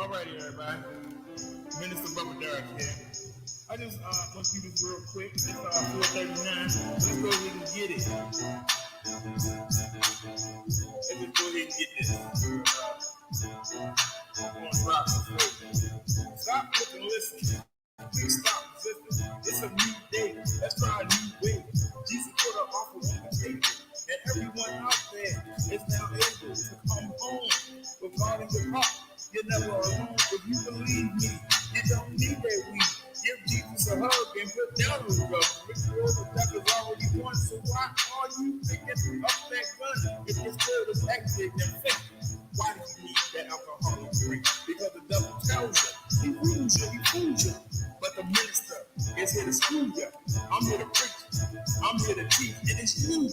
Alrighty, everybody. Minister Bubba Derek here. I just want to do this real quick. It's 4:39. Let's go ahead and get it. Let's go ahead and get this. I'm gonna rock the Stop looking, listen. Please stop resisting. It's a new day. Let's try a new way. Jesus put an offer on the table, and everyone out there is now able to come home with God in your heart. You're never alone. If you believe me, you don't need that weed. Give Jesus a hug and put down the rug. Ritual the devil's already won. So why are you picking up that gun? If your spirit is active and fake, why do you need that alcoholic drink? Because the devil tells you, he fools you. But the minister is here to school you. I'm here to preach. I'm here to teach. And it's you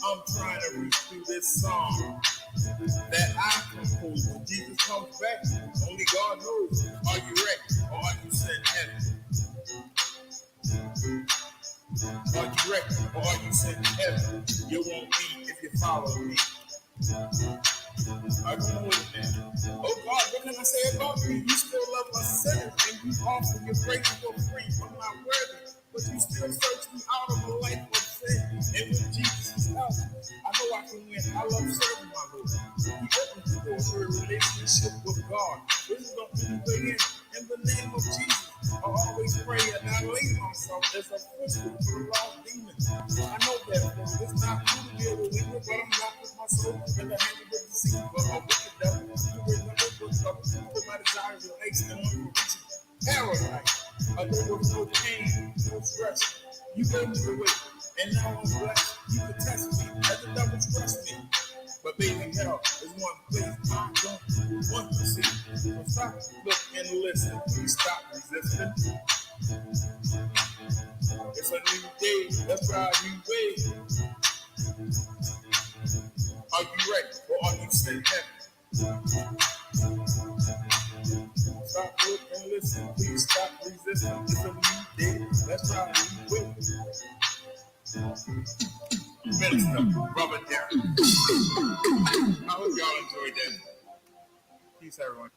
I'm trying to reach through this song that I composed. When Jesus comes back, only God knows. Are you ready or are you sent heaven? Are you ready or are you sent heaven? You won't be if you follow me. Come with me. Oh God, what can I say about you? You still love us sinners and you offer your grace for free. I'm not worthy, but you still search me out of a life of sin. And with Jesus' help, I know I can win. I love serving my Lord. He opens the door for a relationship with God. This is the only way in. In the name of Jesus, I always pray and I lay myself as a footstool for the lost demons. I know that it's not true to be a believer, but I'm not with my soul in the hand of the deceiver. A wicked devil, you remember what's up. Put my desires in ice and one for reaching paradise. A day with no pain, no stress. You gave me the way, and now I'm blessed. You can test me, as the devil trust me. But baby, hell is one place I don't want to see. So stop, look, and listen. Please stop resisting. It's a new day. Let's try a new way. Are you ready or are you sent heaven? Stop, look, and listen. Please stop resisting. It's a new day. Let's try a new way. Minister Robert Derrick. I hope y'all enjoyed that. Peace, everyone.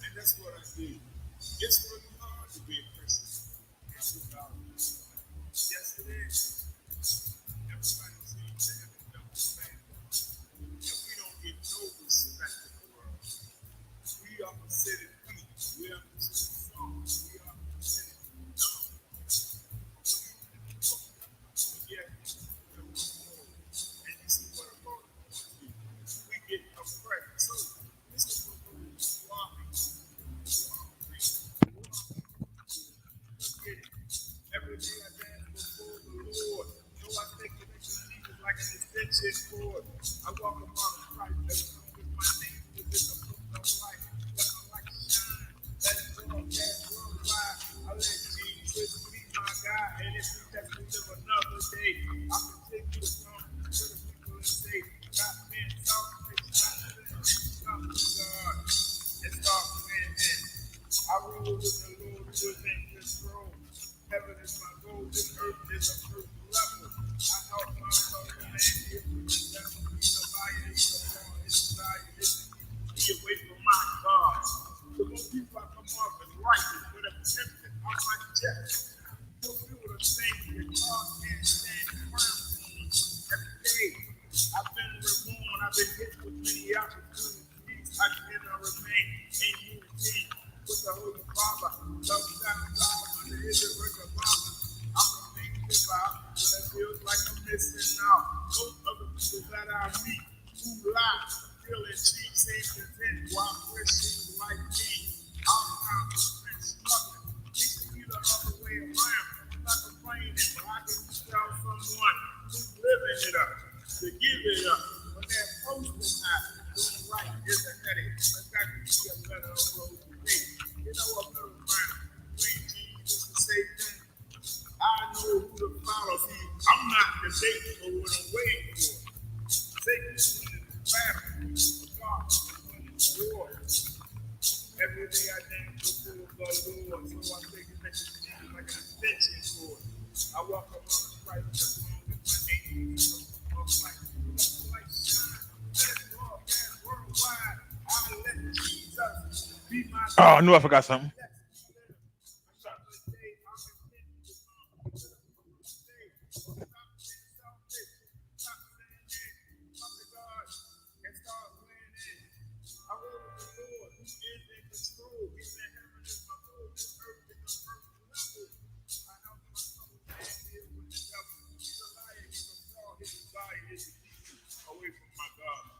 And that's what I do. It's really hard to be a Christian. Yes, it is. Everybody seems to have a double standard. And we don't get no respect in the world. We are considered weak. We are considered strong. We are considered dumb. But yet, and you see what I'm going to do. We get oppressed. So, this is what we're swapping. Every day I dance before the Lord. No, I take the Jesus like an extension cord. I walk among Christ with my name within the book of life. Let my light shine. Let it broadcast worldwide. I let Jesus be my God. And if he lets me live another day, I continue to come to the people and say, God, man, come to God. And start praying. I rule with the Lord within this throne. Heaven is my goal, this earth is a first level. I help my fellow man here with the devil. He's a liar, he's a fraud, his desire is to keep me away from my God. The most people I come off as righteous, but I'm tempted, I might reject. So feel the same that God can't stand firm every day. I've been reborn, I've been hit with many opportunities. I cannot remain in unity with the Holy Father. Love sacrifice under his original Father. I'm a big devout, but it feels like I'm missing out. Most other people that I meet who lie, steal and cheat, seem content while Christians like me. I'm been struggling. Teaching me the other way around. I'm not complaining, but I can tell someone who's living it up to give it up. When they're posting that, doing right is a headache. I've got to be a better road today. You know what, middle ground between Jesus and Satan. I know who to follow. See, I'm not debating for what I'm waiting for. Satan's winning the battle. God is winning the war. Every day I dance before the Lord, so I take it next to Jesus like an extension cord. I walk among Christ as long as my name is my life. Oh, I knew I forgot something. Another day, I'm content to come to the day. Stop being selfish. Stop saying it. Come to God and start playing it. I roll with the Lord who is in control. He said, heaven is my home, this earth is the first level. I help my fellow man deal with the devil. He's a liar, he's a fraud, his desire is to keep me away from my God.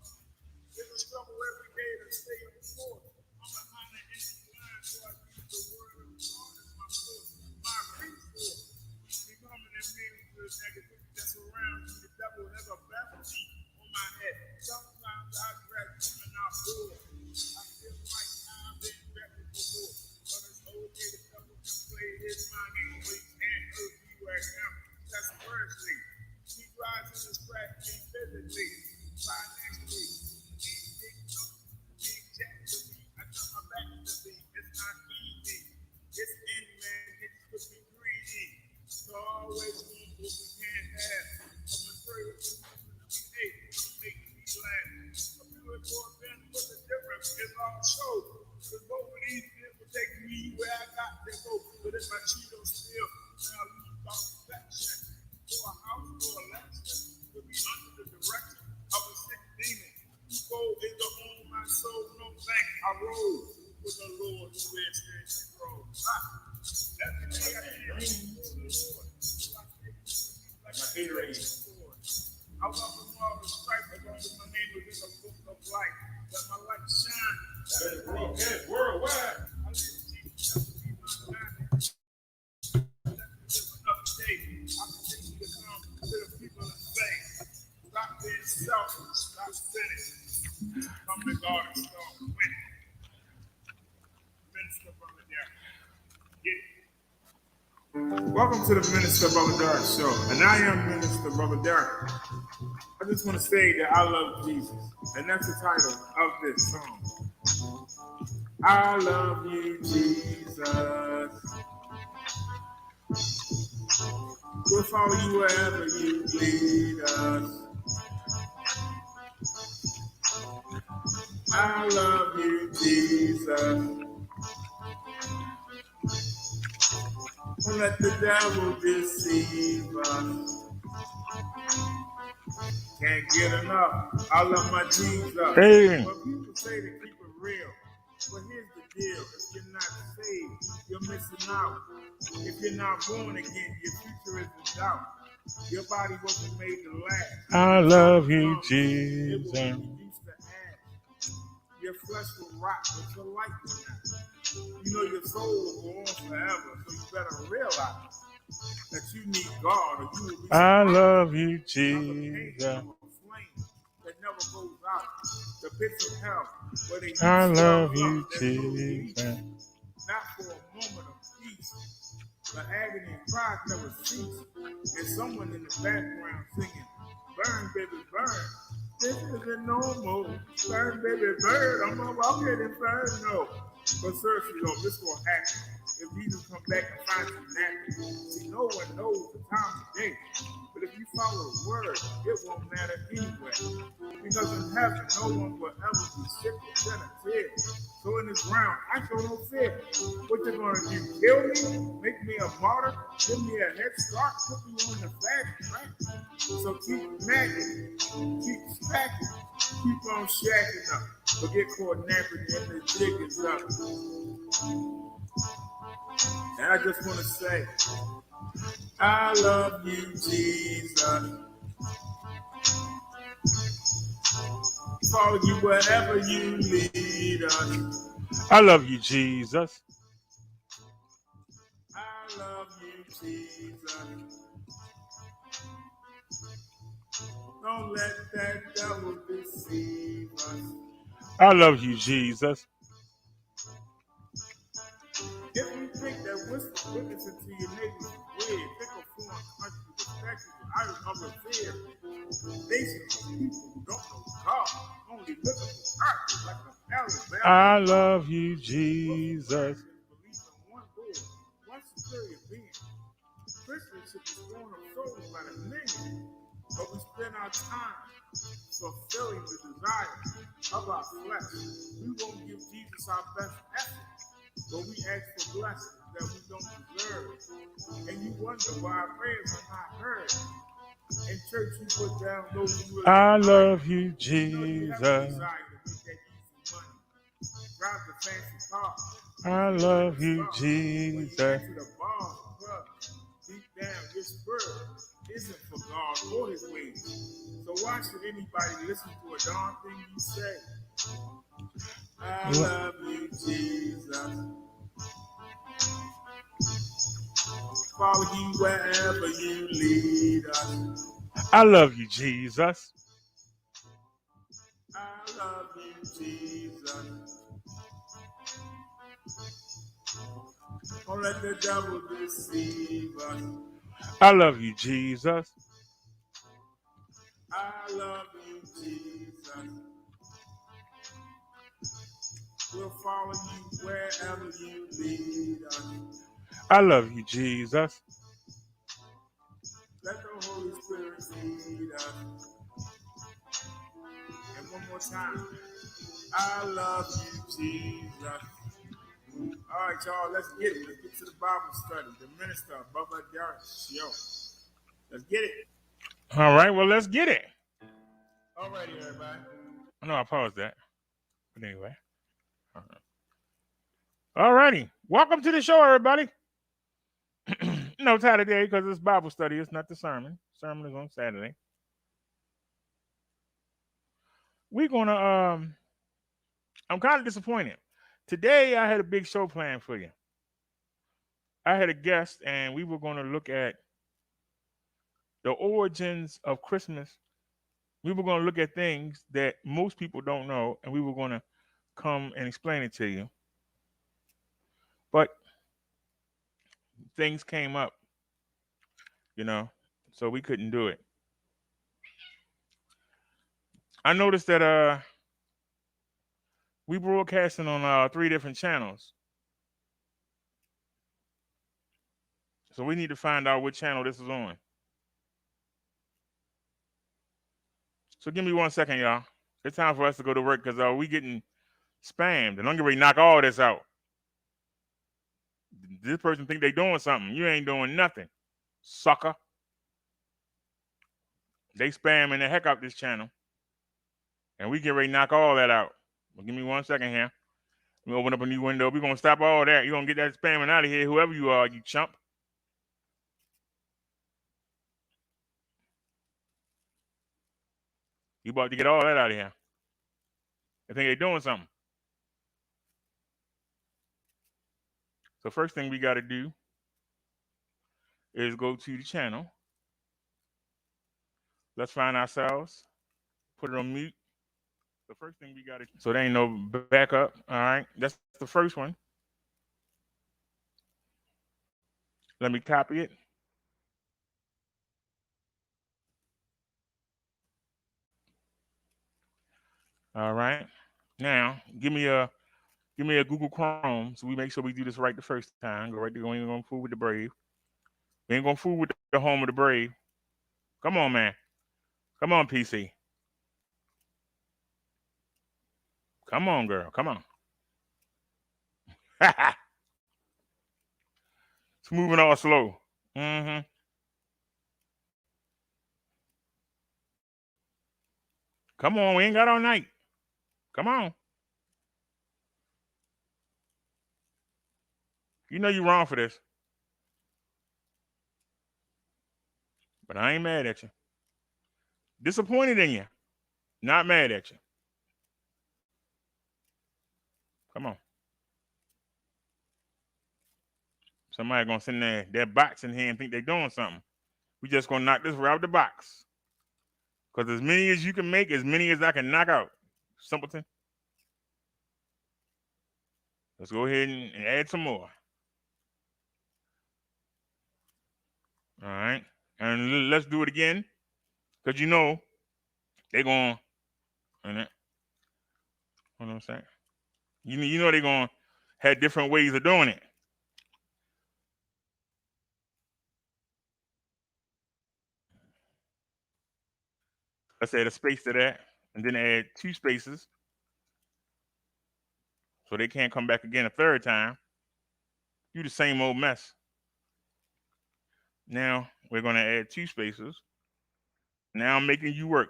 There's a struggle every day to stay on course. I'm behind the enemy line, so I use the word of God as my force, my resource. Becoming and being to the negativity that surrounds me. The devil has a bounty on my head. Sometimes I regret coming out poor. I feel like I've been wrecked before. But it's okay, the devil can play his mind game, so he can't hurt me right now. That's spiritually. He tries to distract me physically, financially. Being jacked to me, I turn my back to me. It's not easy. It's in man, it's to be greedy. So always want what we can't have. I'm afraid of you to hate, you make me laugh. A beautiful event with a difference is all show. Cause both of these men will take me where I got to go. But if I cheat on still, then I lose my affection. For a house, for a election, to be under the direction of a sick demon. Who go in the home, my soul, no thanks. I roll with the Lord who is in control. Every day I hear before the Lord. So I take like a haterade. I welcome all the strife as long as my name is in the book of life. Let my light shine. Let it broadcast worldwide. I let Jesus be my guide. Let me live another day. I continue to come to the people and say, stop being selfish, stop sinning. Come to God and start winning. Minister Brother Derek. Get it. Welcome to the Minister Brother Derek Show. And I am Minister Brother Derek. I just want to say that I love Jesus. And that's the title of this song. I love you, Jesus. We'll follow you wherever you lead us. I love you, Jesus. Don't let the devil deceive us. Can't get enough. I love my Jesus. Hey. But people say to keep it real. But here's the deal. If you're not saved, you're missing out. If you're not born again, your future is in doubt. Your body wasn't made to last. I love you, It will Jesus. be reduced to ash. Your flesh will rot, but your life will not. You know your soul will go on forever, so you better realize that you need God, or you will be I surprised love you, by the pain Jesus. of a flame that never goes out. The pits of hell where they I use love love you, there's no relief, Jesus. not for a moment of peace. The agony and cries never cease. And someone in the background singing, burn, baby, burn. This isn't normal. Burn, baby, burn. I'm gonna walk in inferno. But seriously though, this will happen. If Jesus come back and find you napping. See, no one knows the time of day. But if you follow the word, it won't matter anyway. Because in heaven, no one will ever be sick or shed a tear. So in this ground, I show no fear. What you gonna do? Kill me? Make me a martyr? Give me a head start? Put me on the fast track? So keep nagging, keep stacking, keep on shacking up. But get caught napping and the jig is up. And I just want to say, I love you, Jesus. Follow you wherever you lead us. I love you, Jesus. I love you, Jesus. Don't let that devil deceive us. I love you, Jesus. If you think that witnessing to your neighbors is weird, pick a foreign country perspective of a fear. Nations of people who don't know God, only looking for purpose like a Alabama. I love you, Jesus. Believe in one Lord, one superior being. Christians should be born of souls by the million. but we spend our time fulfilling the desire of our flesh. We won't give Jesus our best effort, but we ask for blessings that we don't deserve. And you wonder why our prayers are not heard. In church, you put down those who really I admire love you, you. You know you have a Jesus. desire to make that easy money. Drive the fancy car. I Feel like love a you, star. When you Jesus. enter the bar, club, deep down, your spirit isn't for God or his ways. So why should anybody listen to a darn thing you say? I love you, Jesus. Follow you wherever you lead us. I love you, Jesus. I love you, Jesus. Don't let the devil deceive us. I love you, Jesus. I love you, Jesus. We'll follow you wherever you lead us. I love you, Jesus. Let the Holy Spirit feed us. And one more time. I love you, Jesus. All right, y'all, let's get it. Let's get to the Bible study. The minister, Bubba Darren Show. Let's get it. All right, well, let's get it. All righty, everybody. I know I paused that. But anyway. All righty. Welcome to the show, everybody. No time today because it's Bible study. It's not the sermon. Sermon is on Saturday. We're going to, I'm kind of disappointed. Today, I had a big show planned for you. I had a guest, and we were going to look at the origins of Christmas. We were going to look at things that most people don't know, and we were going to come and explain it to you. But things came up, so we couldn't do it. I noticed that we broadcasting on 3 different channels. So we need to find out which channel this is on. So give me 1 second, y'all. It's time for us to go to work because we getting spammed. And I'm getting ready to knock all this out. This person think they doing something. You ain't doing nothing, sucker. They spamming the heck out this channel. And we get ready to knock all that out. Well, give me 1 second here. Let me open up a new window. We're going to stop all that. You're going to get that spamming out of here, whoever you are, you chump. You about to get all that out of here. They think they're doing something. So first thing we got to do is go to the channel. Let's find ourselves. Put it on mute. The first thing we got to... So there ain't no backup. All right. That's the first one. Let me copy it. All right. Now, give me a Google Chrome so we make sure we do this right the first time. Go right there. We ain't going to fool with the Brave. We ain't going to fool with the home of the Brave. Come on, man. Come on, PC. Come on, girl. Come on. It's moving all slow. Mm-hmm. Come on. We ain't got all night. Come on. You know you're wrong for this. But I ain't mad at you. Disappointed in you. Not mad at you. Come on. Somebody gonna send their box in here and think they're doing something. We just gonna knock this right out the box. Because as many as you can make, as many as I can knock out. Simpleton. Let's go ahead and add some more. All right. And let's do it again. Because you know they're going to, hold on a second. You know they're going to have different ways of doing it. Let's add a space to that, and then add 2 spaces so they can't come back again a third time. Do the same old mess. Now we're going to add 2 spaces. Now I'm making you work.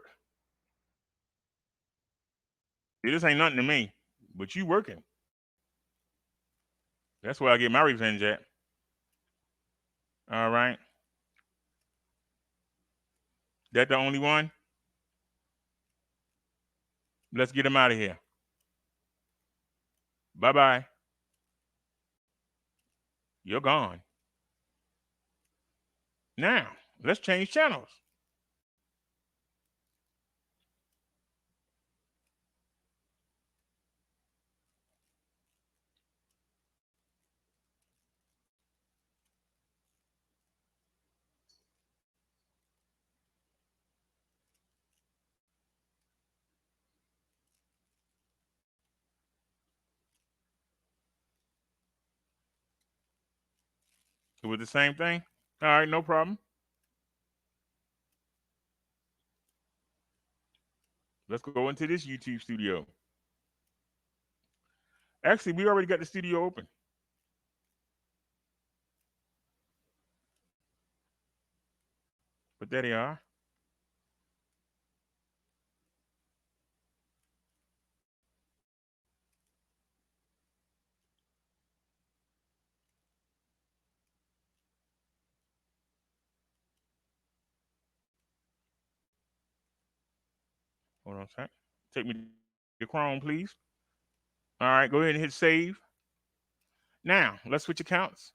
See, this ain't nothing to me, but you working. That's where I get my revenge at. All right. That the only one? Let's get him out of here. Bye-bye. You're gone. Now, let's change channels. It was the same thing? All right, no problem. Let's go into this YouTube studio. Actually, we already got the studio open. But there they are. Hold on a sec. Take me to Chrome, please. All right, go ahead and hit save. Now, let's switch accounts.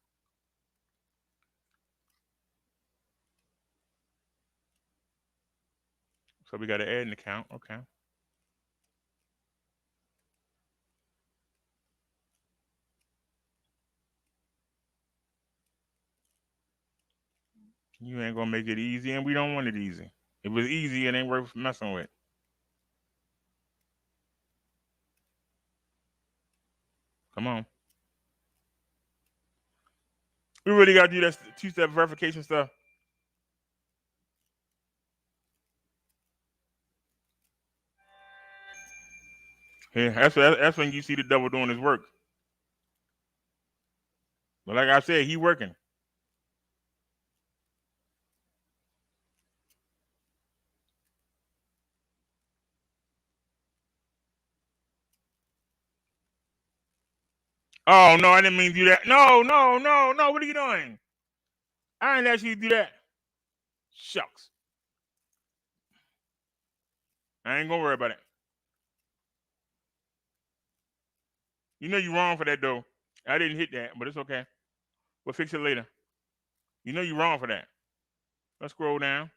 So we got to add an account. Okay. You ain't going to make it easy, and we don't want it easy. If it was easy, it ain't worth messing with. Come on. We really got to do that 2-step verification stuff. Yeah, that's when you see the devil doing his work. But like I said, he working. Oh, no, I didn't mean to do that. No. What are you doing? I ain't asked you to do that. Shucks. I ain't gonna worry about it. You know you're wrong for that, though. I didn't hit that, but it's okay. We'll fix it later. You know you're wrong for that. Let's scroll down.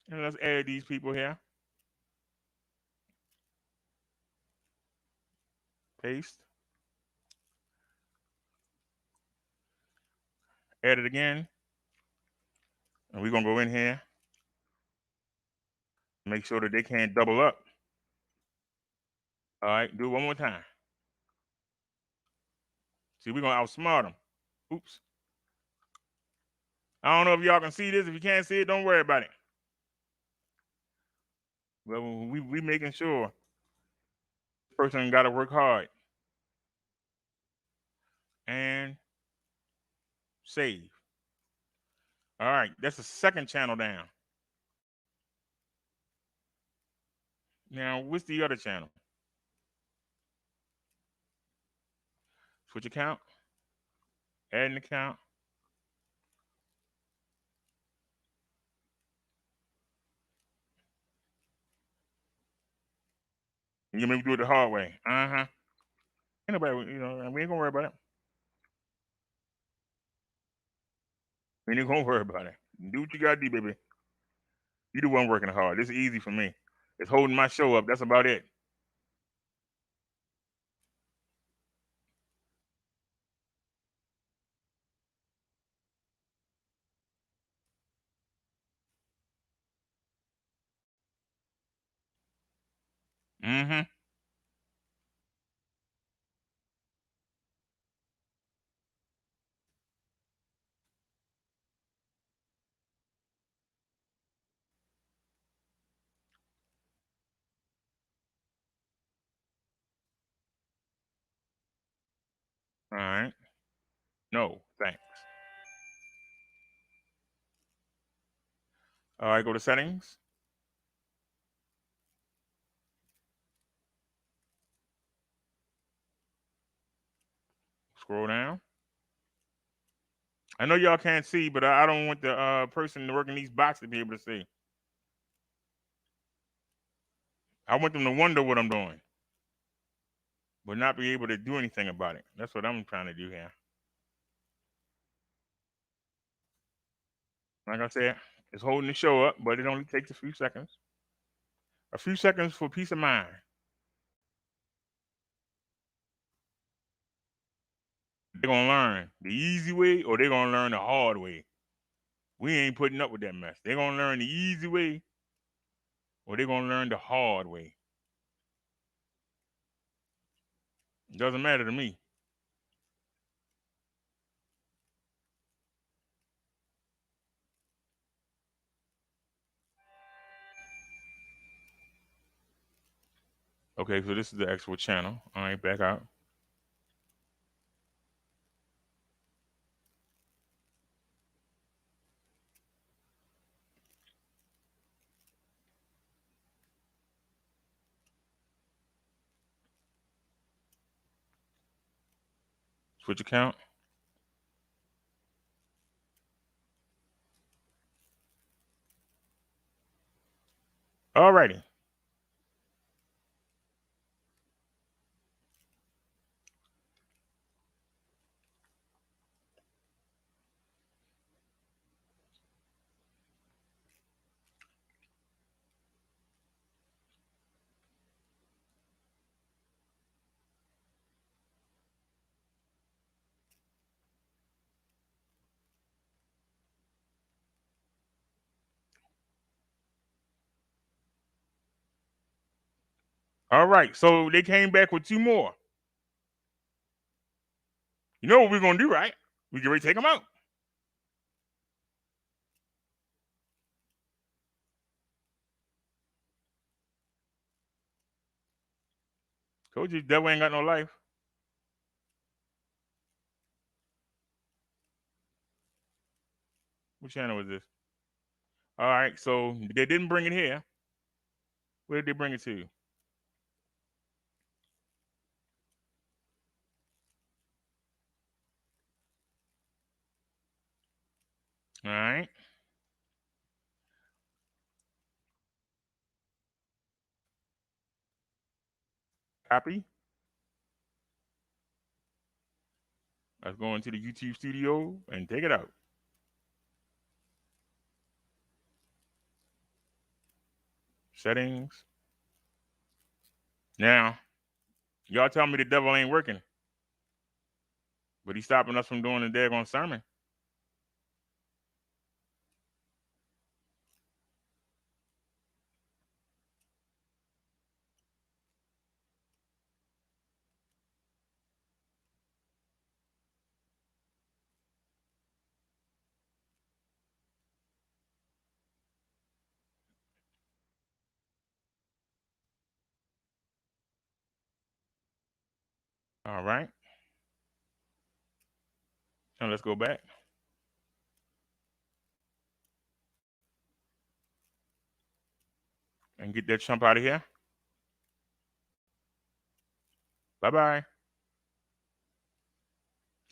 And let's add these people here. Paste. Add it again. And we're going to go in here. Make sure that they can't double up. All right, do it one more time. See, we're going to outsmart them. Oops. I don't know if y'all can see this. If you can't see it, don't worry about it. Well, we making sure this person got to work hard. And save. All right, that's the second channel down. Now, what's the other channel? Switch account. Add an account. You maybe do it the hard way. Uh-huh. Ain't nobody, we ain't gonna worry about it. We ain't gonna worry about it. Do what you gotta do, baby. You the one working hard. This is easy for me. It's holding my show up. That's about it. Mm-hmm. All right. No, thanks. All right, go to settings. Scroll down. I know y'all can't see, but I don't want the person working these boxes to be able to see. I want them to wonder what I'm doing, but not be able to do anything about it. That's what I'm trying to do here. Like I said, it's holding the show up, but it only takes a few seconds. A few seconds for peace of mind. They're gonna learn the easy way or they're gonna learn the hard way. We ain't putting up with that mess. They're gonna learn the easy way or they're gonna learn the hard way. It doesn't matter to me. Okay, so this is the actual channel. All right, back out. Switch account. Alrighty. All right, so they came back with two more. You know what we're gonna do, right? We get ready to take them out. Told you, devil ain't got no life. What channel was this? All right, so they didn't bring it here. Where did they bring it to? All right. Copy. Let's go into the YouTube studio and take it out. Settings. Now, y'all tell me the devil ain't working, but he's stopping us from doing the daggone sermon. All right. Now let's go back and get that chump out of here. Bye-bye.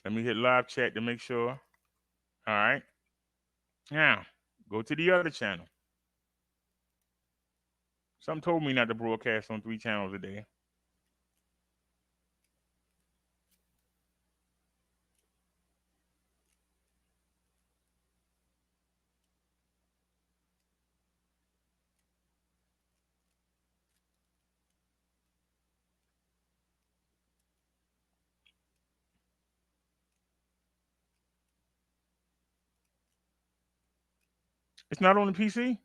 Let me hit live chat to make sure. All right. Now, go to the other channel. Something told me not to broadcast on 3 channels a day. It's not on the PC?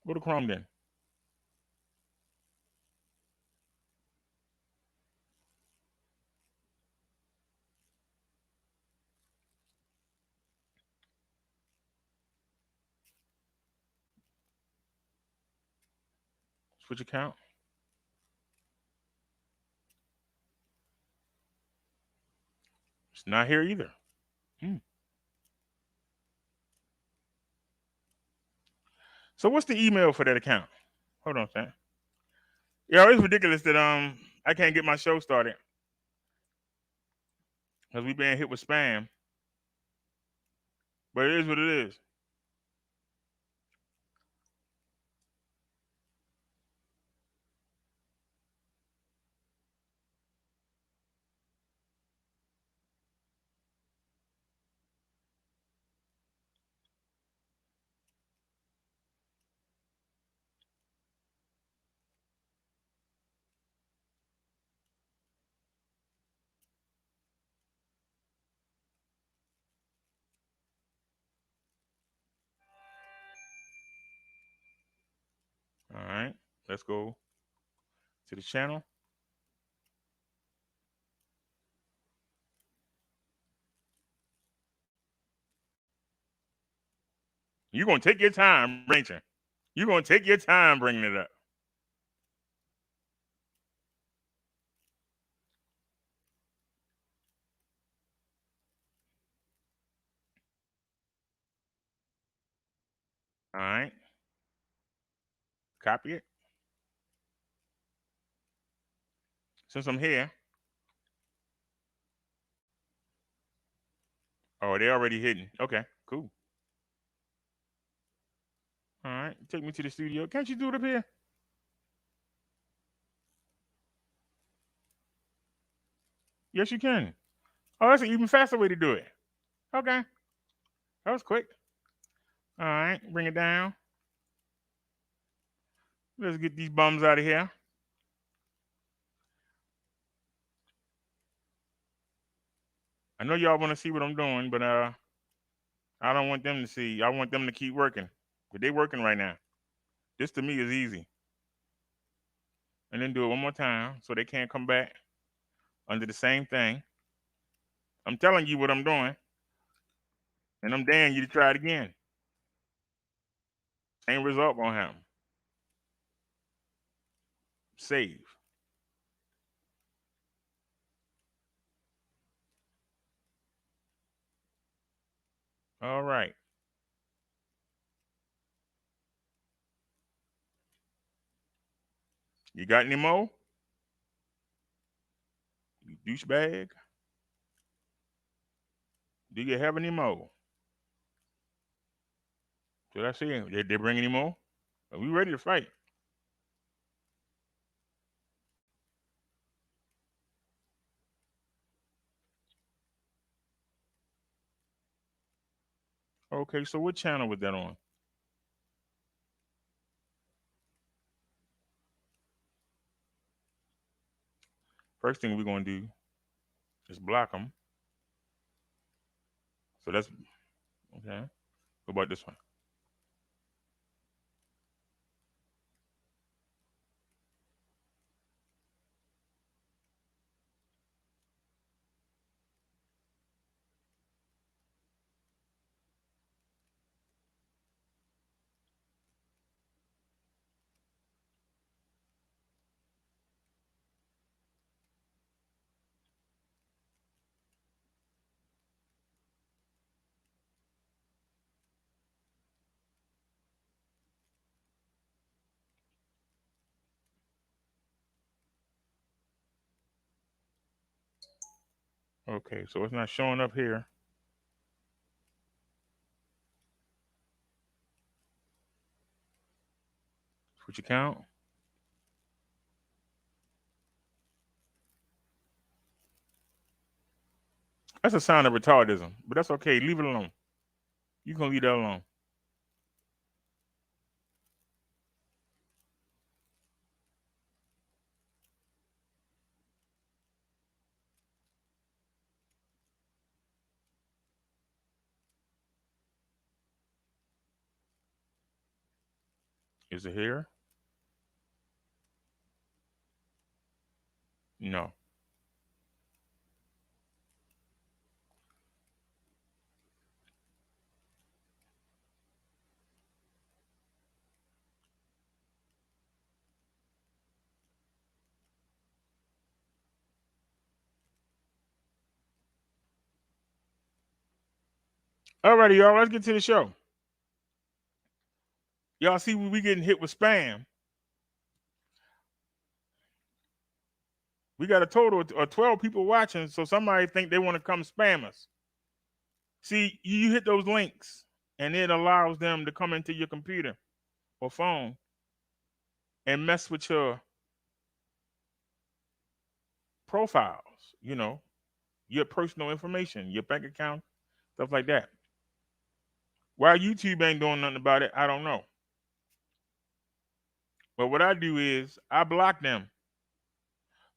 Go to Chrome then. Switch account. It's not here either. So what's the email for that account? Hold on, Sam. Yeah, it's ridiculous that I can't get my show started because we've been hit with spam. But it is what it is. All right, let's go to the channel. You're gonna take your time, ain't you? You're gonna take your time bringing it up. All right, copy it. Since I'm here, oh, they already hidden. Okay, cool. All right, take me to the studio. Can't you do it up here? Yes, you can. Oh, that's an even faster way to do it. Okay, that was quick. All right, bring it down. Let's get these bums out of here. I know y'all want to see what I'm doing, but I don't want them to see. I want them to keep working. But they working right now. This to me is easy. And then do it one more time so they can't come back under the same thing. I'm telling you what I'm doing, and I'm daring you to try it again. Same result gonna happen. Save. All right. You got any more? You douchebag? Do you have any more? Did I see it? They bring any more? Are we ready to fight? Okay, so what channel was that on? First thing we're gonna do is block them. So that's okay. What about this one? Okay, so it's not showing up here. Switch account. That's a sign of retardism, but that's okay. Leave it alone. You can leave that alone. Is it here? No. Alrighty, y'all. Let's get to the show. Y'all see we getting hit with spam. We got a total of 12 people watching, so somebody think they want to come spam us. See, you hit those links, and it allows them to come into your computer or phone and mess with your profiles, your personal information, your bank account, stuff like that. Why YouTube ain't doing nothing about it, I don't know. But what I do is I block them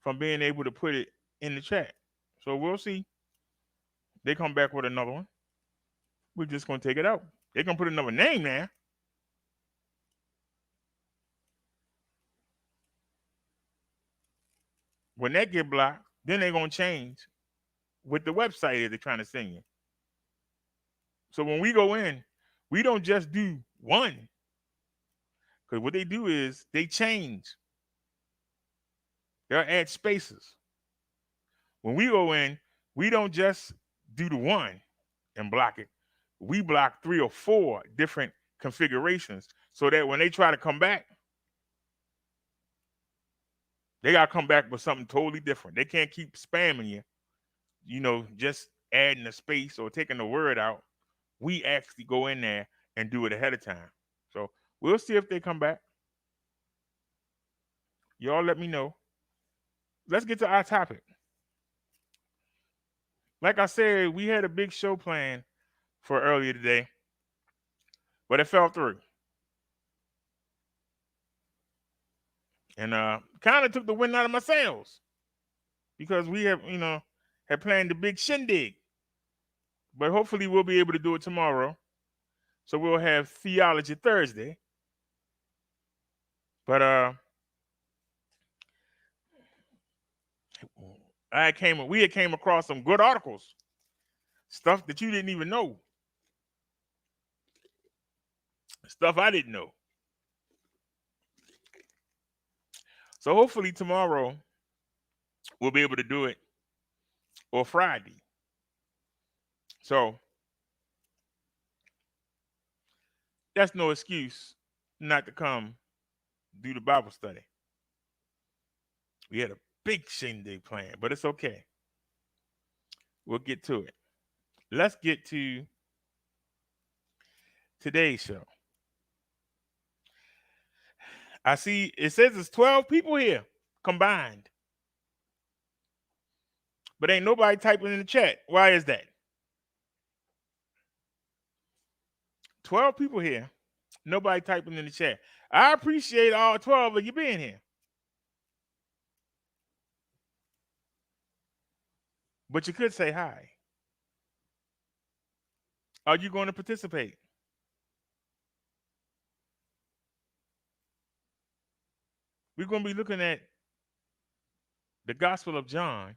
from being able to put it in the chat. So we'll see. They come back with another one. We're just gonna take it out. They're gonna put another name there. When that get blocked, then they're gonna change with the website that they're trying to send you. So when we go in, we don't just do one. Because what they do is they change. They'll add spaces. When we go in, we don't just do the one and block it. We block 3 or 4 different configurations so that when they try to come back, they got to come back with something totally different. They can't keep spamming you, just adding a space or taking the word out. We actually go in there and do it ahead of time. So we'll see if they come back. Y'all let me know. Let's get to our topic. Like I said, we had a big show planned for earlier today, but it fell through. And kind of took the wind out of my sails because we have, had planned the big shindig. But hopefully we'll be able to do it tomorrow. So we'll have Theology Thursday. But we had came across some good articles, stuff that you didn't even know, stuff I didn't know. So hopefully tomorrow we'll be able to do it, or Friday. So that's no excuse not to come do the Bible study. We had a big shindig plan, but it's okay. We'll get to it. Let's get to today's show. I see it says it's 12 people here combined, but ain't nobody typing in the chat. Why is that? 12 people here, nobody typing in the chat. I appreciate all 12 of you being here. But you could say hi. Are you going to participate? We're going to be looking at the Gospel of John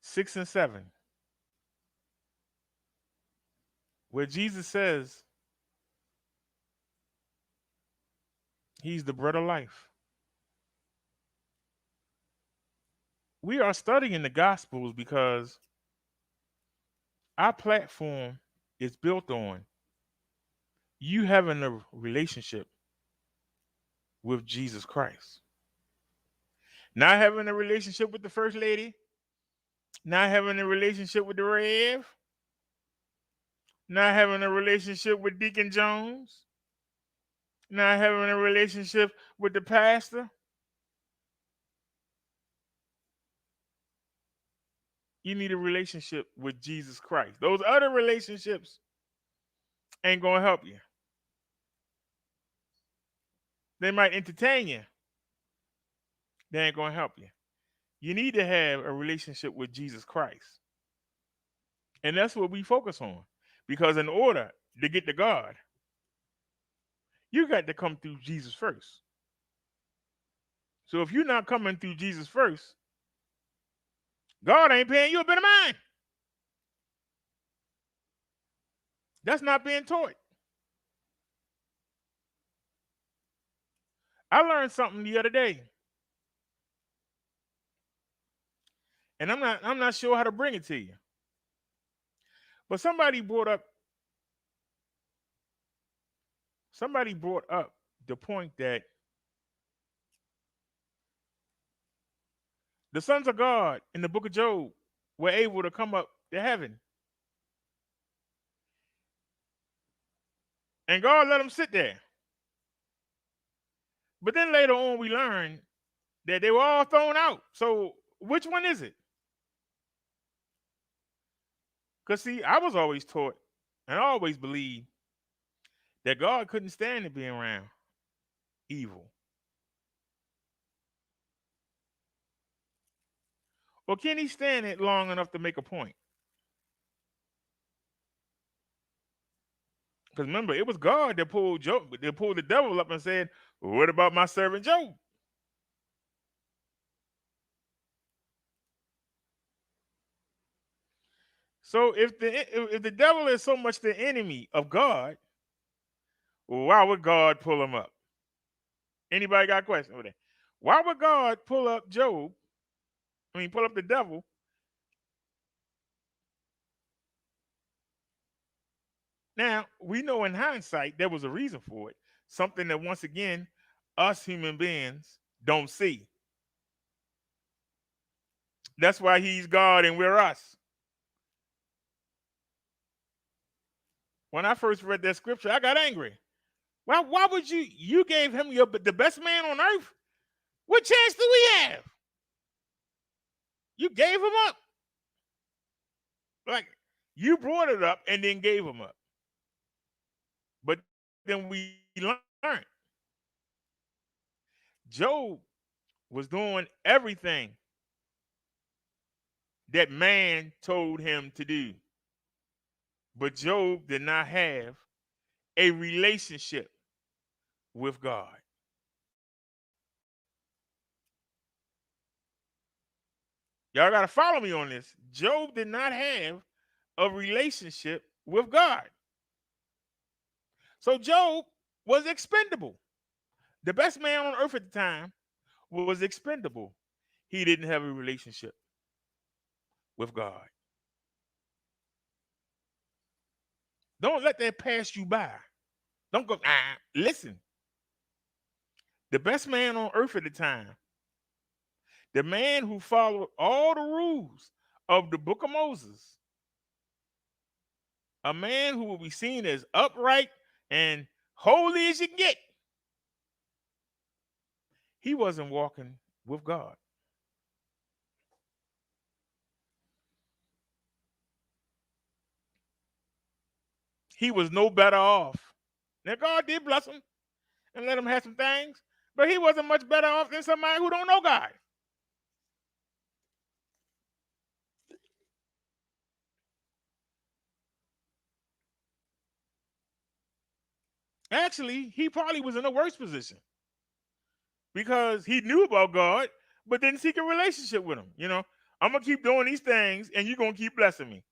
6 and 7, where Jesus says he's the bread of life. We are studying the Gospels because our platform is built on you having a relationship with Jesus Christ. Not having a relationship with the First Lady, not having a relationship with the Rev, not having a relationship with Deacon Jones, not having a relationship with the pastor. You need a relationship with Jesus Christ. Those other relationships ain't going to help you. They might entertain you. They ain't going to help you. You need to have a relationship with Jesus Christ. And that's what we focus on. Because in order to get to God, you got to come through Jesus first. So if you're not coming through Jesus first, God ain't paying you a bit of mind. That's not being taught. I learned something the other day. And I'm not sure how to bring it to you. But somebody brought up the point that the sons of God in the book of Job were able to come up to heaven, and God let them sit there. But then later on, we learned that they were all thrown out. So which one is it? Because see, I was always taught and I always believed that God couldn't stand to be around evil. Or can he stand it long enough to make a point? Because remember, it was God that pulled the devil up and said, "What about my servant Job?" So if the devil is so much the enemy of God, why would God pull him up? Anybody got a question over there? Why would God pull up Job? I mean, pull up the devil. Now we know in hindsight there was a reason for it. Something that once again us human beings don't see. That's why he's God and we're us. When I first read that scripture, I got angry. Why would you gave him the best man on earth? What chance do we have? You gave him up. Like you brought it up and then gave him up. But then we learned Job was doing everything that man told him to do. But Job did not have a relationship with God. Y'all got to follow me on this. Job did not have a relationship with God. So Job was expendable. The best man on earth at the time was expendable. He didn't have a relationship with God. Don't let that pass you by. Don't go, listen. The best man on earth at the time, the man who followed all the rules of the book of Moses, a man who will be seen as upright and holy as you get, he wasn't walking with God. He was no better off. Now, God did bless him and let him have some things, but he wasn't much better off than somebody who don't know God. Actually, he probably was in a worse position because he knew about God, but didn't seek a relationship with him. I'm going to keep doing these things and you're going to keep blessing me.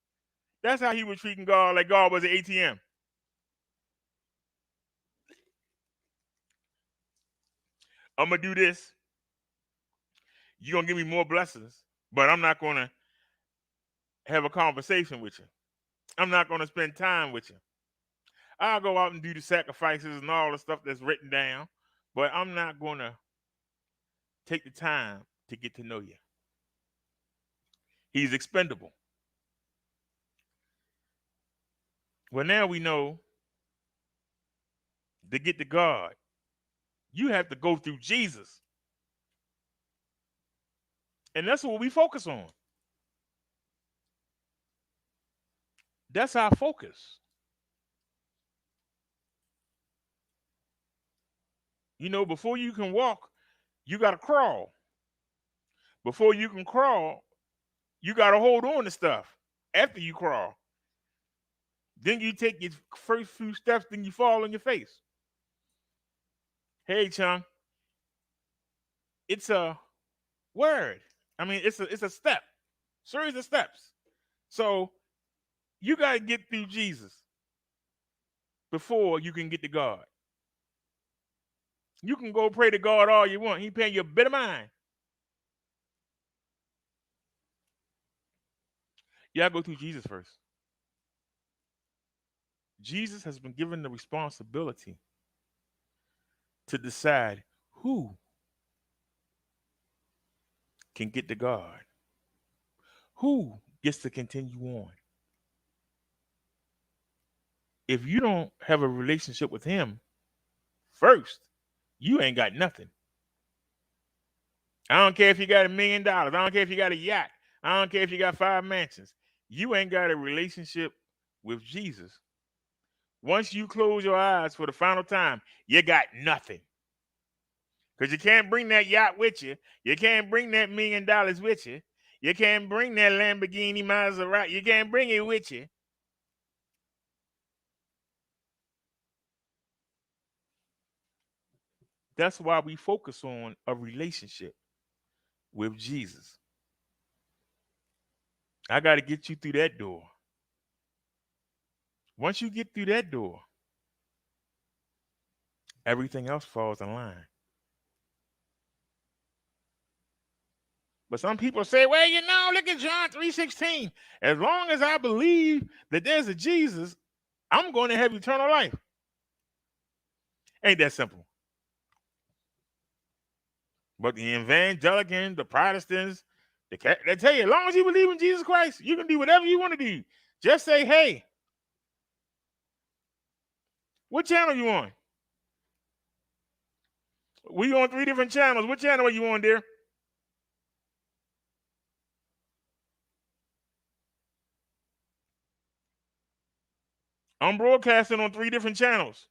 That's how he was treating God, like God was an ATM. I'm going to do this. You're going to give me more blessings, but I'm not going to have a conversation with you. I'm not going to spend time with you. I'll go out and do the sacrifices and all the stuff that's written down, but I'm not going to take the time to get to know you. He's expendable. Well, now we know to get to God, you have to go through Jesus. And that's what we focus on. That's our focus. Before you can walk, you got to crawl. Before you can crawl, you got to hold on to stuff after you crawl. Then you take your first few steps, then you fall on your face. Hey, Chung, it's a word. I mean, it's a step, series of steps. So you got to get through Jesus before you can get to God. You can go pray to God all you want. He paying you a bit of mind. You got to go through Jesus first. Jesus has been given the responsibility to decide who can get to God, who gets to continue on. If you don't have a relationship with Him first, you ain't got nothing. I don't care if you got $1 million. I don't care if you got a yacht. I don't care if you got 5 mansions. You ain't got a relationship with Jesus. Once you close your eyes for the final time, you got nothing. Because you can't bring that yacht with you. You can't bring that $1 million with you. You can't bring that Lamborghini Maserati. You can't bring it with you. That's why we focus on a relationship with Jesus. I got to get you through that door. Once you get through that door, everything else falls in line. But some people say, well, look at John 3:16. As long as I believe that there's a Jesus, I'm going to have eternal life. Ain't that simple? But the evangelical, the Protestants, they tell you, as long as you believe in Jesus Christ, you can do whatever you want to do. Just say, hey, what channel you on? We on 3 different channels. What channel are you on, dear? I'm broadcasting on 3 different channels.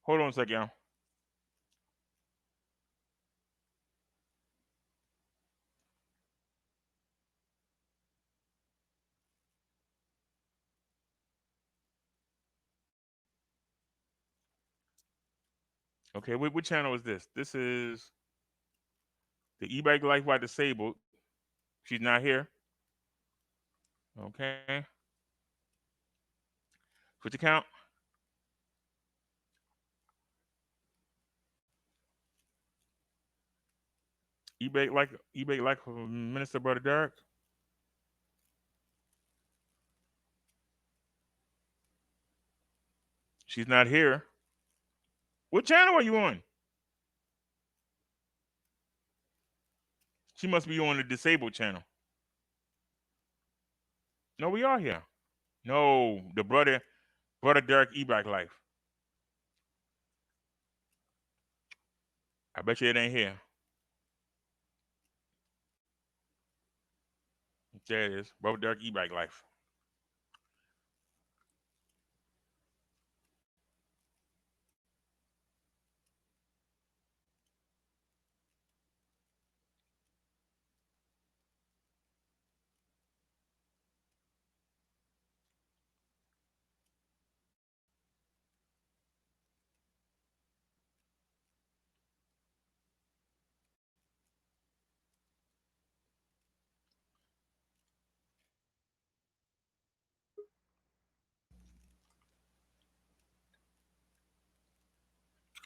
Hold on a second, y'all. Okay, what channel is this? This is the e-bike life by disabled. She's not here. Okay. Switch account. eBay like Minister Brother Derek. She's not here. What channel are you on? She must be on the disabled channel. No, we are here. No, the brother Derek e-bike life. I bet you it ain't here. There it is. Brother Derek e-bike life.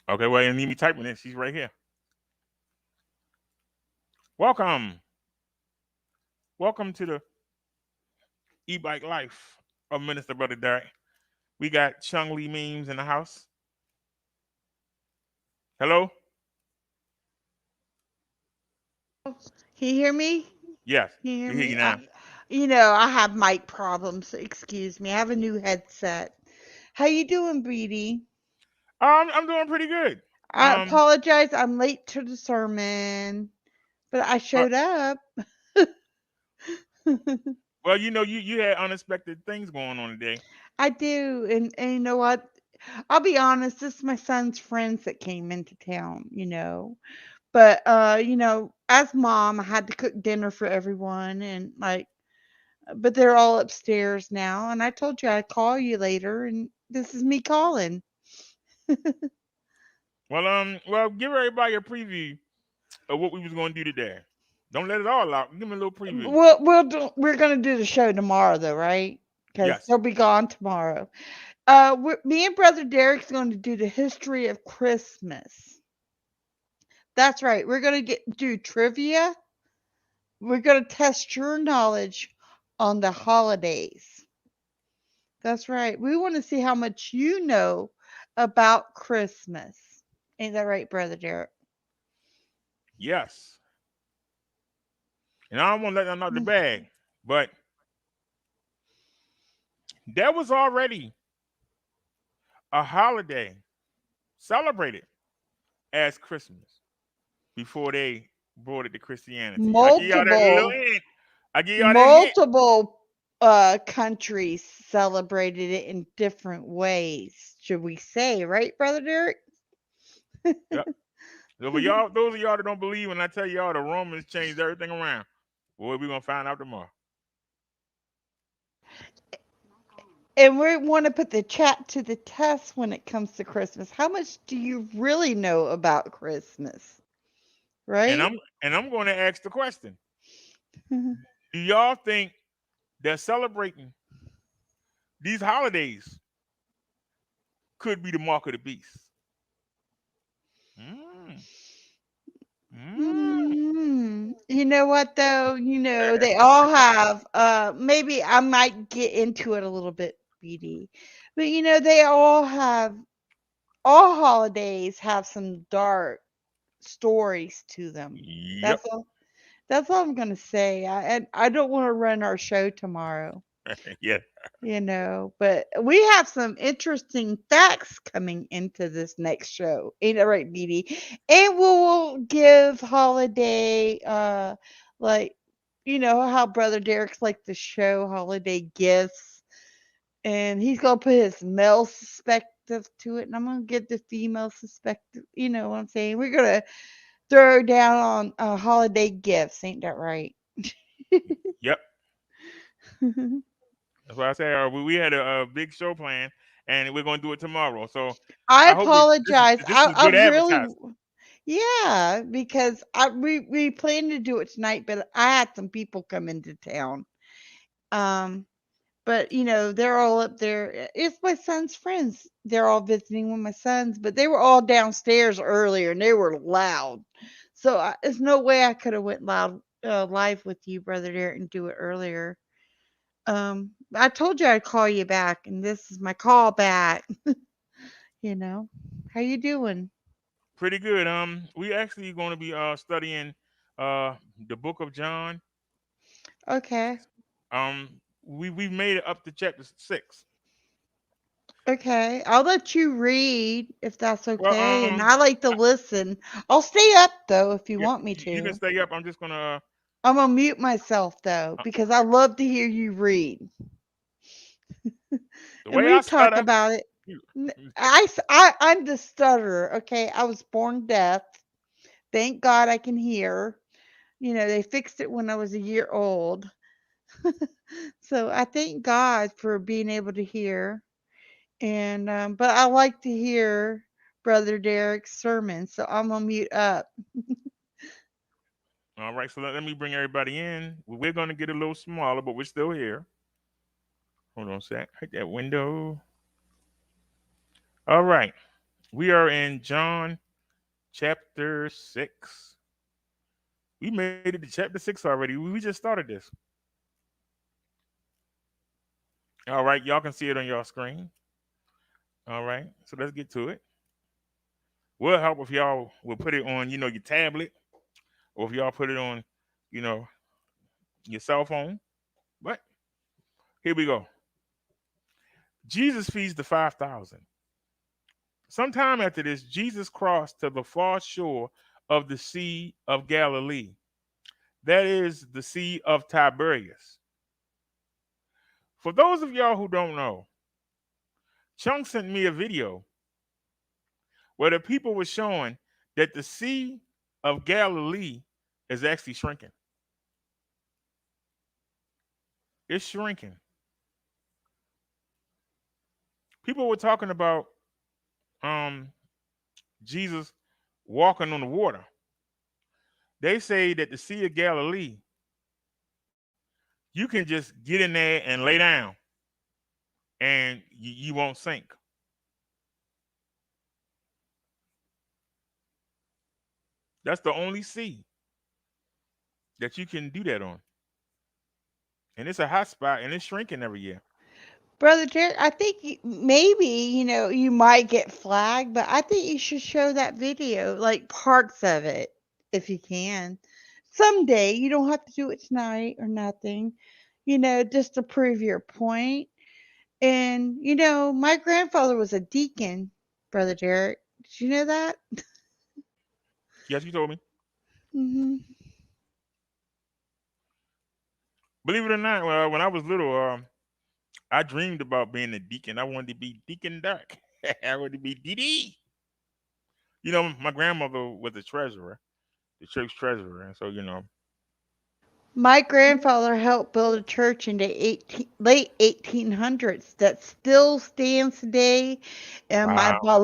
Okay, well, you need me typing it. She's right here. Welcome. Welcome to the e-bike life of Minister Brother Derek. We got Chung Lee memes in the house. Hello? Can you hear me? Yes. Can you hear We hear me? you now. I have mic problems. Excuse me. I have a new headset. How you doing, Beatty? I'm doing pretty good. I apologize. I'm late to the sermon, but I Uh, showed up. well, you had unexpected things going on today. I do, and you know what? I'll be honest. This is my son's friends that came into town. But as mom, I had to cook dinner for everyone, and but they're all upstairs now. And I told you I'd call you later, and this is me calling. Well, give everybody a preview of what we was going to do today. Don't let it all out. Give me a little preview. We're gonna do the show tomorrow though, right? Because Yes. he'll be gone tomorrow. Me and Brother Derek's going to do the history of Christmas. That's right. We're gonna do trivia. We're gonna test your knowledge on the holidays. That's right. We want to see how much you know about Christmas. Ain't that right, Brother Derek? Yes. And I don't want to let them out the bag, but there was already a holiday celebrated as Christmas before they brought it to Christianity. I give y'all that little Multiple hint. I give y'all that hint. multiple countries celebrated it in different ways, should we say, right, Brother Derek? Yep. So, but y'all, those of y'all that don't believe when I tell y'all the Romans changed everything around, boy, we're gonna find out tomorrow. And we want to put the chat to the test when it comes to Christmas. How much do you really know about Christmas? And Right? I'm going to ask the question: do y'all think that celebrating these holidays could be the mark of the beast? Mm. Mm. You know what though? They all have maybe I might get into it a little bit, BD. But they all holidays have some dark stories to them. Yep. That's all I'm gonna say. I don't want to run our show tomorrow. Yeah. But we have some interesting facts coming into this next show. Ain't that right, BD? And we'll give holiday, like, how Brother Derek's like to show holiday gifts, and he's gonna put his male perspective to it, and I'm gonna get the female perspective. You know what I'm saying? We're gonna throw down on holiday gifts. Ain't that right? Yep. That's why I say we had a big show plan, and we're gonna do it tomorrow. So I I hope apologize. this is I good really, advertising. yeah, because we planned to do it tonight, but I had some people come into town. Um, but they're all up there. It's my son's friends. They're all visiting with my sons, but they were all downstairs earlier and they were loud. So there's no way I could have went live with you, Brother Derek, and do it earlier. I told you I'd call you back, and this is my call back. How you doing? Pretty good. We actually going to be studying the book of John. Okay. We've made it up to chapter 6. Okay. I'll let you read if that's Well, okay. And I like to listen. I'll stay up though if you yeah, want me you can to. stay up. I'm just gonna. I'm gonna mute myself though Uh, because I love to hear you read. the And way we I talk stutter, about it. you- I'm the stutterer. Okay. I was born deaf. Thank God I can hear. They fixed it when I was a year old. So I thank God for being able to hear. And but I like to hear Brother Derek's sermon, so I'm gonna mute up. all right. So let me bring everybody in. We're gonna get a little smaller, but we're still here. Hold on a sec. Hit that window. All right. We are in John chapter 6. We made it to chapter 6 already. We just started this. All right. Y'all can see it on your screen. All right. So let's get to it. Will help if y'all will put it on, your tablet, or if y'all put it on, you know, your cell phone. But here we go. Jesus feeds the 5,000. Sometime after this, Jesus crossed to the far shore of the Sea of Galilee. That is the Sea of Tiberias. For those of y'all who don't know, Chung sent me a video where the people were showing that the Sea of Galilee is actually shrinking. It's shrinking. People were talking about um, Jesus walking on the water. They say that the Sea of Galilee, you can just get in there and lay down and you won't sink. That's the only sea that you can do that on. And it's a hot spot and it's shrinking every year. Brother Derek, I think maybe, you might get flagged, but I think you should show that video, like parts of it, if you can. Someday, you don't have to do it tonight or nothing, just to prove your point. And, my grandfather was a deacon, Brother Derek. Did you know that? Yes, you told me. Hmm. Believe it or not, when I was little, I dreamed about being a deacon. I wanted to be Deacon Dark. I wanted to be DD. My grandmother was the treasurer, the church treasurer, and so My grandfather helped build a church in the late 1800s that still stands today, and wow. my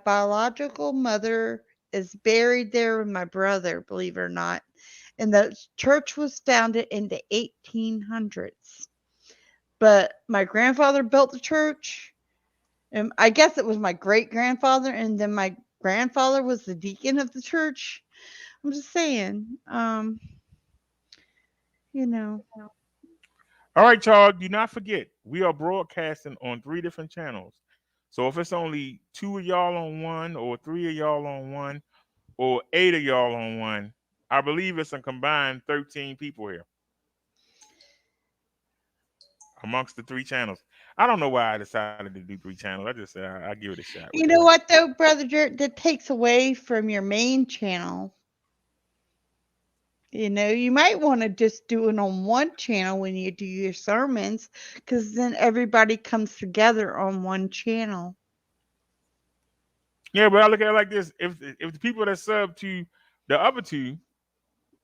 biological mother is buried there with my brother, believe it or not. And the church was founded in the 1800s. But my grandfather built the church, and I guess it was my great grandfather, and then my grandfather was the deacon of the church. I'm just saying, you know. All right, y'all. Do not forget, we are broadcasting on 3 different channels. So if it's only 2 of y'all on one, or 3 of y'all on one, or 8 of y'all on one, I believe it's a combined 13 people here amongst the 3 channels. I don't know why I decided to do 3 channels. I just said I give it a shot. What the You know heck? what though, Brother Dirt, that takes away from your main channel. You might want to just do it on one channel when you do your sermons, because then everybody comes together on one channel. Yeah, but I look at it like this: if the people that sub to the other two,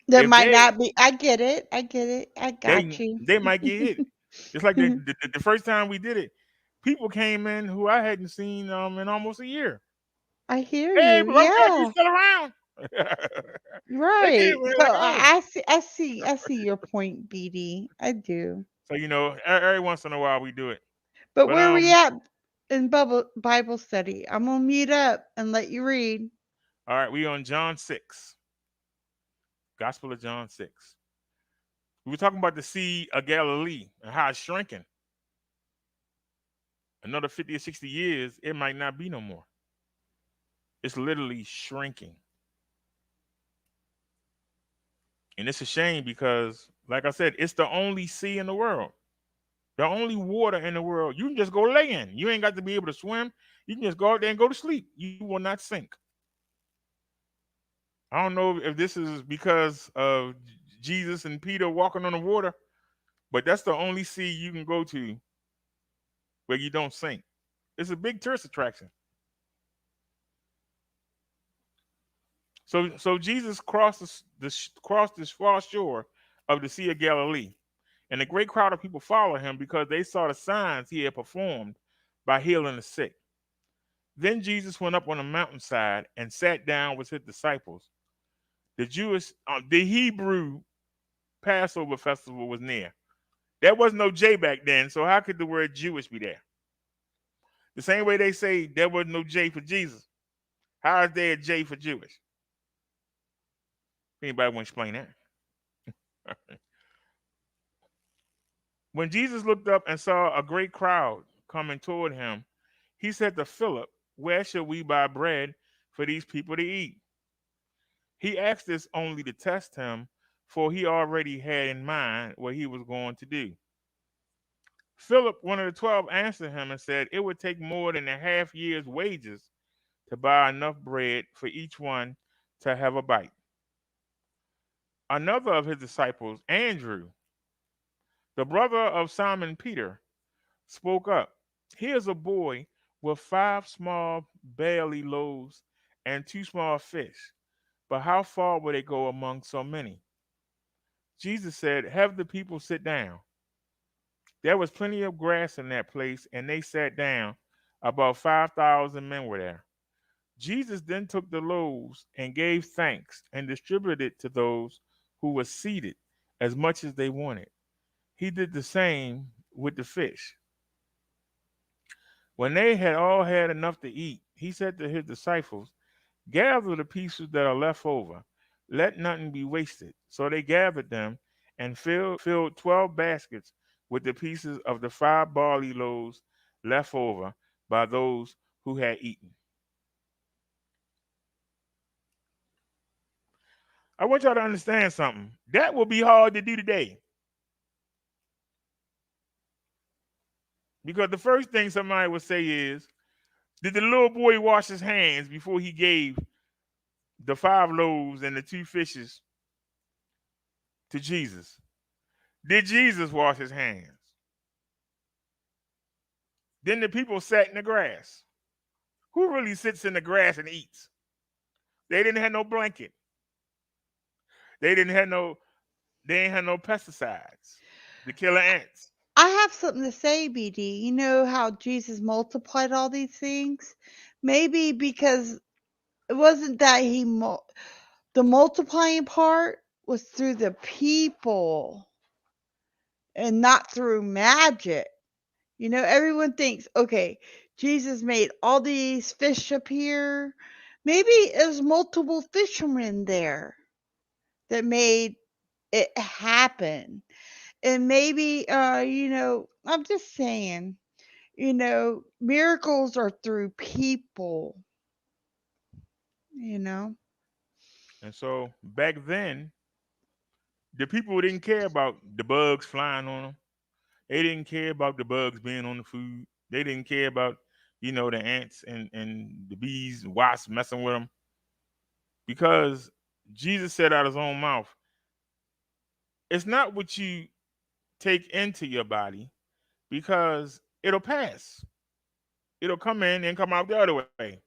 That if might they not be. I get it. I get it. I got they you. they might get hit. Just like the first time we did it, people came in who I hadn't seen in almost a year. I hear Hey, you. but I'm glad you Yeah. still around. They came Right. in So like, oh. I see your point, BD. I do. So every once in a while we do it. But But where we at in Bible study? I'm gonna mute up and let you read. all right, we on John 6, Gospel of John 6. We were talking about the Sea of Galilee and how it's shrinking. Another 50 or 60 years, it might not be no more. It's literally shrinking. And it's a shame because, like I said, it's the only sea in the world. The only water in the world. You can just go lay in. You ain't got to be able to swim. You can just go out there and go to sleep. You will not sink. I don't know if this is because of Jesus and Peter walking on the water, but that's the only sea you can go to where you don't sink. It's a big tourist attraction. So Jesus crossed this far shore of the Sea of Galilee, and a great crowd of people followed him because they saw the signs he had performed by healing the sick. Then Jesus went up on a mountainside and sat down with his disciples. The Hebrew Passover festival was near. There was no J back then, so how could the word Jewish be there? The same way they say there was no J for Jesus. How is there a J for Jewish? Anybody want to explain that? When Jesus looked up and saw a great crowd coming toward him, he said to Philip, "Where shall we buy bread for these people to eat?" He asked this only to test him, for he already had in mind what he was going to do. Philip, one of the 12, answered him and said, "It would take more than a half year's wages to buy enough bread for each one to have a bite." Another of his disciples, Andrew, the brother of Simon Peter, spoke up. "Here's a boy with 5 small barley loaves and 2 small fish. But how far will they go among so many?" Jesus said, "Have the people sit down." There was plenty of grass in that place, and they sat down. About 5,000 men were there. Jesus then took the loaves and gave thanks and distributed it to those who were seated as much as they wanted. He did the same with the fish. When they had all had enough to eat, he said to his disciples, gather the pieces that are left over. Let nothing be wasted. So they gathered them and filled 12 baskets with the pieces of the 5 barley loaves left over by those who had eaten. I want y'all to understand something. That will be hard to do today. Because the first thing somebody would say is, did the little boy wash his hands before he gave the 5 loaves and the 2 fishes to Jesus? Did Jesus wash his hands? Then the people sat in the grass. Who really sits in the grass and eats? They didn't have no blanket. They didn't have no. They ain't had no pesticides to kill the ants. I have something to say, BD. You know how Jesus multiplied all these things? Maybe because it wasn't that the multiplying part was through the people and not through magic. You know, everyone thinks, okay, Jesus made all these fish appear. Maybe it was multiple fishermen there that made it happen. And maybe, I'm just saying, miracles are through people, you know. And so back then, the people didn't care about the bugs flying on them. They didn't care about the bugs being on the food. They didn't care about, the ants and the bees and wasps messing with them. Because Jesus said out his own mouth, it's not what you take into your body, because it'll pass. It'll come in and come out the other way.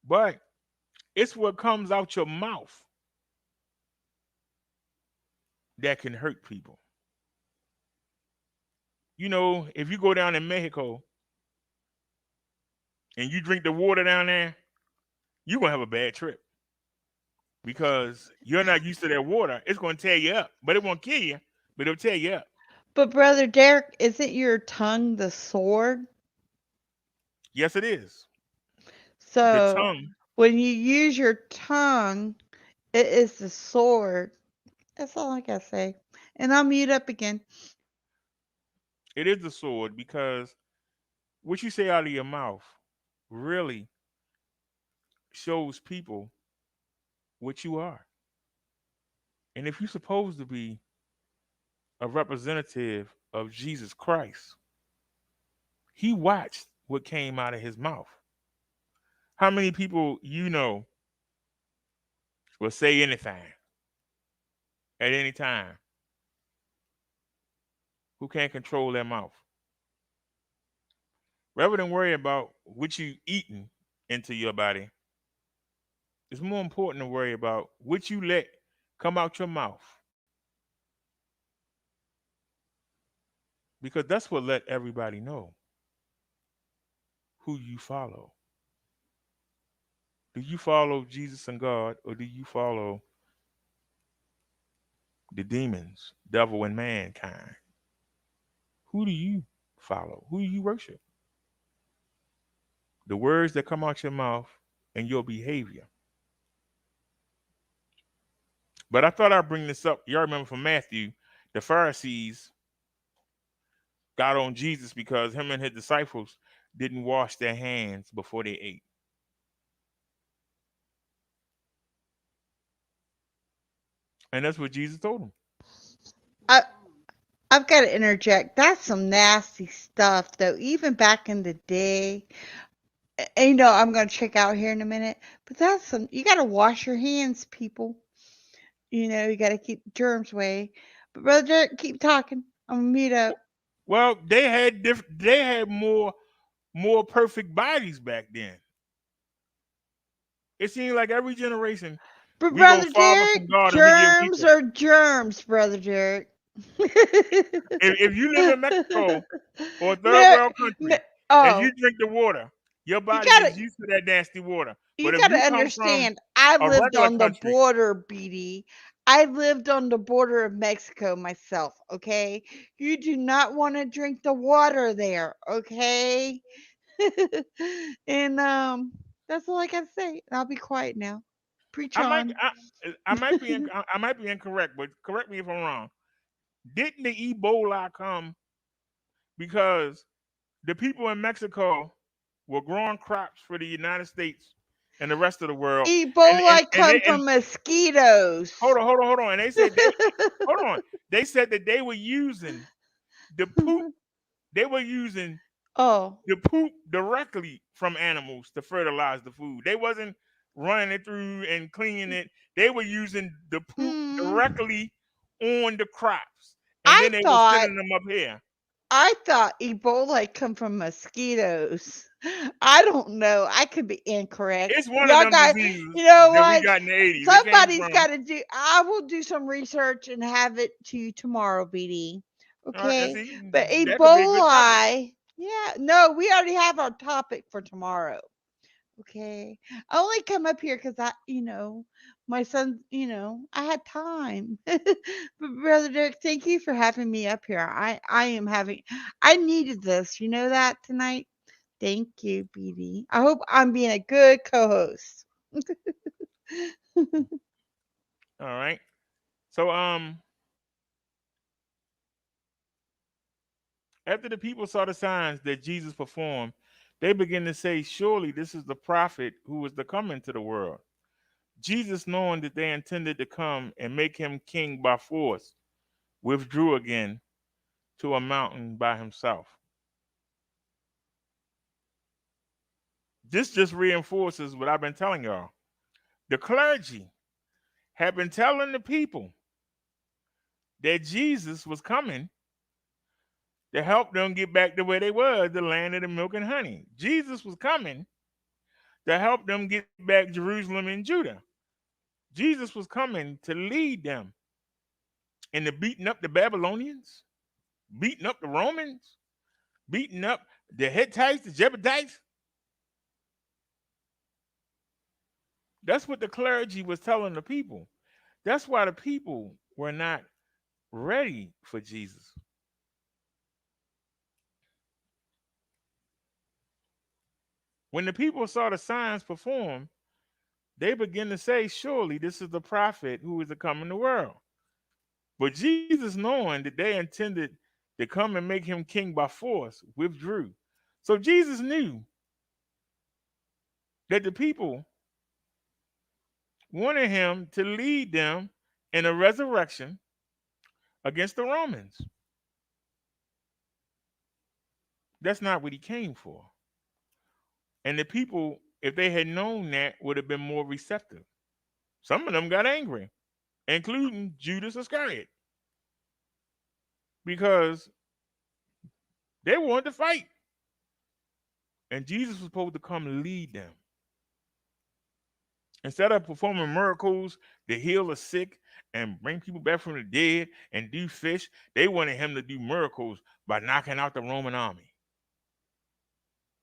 But it's what comes out your mouth that can hurt people. If you go down in Mexico and you drink the water down there, you're going to have a bad trip because you're not used to that water. It's going to tear you up, but it won't kill you, but it'll tear you up. But Brother Derek, isn't your tongue the sword? Yes, it is. The So tongue, when you use your tongue, it is the sword. That's all I gotta say. And I'll mute up again. it is the sword, because what you say out of your mouth really shows people what you are. And if you're supposed to be a representative of Jesus Christ, he watched what came out of his mouth. How many people will say anything at any time who can't control their mouth? Rather than worry about what you eating into your body, it's more important to worry about what you let come out your mouth, because that's what let everybody know who you follow. Do you follow Jesus and God, or do you follow the demons, devil, and mankind? Who do you follow? Who do you worship? The words that come out your mouth and your behavior. But I thought I'd bring this up. Y'all remember from Matthew, the Pharisees got on Jesus because him and his disciples didn't wash their hands before they ate. And that's what Jesus told them. I I've got to interject. That's some nasty stuff, though. Even back in the day, and, I'm going to check out here in a minute, but you got to wash your hands, people. You got to keep germs away. But Brother Derek, keep talking. I'm going to mute up. Well, they had more perfect bodies back then. It seems like every generation But we go Brother farther Derek, from God and we get germs weaker. are germs, Brother Derek. If you live in Mexico or a third Mer- world country and oh, you drink the water, Your You body gotta is used to that nasty water. you But if gotta you come from understand, I a lived regular on the country, border, BD. I lived on the border of Mexico myself, okay? You do not want to drink the water there, okay? and that's all I gotta say. I'll be quiet now. Preach I might on. I might be incorrect, but correct me if I'm wrong. Didn't the Ebola come because the people in Mexico were growing crops for the United States and the rest of the world, Ebola and come from mosquitoes. hold on, and they said they hold on, they said that they were using the poop, they were using Oh. the poop directly from animals to fertilize the food. They wasn't running it through and cleaning it. They were using the poop Mm, directly on the crops, and I then they were thought sending them up here. I thought Ebola come from mosquitoes. I don't know. I could be incorrect. It's one of Y'all them got, diseases you know that we what? got in the 80s. It came Somebody's from got to do. I will do some research and have it to you tomorrow, BD. and Okay. see, But that could be a good topic. Ebola, yeah, no, we already have our topic for tomorrow. Okay. I only come up here because my son, I had time. But Brother Derek, thank you for having me up here. I needed this. You know that tonight? Thank you, BD. I hope I'm being a good co host. All right. So after the people saw the signs that Jesus performed, they began to say, "Surely this is the prophet who was to come into the world." Jesus, knowing that they intended to come and make him king by force, withdrew again to a mountain by himself. This just reinforces what I've been telling y'all. The clergy had been telling the people that Jesus was coming to help them get back to where they were, the land of the milk and honey. Jesus was coming to help them get back Jerusalem and Judah. Jesus was coming to lead them into beating up the Babylonians, beating up the Romans, beating up the Hittites, the Jebusites. That's what the clergy was telling the people. That's why the people were not ready for Jesus. When the people saw the signs performed, they began to say, "Surely this is the prophet who is to come in the world." But Jesus, knowing that they intended to come and make him king by force, withdrew. So Jesus knew that the people wanted him to lead them in a resurrection against the Romans. That's not what he came for. And the people, if they had known that, would have been more receptive. Some of them got angry, including Judas Iscariot, because they wanted to fight. And Jesus was supposed to come and lead them. Instead of performing miracles to heal the sick and bring people back from the dead and do fish, they wanted him to do miracles by knocking out the Roman army.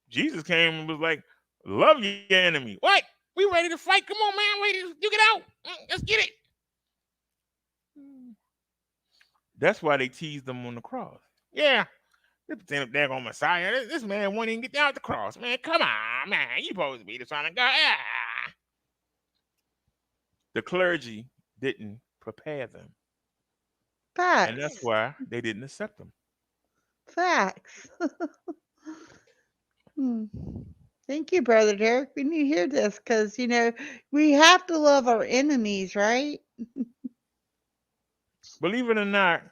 Jesus came and was like, "Love your enemy." What? We ready to fight? Come on, man. Ready to duke it out. Let's get it. That's why they teased him on the cross. Yeah, this daggone Messiah. This man won't even get down the cross. Man, come on, man. You supposed to be the son of God. Ah. The clergy didn't prepare them. And that's Facts. why they didn't accept them. Facts. Hmm. Thank you, Brother Derek. We need to hear this because, we have to love our enemies, right? Believe it or not,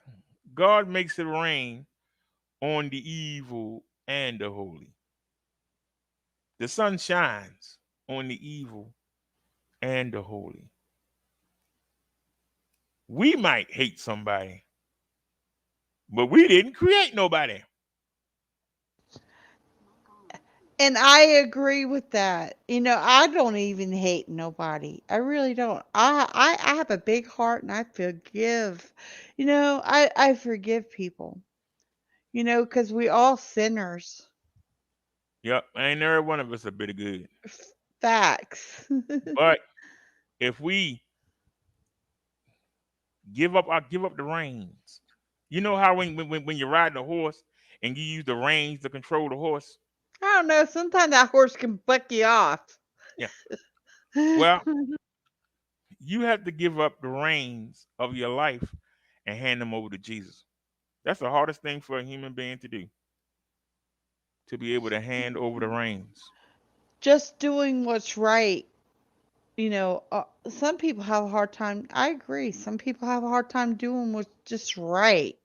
God makes it rain on the evil and the holy. The sun shines on the evil and the holy. We might hate somebody, but we didn't create nobody. And I agree with that. I don't even hate nobody. I really don't. I have a big heart and I forgive. I forgive people. Because we all sinners. Yep, ain't every one of us a bit of good. Facts. But if we give up the reins. You know how when you're riding a horse and you use the reins to control the horse? I don't know. Sometimes that horse can buck you off. Yeah. Well, you have to give up the reins of your life and hand them over to Jesus. That's the hardest thing for a human being to do, to be able to hand over the reins. Just doing what's right. Some people have a hard time. I agree. Some people have a hard time doing what's just right.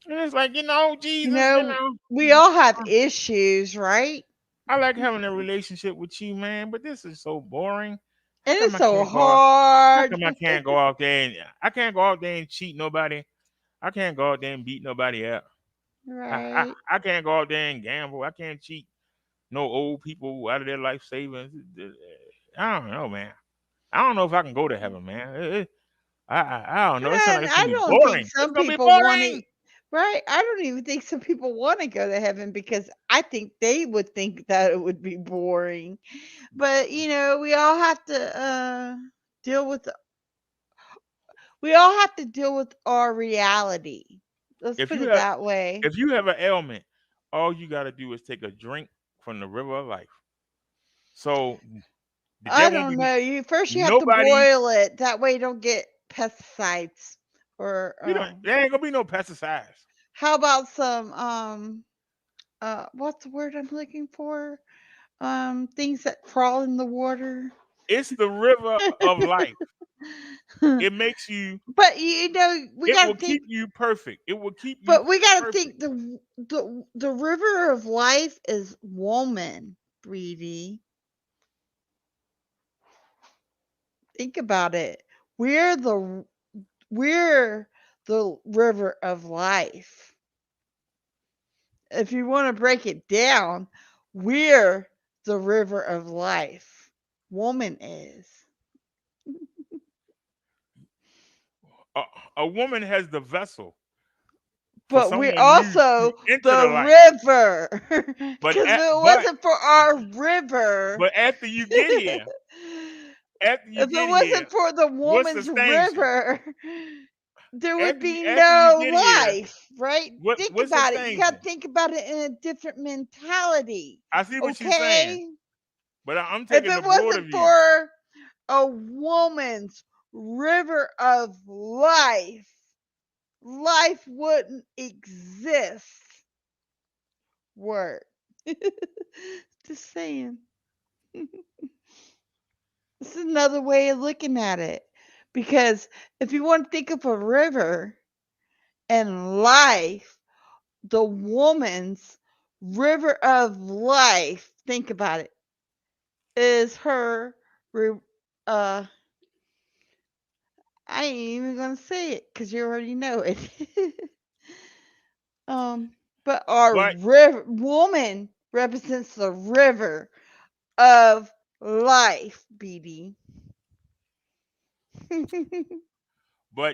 And it's like, You Jesus, know, we all have issues, right? I like having a relationship with you, man, but this is so boring. How And come it's I so can't go out? How hard. come I can't go out there and I can't go out there and cheat nobody? I can't go out there and beat nobody up. Right. I can't go out there and gamble. I can't cheat no old people out of their life savings. I don't know, man. I don't know if I can go to heaven, man. I don't know. It sounds like And it's gonna I be don't think boring. It's some gonna be people want to, boring. right? I don't even think some people want to go to heaven because I think they would think that it would be boring. But, we all have to deal with our reality. Let's If put you it have that way. if you have an ailment, all you gotta do is take a drink from the river of life. So I there won't don't be know. You have to nobody. boil it. That way you don't get pesticides or We don't. There ain't gonna be no pesticides. how about some what's the word I'm looking for? Things that crawl in the water. It's the river of life. It makes you. But we It got to will think. keep you perfect. It will keep you But we got to perfect. think the river of life is woman, Breedy. Think about it. We're the we're the river of life. If you want to break it down, we're the river of life. Woman is. A, a woman has the vessel for But we're someone new to also enter the life. the river. But Because if it but wasn't for our river, but after you get here, after you if it get wasn't here, for the what woman's sustains you? river, there would be After you no get here, life, right? Think what about it. You sustains got you? to think about it in a different mentality. I see what you're saying, Okay? but I'm If taking the it broader wasn't view. for a woman's river of life, life wouldn't exist. Word. Just saying. This is another way of looking at it. Because if you want to think of a river and life, the woman's river of life, think about it, is her. Uh, I ain't even gonna say it because you already know it. um, but our But river woman represents the river of life, BD.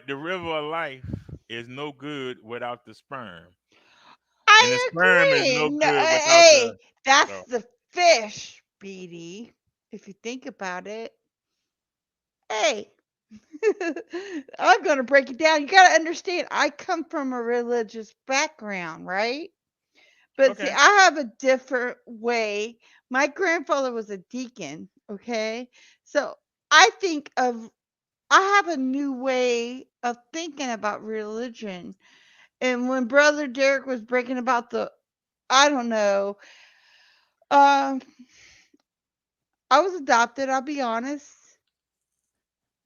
the river of life is no good without the sperm, and the I sperm is agree. no No, good without hey, the. that's So the fish, BD. If you think about it, hey, I'm gonna break it down. You gotta understand. I come from a religious background, right? But see, okay, I have a different way. My grandfather was a deacon, okay? So I think of I have a new way of thinking about religion. And when Brother Derek was breaking about I don't know, um, I was adopted, I'll be honest.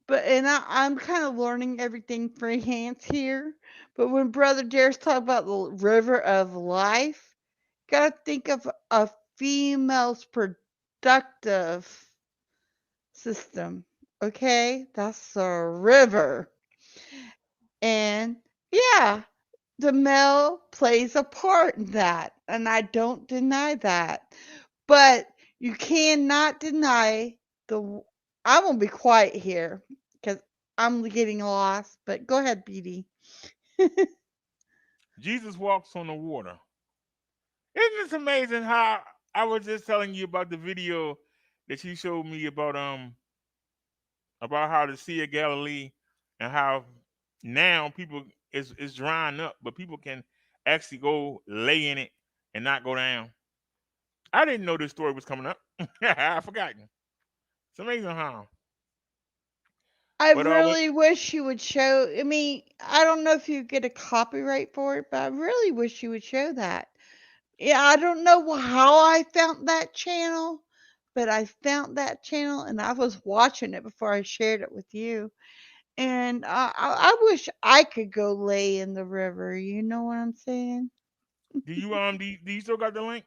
But I'm kind of learning everything freehand here. But when Brother Derek's talking about the river of life, gotta think of a female's productive system. Okay? That's a river. And yeah, the male plays a part in that. And I don't deny that. But you cannot deny the. I'm going to be quiet here because I'm getting lost. But go ahead, BD. Jesus walks on the water. Isn't it amazing how I was just telling you about the video that you showed me about how the Sea of Galilee and how now people is drying up, but people can actually go lay in it and not go down. I didn't know this story was coming up. I forgot. It's amazing how. I But when really wish you would show. I mean, I don't know if you get a copyright for it, but I really wish you would show that. Yeah, I don't know how I found that channel, but I found that channel and I was watching it before I shared it with you. And I wish I could go lay in the river. You know what I'm saying? do you still got the link?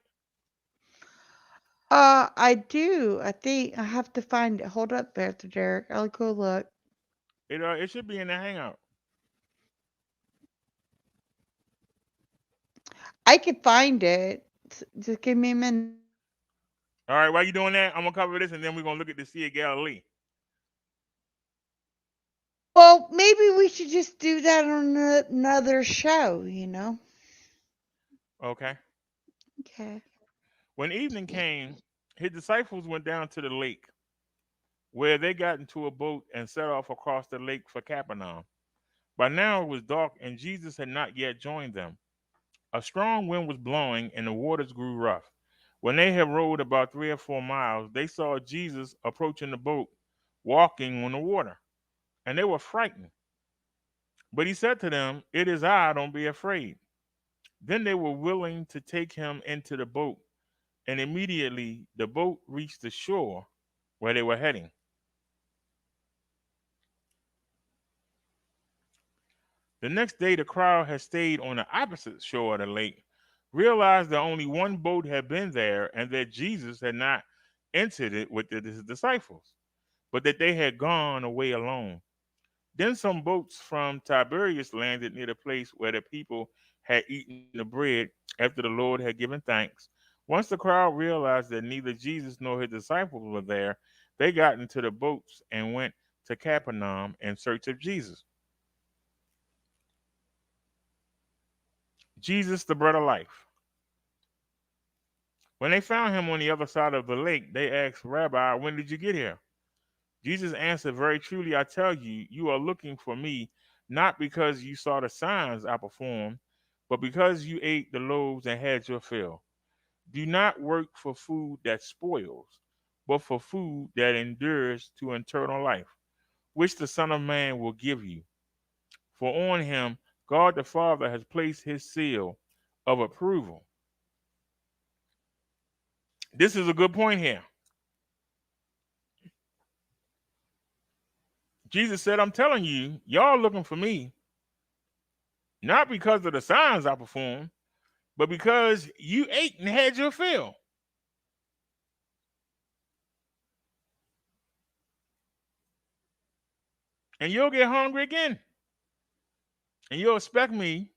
I do. I think I have to find it. Hold up, Pastor Derek. I'll go look. It should be in the hangout. I could find it. Just give me a minute. All right, while you doing that, I'm gonna cover this and then we're gonna look at the Sea of Galilee. Well, maybe we should just do that on another show, you know? Okay. Okay. When evening came, his disciples went down to the lake, where they got into a boat and set off across the lake for Capernaum. By now it was dark, and Jesus had not yet joined them. A strong wind was blowing, and the waters grew rough. When they had rowed about 3 or 4 miles, they saw Jesus approaching the boat, walking on the water, and they were frightened. But he said to them, "It is I, don't be afraid." Then they were willing to take him into the boat, and immediately the boat reached the shore where they were heading. The next day, the crowd had stayed on the opposite shore of the lake, realized that only one boat had been there, and that Jesus had not entered it with his disciples, but that they had gone away alone. Then some boats from Tiberias landed near the place where the people had eaten the bread after the Lord had given thanks. Once the crowd realized that neither Jesus nor his disciples were there, they got into the boats and went to Capernaum in search of Jesus. Jesus, the bread of life. When they found him on the other side of the lake, they asked, "Rabbi, when did you get here?" Jesus answered, "Very truly, I tell you, you are looking for me, not because you saw the signs I performed, but because you ate the loaves and had your fill. Do not work for food that spoils, but for food that endures to eternal life, which the Son of Man will give you. For on him God the Father has placed his seal of approval." This is a good point here. Jesus said, "I'm telling you, y'all looking for me, not because of the signs I performed, but because you ate and had your fill. And you'll get hungry again. And you'll expect me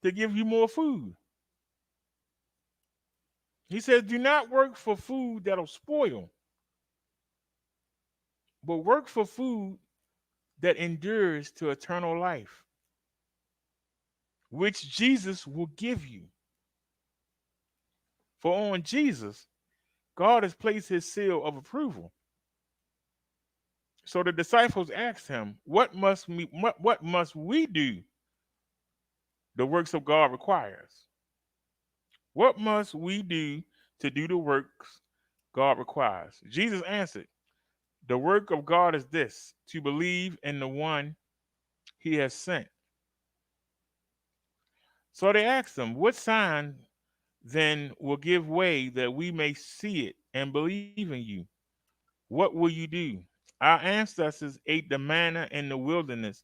to give you more food." He says, "Do not work for food that'll spoil, but work for food that endures to eternal life, which Jesus will give you. For on Jesus, God has placed his seal of approval." So the disciples asked him, what must we do the works of God requires? What must we do to do the works God requires? Jesus answered, "The work of God is this, to believe in the one he has sent." So they asked him, "What sign then will give way that we may see it and believe in you? What will you do? Our ancestors ate the manna in the wilderness,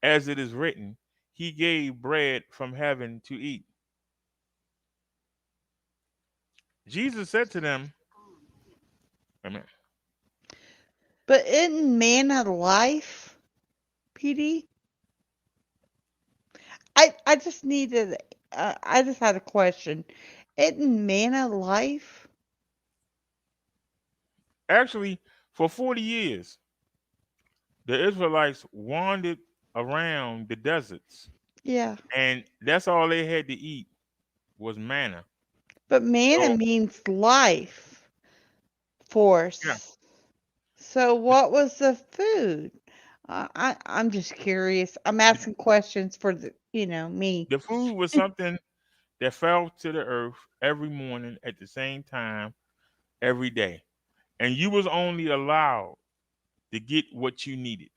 as it is written, He gave bread from heaven to eat." Jesus said to them, Amen. But isn't manna life, PD? I just needed. I just had a question. Isn't manna life? Actually, for 40 years, the Israelites wandered around the deserts, Yeah. and that's all they had to eat was manna. But manna So means life yeah, force. So what was the food? I'm just curious. I'm the, asking questions for me. the food was something that fell to the earth every morning at the same time every day, and you was only allowed to get what you needed.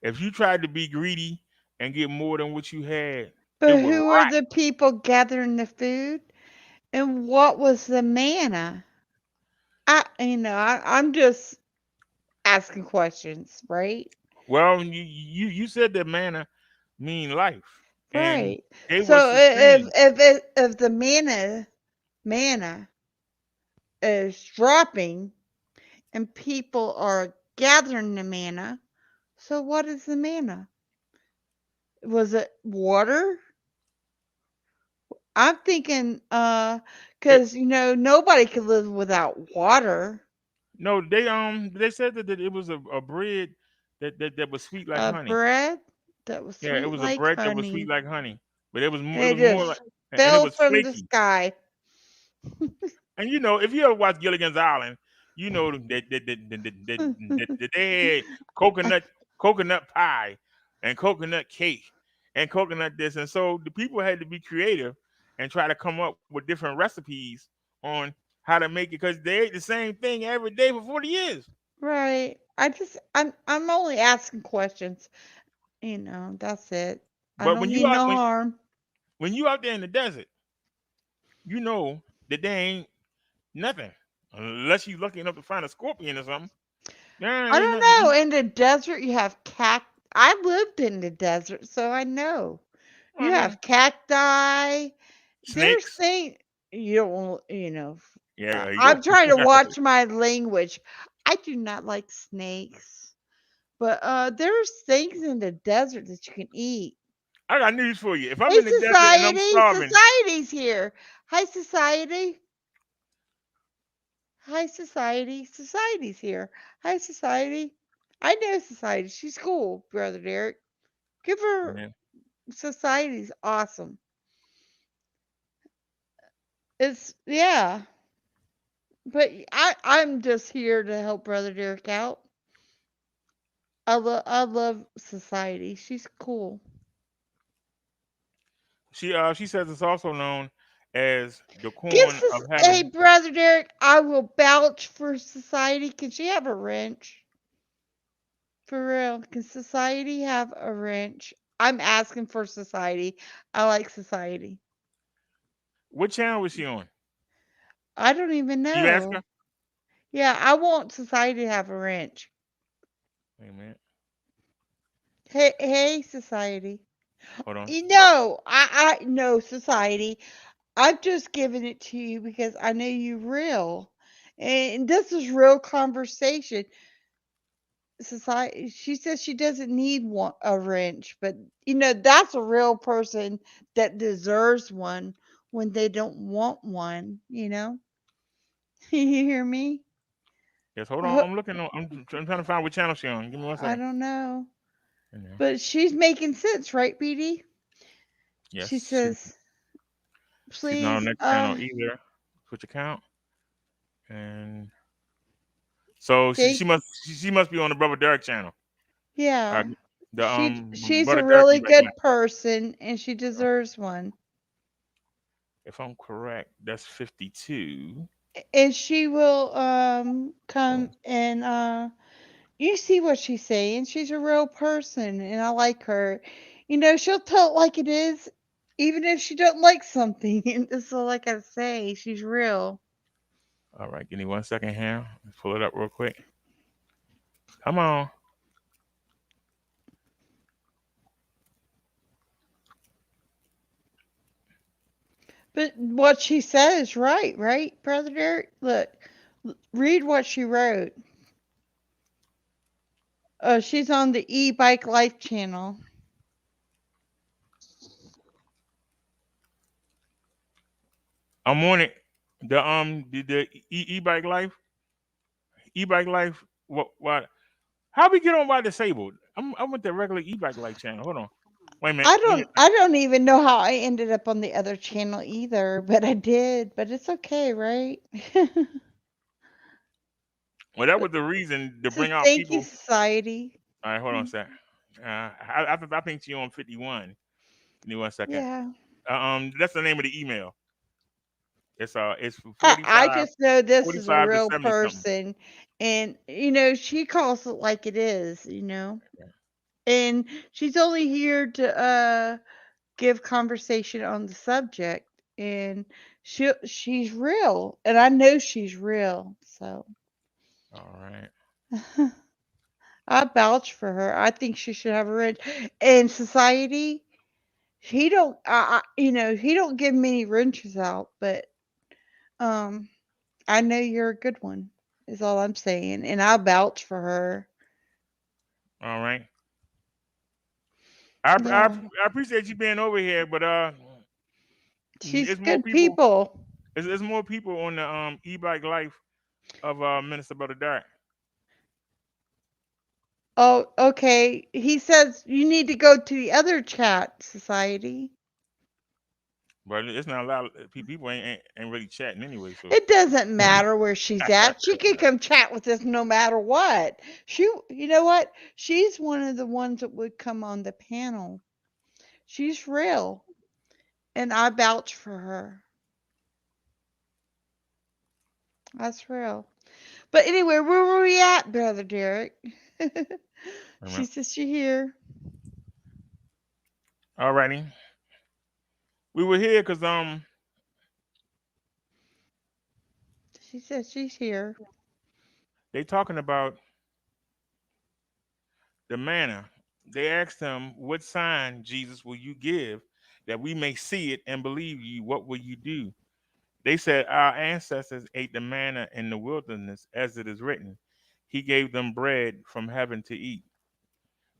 If you tried to be greedy and get more than what you had, it But would who were rot. the people gathering the food? And what was the manna? I'm just asking questions, right? Well, you said that manna mean life, and Right. they were So sustained. if the manna is dropping and people are gathering the manna, so what is the manna? Was it water? I'm thinking It, cuz nobody could live without water. no, they said that it was a bread that was sweet like A honey. bread that was Yeah, it sweet was a like bread that was sweet honey. like honey, but it was more. And It it was more just like, and it fell was from the flaky. sky. And if you ever watch Gilligan's Island, you know that they had coconut coconut pie and coconut cake and coconut this, and so the people had to be creative and try to come up with different recipes on how to make it because they ate the same thing every day for 40 years. Right. I'm only asking questions. That's it. I But don't mean no harm. when you out there in the desert, you know that they ain't nothing unless you lucky enough to find a scorpion or something. There I ain't don't nothing to know. eat. In the desert, you have I lived in the desert, so I know. I You mean, have cacti. There's snakes. things you don't, Yeah, there you I'm go. trying to watch my language. I do not like snakes, but there's things in the desert that you can eat. I got news for you. If I'm Hey, in the desert and I'm society, starving, society's here. Hi, society. Hi, society. Society's here. Hi, society. I know society. She's cool, brother Derek. Give her yeah. society's awesome. It's yeah, but I'm just here to help brother Derek out. I love society. She's cool. She says it's also known as the Give corn of hey heaven. brother Derek, I will vouch for society. Can she have a wrench? For real, can society have a wrench? I'm asking for society. I like society. What channel was she on? I don't even You ask know. her. Yeah, I want society to have a wrench. Wait a minute. Hey, society. Hold on. I know society. I've just given it to you because I know you real, and this is real conversation. Society. She says she doesn't need a wrench, but that's a real person that deserves one when they don't want one. You hear me? Yes, hold on. Uh, I'm looking. I'm trying to find what channel she on. Give me one I second. don't know, Yeah. but she's making sense, right, BD? She Yes, says, she's not on please, that channel either. Switch account, and so thank she must be on the Brother Derek channel. Uh, yeah. the She's a Brother Derek really e-bike good life. person and she deserves one. If I'm correct, that's 52. And she will Oh, come and you see what she's saying. She's a real person and I like her. She'll tell it like it is, even if she don't like something. And that's all I gotta say. She's real. all right. Give me one second here. Let's pull it up real quick. Come on. But what she said is right, Brother Derek? Look, read what she wrote. She's on the e-bike life channel. I'm on it. The e-bike life. E-bike life. What? How we get on by disabled? I'm with the regular e-bike life channel. Hold on. Wait a minute. I don't even know how I ended up on the other channel either, but I did. But it's okay, right? Well, that was the reason to So bring out thank you, people. society. All right, hold on a sec. I think you on 51. Give me 1 second. Yeah. That's the name of the email. It's I just know this is a 45 to real 70 something. person, and she calls it like it is. Okay. And she's only here to give conversation on the subject, and she's real, and I know she's real, so All right. I vouch for her. I think she should have a wrench. And society, he don't he don't give many wrenches out, but um I know you're a good one, is all I'm saying, and I vouch for her. All right. Yeah, I appreciate you being over here, but she's it's more good people. people. It's more people on the e-bike life of Minister Brother Derek. Oh, okay. He says you need to go to the other chat, society. But it's not a lot of people ain't really chatting anyway. So It doesn't matter where she's at. She can come chat with us no matter what. You know what? She's one of the ones that would come on the panel. She's real, and I vouch for her. That's real. But anyway, where were we at, Brother Derek? She says she here. all righty. We were here because She says she's here. they talking about the manna. They asked him, "What sign, Jesus, will you give that we may see it and believe you? What will you do?" They said, "Our ancestors ate the manna in the wilderness, as it is written, He gave them bread from heaven to eat."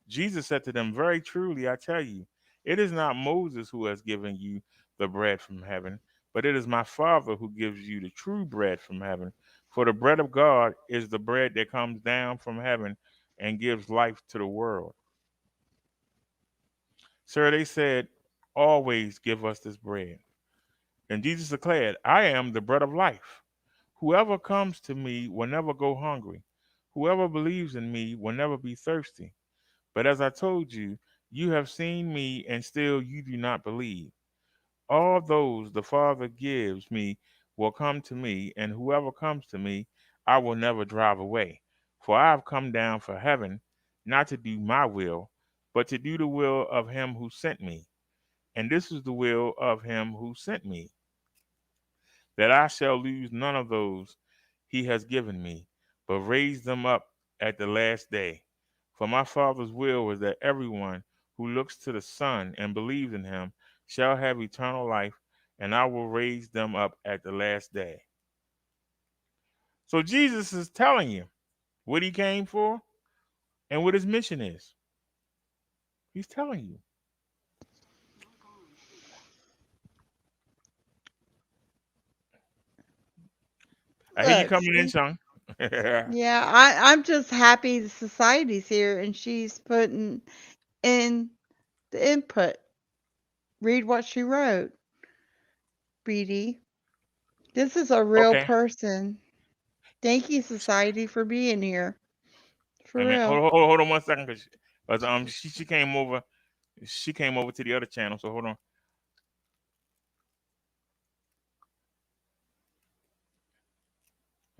Jesus said to them, "Very truly, I tell you, it is not Moses who has given you the bread from heaven, but it is my Father who gives you the true bread from heaven. For the bread of God is the bread that comes down from heaven and gives life to the world." Sir, they said, "Always give us this bread." And Jesus declared, "I am the bread of life. Whoever comes to me will never go hungry. Whoever believes in me will never be thirsty. But as I told you, you have seen me, and still you do not believe. All those the Father gives me will come to me, and whoever comes to me, I will never drive away. For I have come down from heaven, not to do my will, but to do the will of him who sent me. And this is the will of him who sent me, that I shall lose none of those he has given me, but raise them up at the last day. For my Father's will is that everyone who looks to the Son and believes in him shall have eternal life, and I will raise them up at the last day. So Jesus is telling you what he came for and what his mission is. He's telling you. I hear you Look, coming in, see? son. Yeah, I'm just happy the society's here and she's putting in the input. Read what she wrote, Reedy. This is a real Okay. person. Thank you, society, for being here. For I mean, real. hold on 1 second, because she came over. She came over to the other channel. So hold on.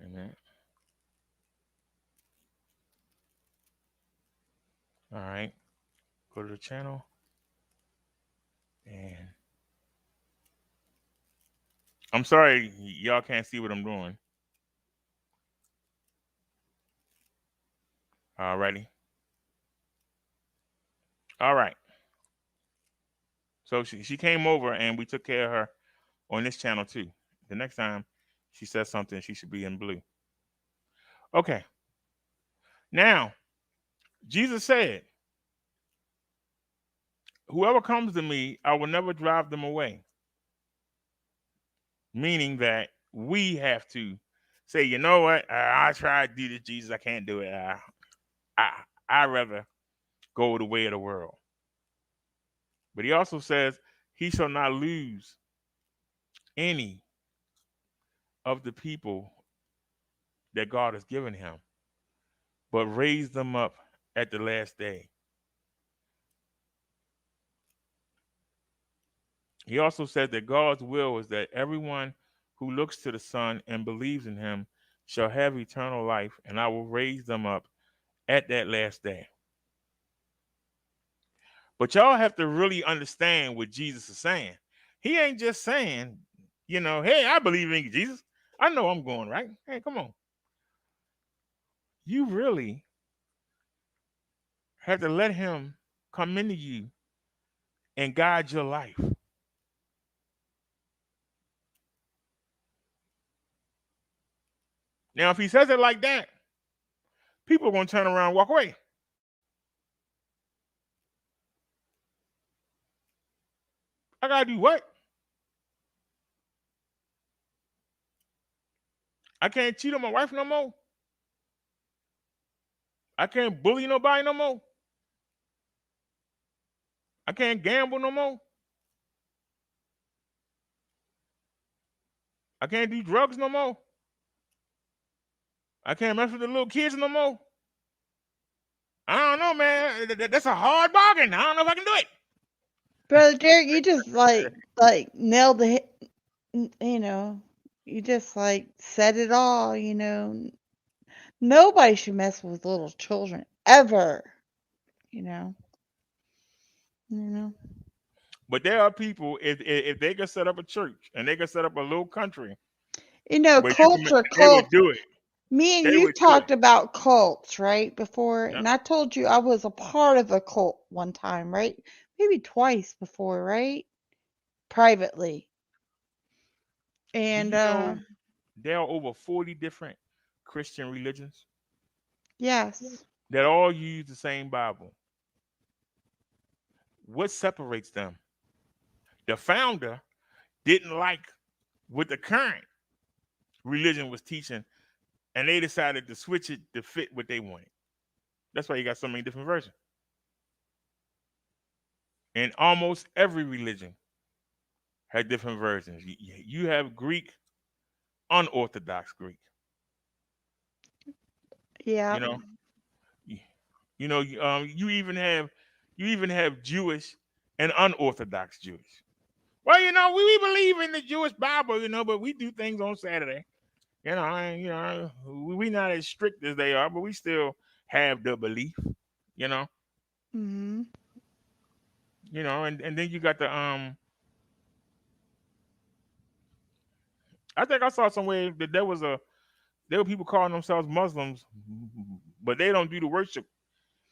Amen. All right. Go to the channel. And I'm sorry y'all can't see what I'm doing. All righty. All right. So she came over and we took care of her on this channel too. The next time she says something, she should be in blue. Okay. Now, Jesus said, "Whoever comes to me, I will never drive them away." Meaning that we have to say, "You know what? I try to do this, Jesus. I can't do it. I rather go the way of the world." But he also says he shall not lose any of the people that God has given him, but raise them up at the last day. He also said that God's will is that everyone who looks to the Son and believes in him shall have eternal life, and I will raise them up at that last day. But y'all have to really understand what Jesus is saying. He ain't just saying, hey, I believe in Jesus. I know I'm going right. Hey, come on. You really have to let him come into you and guide your life. Now, if he says it like that, people are going to turn around and walk away. I got to do what? I can't cheat on my wife no more. I can't bully nobody no more. I can't gamble no more. I can't do drugs no more. I can't mess with the little kids no more. I don't know, man. That's a hard bargain. I don't know if I can do it. Brother Derek, you just like nailed the you know, you just like said it all, you know. Nobody should mess with little children ever, you know. You know. But there are people, if they could set up a church and they could set up a little country You know, where you can, cults are they would cults. do it. Me and They you would do it. talked about cults, right, before, Yeah. and I told you I was a part of a cult one time, right? Maybe twice before, right? Privately. Do And you know there are over 40 different Christian religions yes. that all use the same Bible? What separates them? The founder didn't like what the current religion was teaching, and they decided to switch it to fit what they wanted. That's why you got so many different versions. And almost every religion has different versions. You have Greek, unorthodox Greek. Yeah. You know, you even have Jewish and unorthodox Jewish. Well, we believe in the Jewish Bible, but we do things on Saturday. We not as strict as they are, but we still have the belief. You know, Mhm. and then you got the I think I saw somewhere that there were people calling themselves Muslims, but they don't do the worship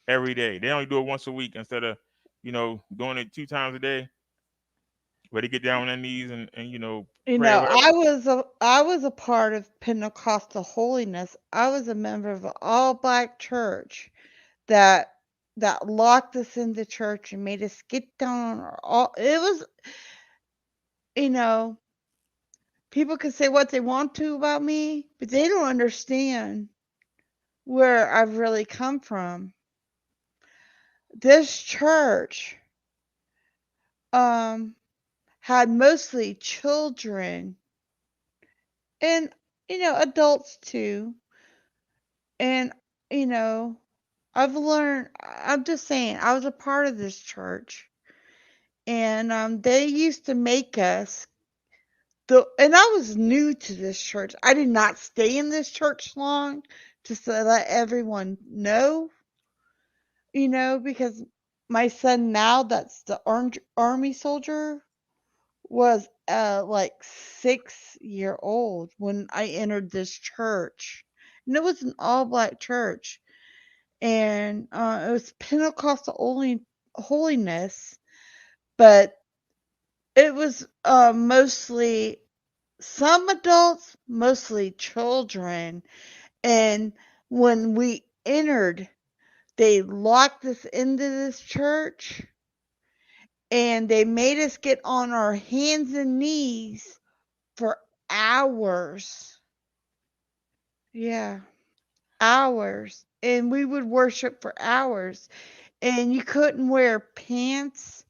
every day. They only do it once a week instead of doing it 2 times a day, where they get down on their knees and You pray or know, whatever. I was a part of Pentecostal holiness. I was a member of an all black church that locked us in the church and made us get down on our all it was, you know, people can say what they want to about me, but they don't understand where I've really come from. This church um had mostly children and adults too. And you know, I'm just saying, I was a part of this church and they used to make us and I was new to this church. I did not stay in this church long, just to let everyone know, because my son now, that's the army soldier, was like 6 year old when I entered this church. And it was an all black church. And it was Pentecostal only holiness, but it was mostly some adults, mostly children. And when we entered, they locked us into this church and they made us get on our hands and knees for hours. Yeah, hours. And we would worship for hours. And you couldn't wear pants.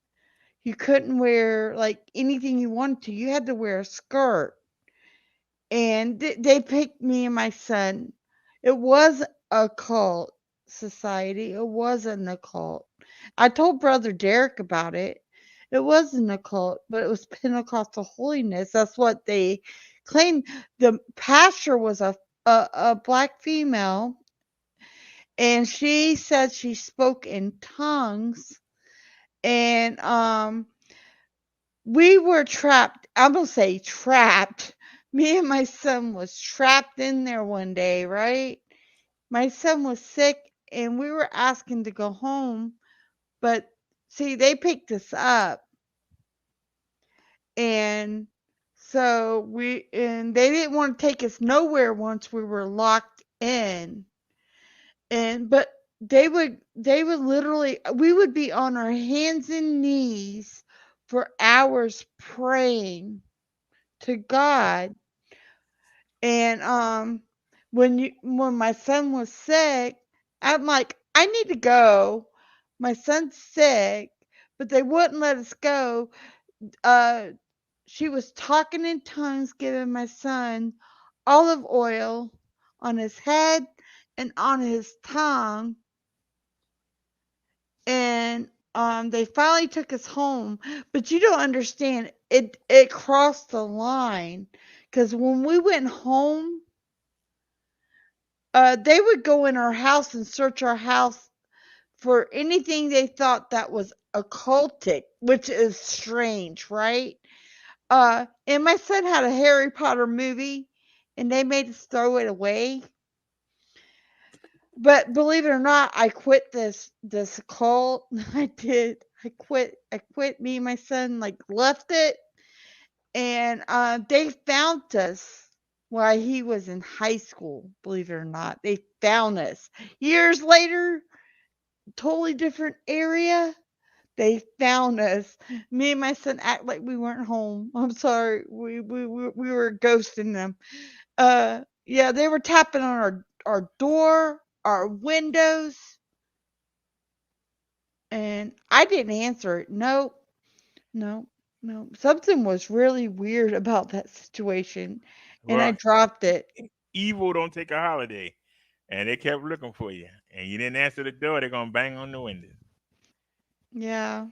You couldn't wear like anything you wanted to. You had to wear a skirt. And they picked me and my son. It was a cult society. It wasn't a cult. I told Brother Derek about it. It wasn't a cult, but it was Pentecostal holiness. That's what they claimed. The pastor was a black female, and she said she spoke in tongues. And we were trapped. I'm gonna say trapped. Me and my son was trapped in there one day, right? My son was sick and we were asking to go home, but see, they picked us up and and they didn't want to take us nowhere once we were locked in. And but they would literally we would be on our hands and knees for hours praying to God. And when my son was sick, I'm like, I need to go. My son's sick, but they wouldn't let us go. Uh she was talking in tongues, giving my son olive oil on his head and on his tongue. And they finally took us home. But you don't understand, it crossed the line. Because when we went home, they would go in our house and search our house for anything they thought that was occultic, which is strange, right? And my son had a Harry Potter movie, and they made us throw it away. But believe it or not, I quit this cult. I did. I quit. I quit. Me and my son like left it, and they found us while he was in high school. Believe it or not, they found us years later. Totally different area. They found us. Me and my son act like we weren't home. I'm sorry. We were ghosting them. Yeah, they were tapping on our door, our windows, and I didn't answer it. No, no, no. Something was really weird about that situation, and I Well, dropped it. evil don't take a holiday, and they kept looking for you, and you didn't answer the door. They're gonna bang on the window. Yeah.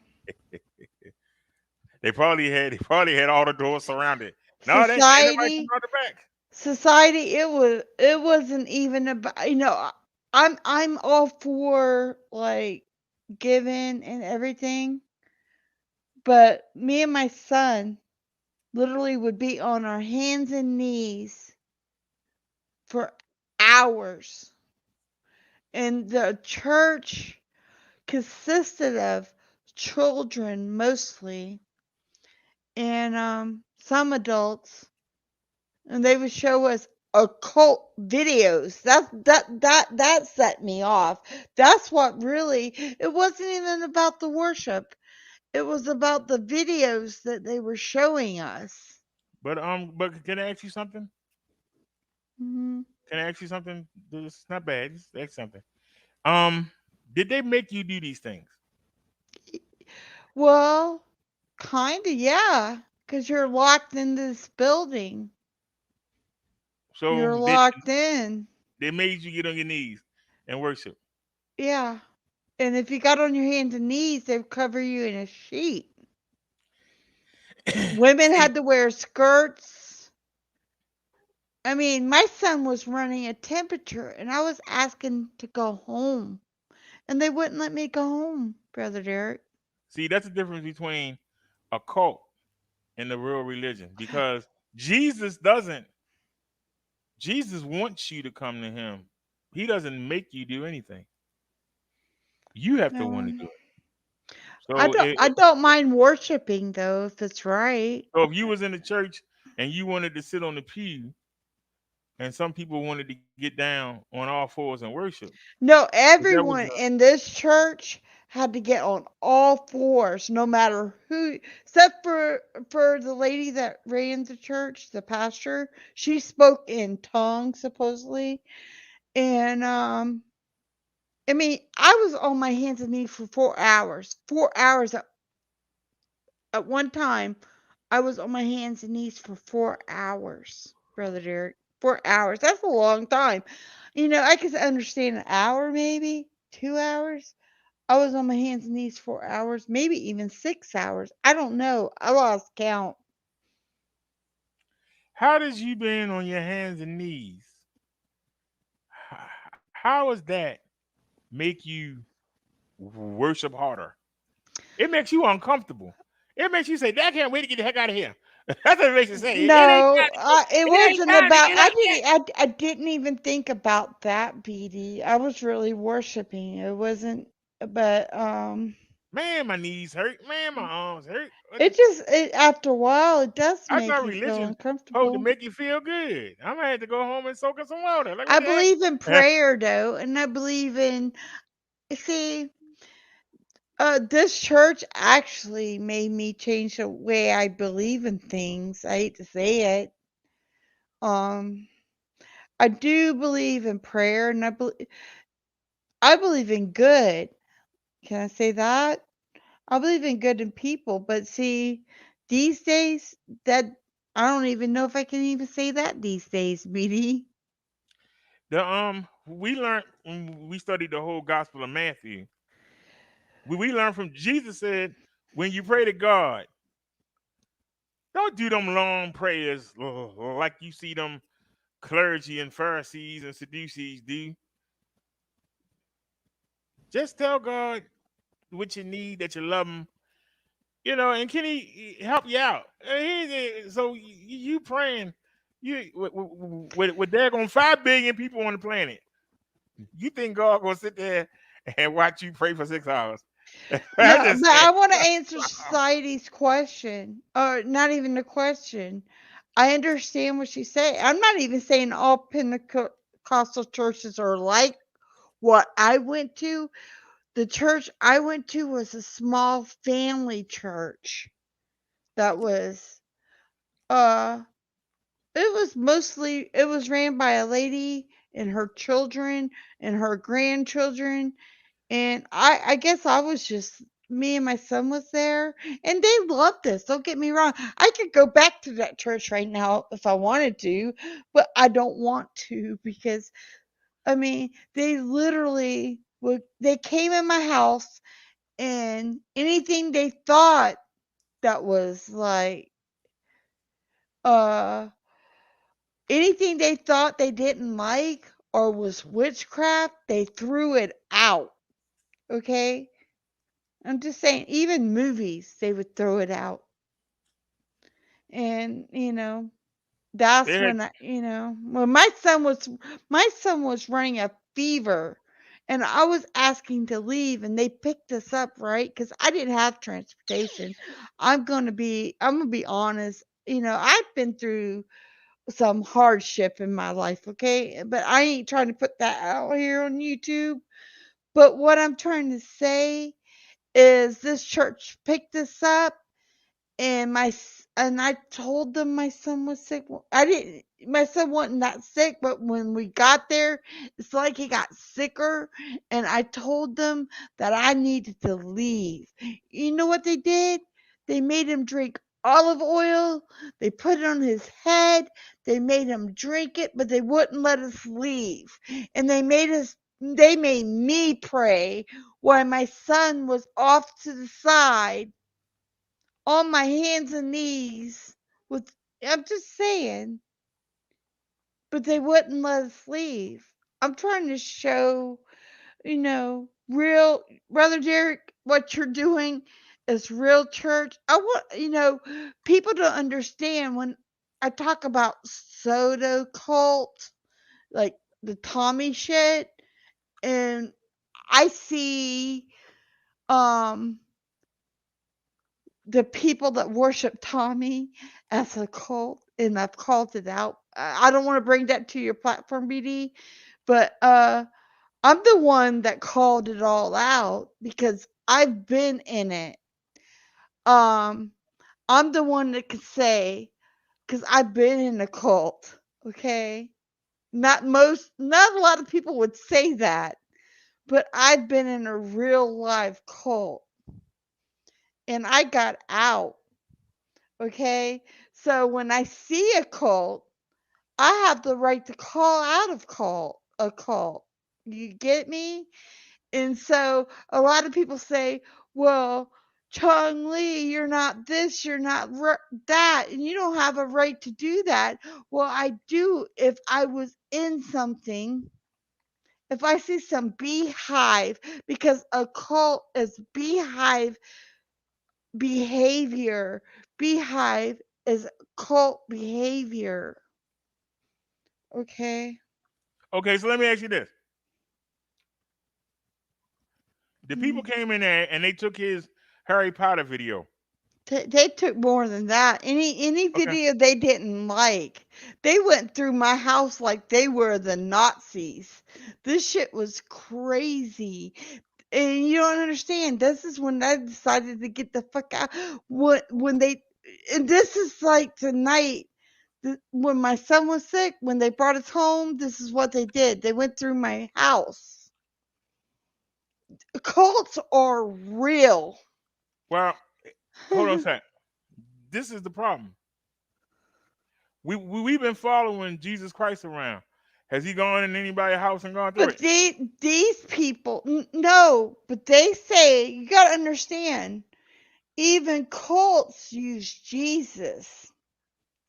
They probably had all the doors surrounded. No, they ain't nobody coming Society, out the back. society. It wasn't even about. I'm all for like giving and everything, but me and my son literally would be on our hands and knees for hours. And the church consisted of children mostly and some adults, and they would show us occult videos. That set me off. That's what really, it wasn't even about the worship. It was about the videos that they were showing us. But can I ask you something? Hmm. Can I ask you something? It's not bad. Just ask something. Um, did they make you do these things? Well, kind of, yeah, because you're locked in this building. You're So locked in. they made you get on your knees and worship. Yeah. And if you got on your hands and knees, they'd cover you in a sheet. Women See, had to wear skirts. I mean, my son was running a temperature, and I was asking to go home, and they wouldn't let me go home, Brother Derek. that's the difference between a cult and the real religion. Because Jesus doesn't. Jesus wants you to come to Him. He doesn't make you do anything. You have to want to No. do it. So, I don't mind worshiping though if it's right. so if you was in the church and you wanted to sit on the pew, and some people wanted to get down on all fours and worship, No, if that was everyone in this church had to get on all fours, no matter who, except for the lady that ran the church, the pastor. She spoke in tongues supposedly, and I mean, I was on my hands and knees for 4 hours. 4 hours At one time, I was on my hands and knees for 4 hours, Brother Derek. 4 hours. That's a long time. I could understand an hour, maybe 2 hours. I was on my hands and knees 4 hours, maybe even 6 hours. I don't know. I lost count. How does you being on your hands and knees? How does that make you worship harder? It makes you uncomfortable. It makes you say, "I can't wait to get the heck out of here." That's what it makes you say. It ain't No, time to go. it It ain't wasn't time to about. get up yet. I didn't even think about that, BD. I was really worshiping. It wasn't. But Man, my knees hurt. Man, my arms hurt. after a while, it does I make thought you feel religion supposed to uncomfortable. make you feel good. I'm gonna have to go home and soak in some water. Like what I the heck? believe in prayer though, and I believe in. See, this church actually made me change the way I believe in things. I hate to say it. Um, I do believe in prayer, and I believe in good. Can I say that? I believe in good in people, but see, these days that I don't even know if I can even say that these days, BD. We learned when we studied the whole Gospel of Matthew. We learned from Jesus said, when you pray to God, don't do them long prayers like you see them clergy and Pharisees and Sadducees do. Just tell God what you need, that you love Him, and can He help you out? So you praying, you with there going 5 billion people on the planet. You think God gonna sit there and watch you pray for 6 hours? I No, just but I said, want to answer society's question, or not even the question. I understand what you say. I'm not even saying all Pentecostal churches are like what I went to. The church I went to was a small family church that was uh it was ran by a lady and her children and her grandchildren, and I guess I was just me and my son was there, and they loved this. Don't get me wrong. I could go back to that church right now if I wanted to, but I don't want to because I mean, they literally would they came in my house, and anything they thought that was like uh anything they thought they didn't like or was witchcraft, they threw it out. Okay? I'm just saying, even movies, they would throw it out. And, that's they had, when when my son was running a fever, and I was asking to leave, and they picked us up, right? Because I didn't have transportation. I'm gonna be honest. I've been through some hardship in my life, okay? But I ain't trying to put that out here on YouTube. But what I'm trying to say is this church picked us up, and I told them my son was sick. I didn't. My son wasn't that sick, but when we got there, it's like he got sicker, and I told them that I needed to leave. You know what they did? They made him drink olive oil. They put it on his head. They made him drink it, but they wouldn't let us leave. And they made me pray while my son was off to the side on my hands and knees with I'm just saying, but they wouldn't let us leave. I'm trying to show, real Brother Derek, what you're doing is real church. I want people to understand when I talk about soda cult, like the Tommy shit, and I see um the people that worship Tommy as a cult, and I've called it out. I don't want to bring that to your platform, BD, but I'm the one that called it all out because I've been in it. Um, I'm the one that could say because I've been in a cult. Okay, not a lot of people would say that, but I've been in a real live cult, and I got out. Okay? So when I see a cult, I have the right to call out of a cult. You get me? And so a lot of people say, well, Chong Lee, you're not this, you're not that, and you don't have a right to do that. Well, I do if I was in something, if I see some beehive, because a cult is beehive behavior. Beehive is cult behavior. Okay. Okay, so let me ask you this: the people Mm. came in there and they took his Harry Potter video. They took more than that. Any Okay, video they didn't like, they went through my house like they were the Nazis. This shit was crazy. And you don't understand. This is when I decided to get the fuck out. When they, and this is like tonight. When my son was sick, when they brought us home, this is what they did. They went through my house. Cults are real. well, hold on a sec. This is the problem. We've been following Jesus Christ around. Has he gone in anybody's house and gone through But it? these people, no, but they say, you got to understand, even cults use Jesus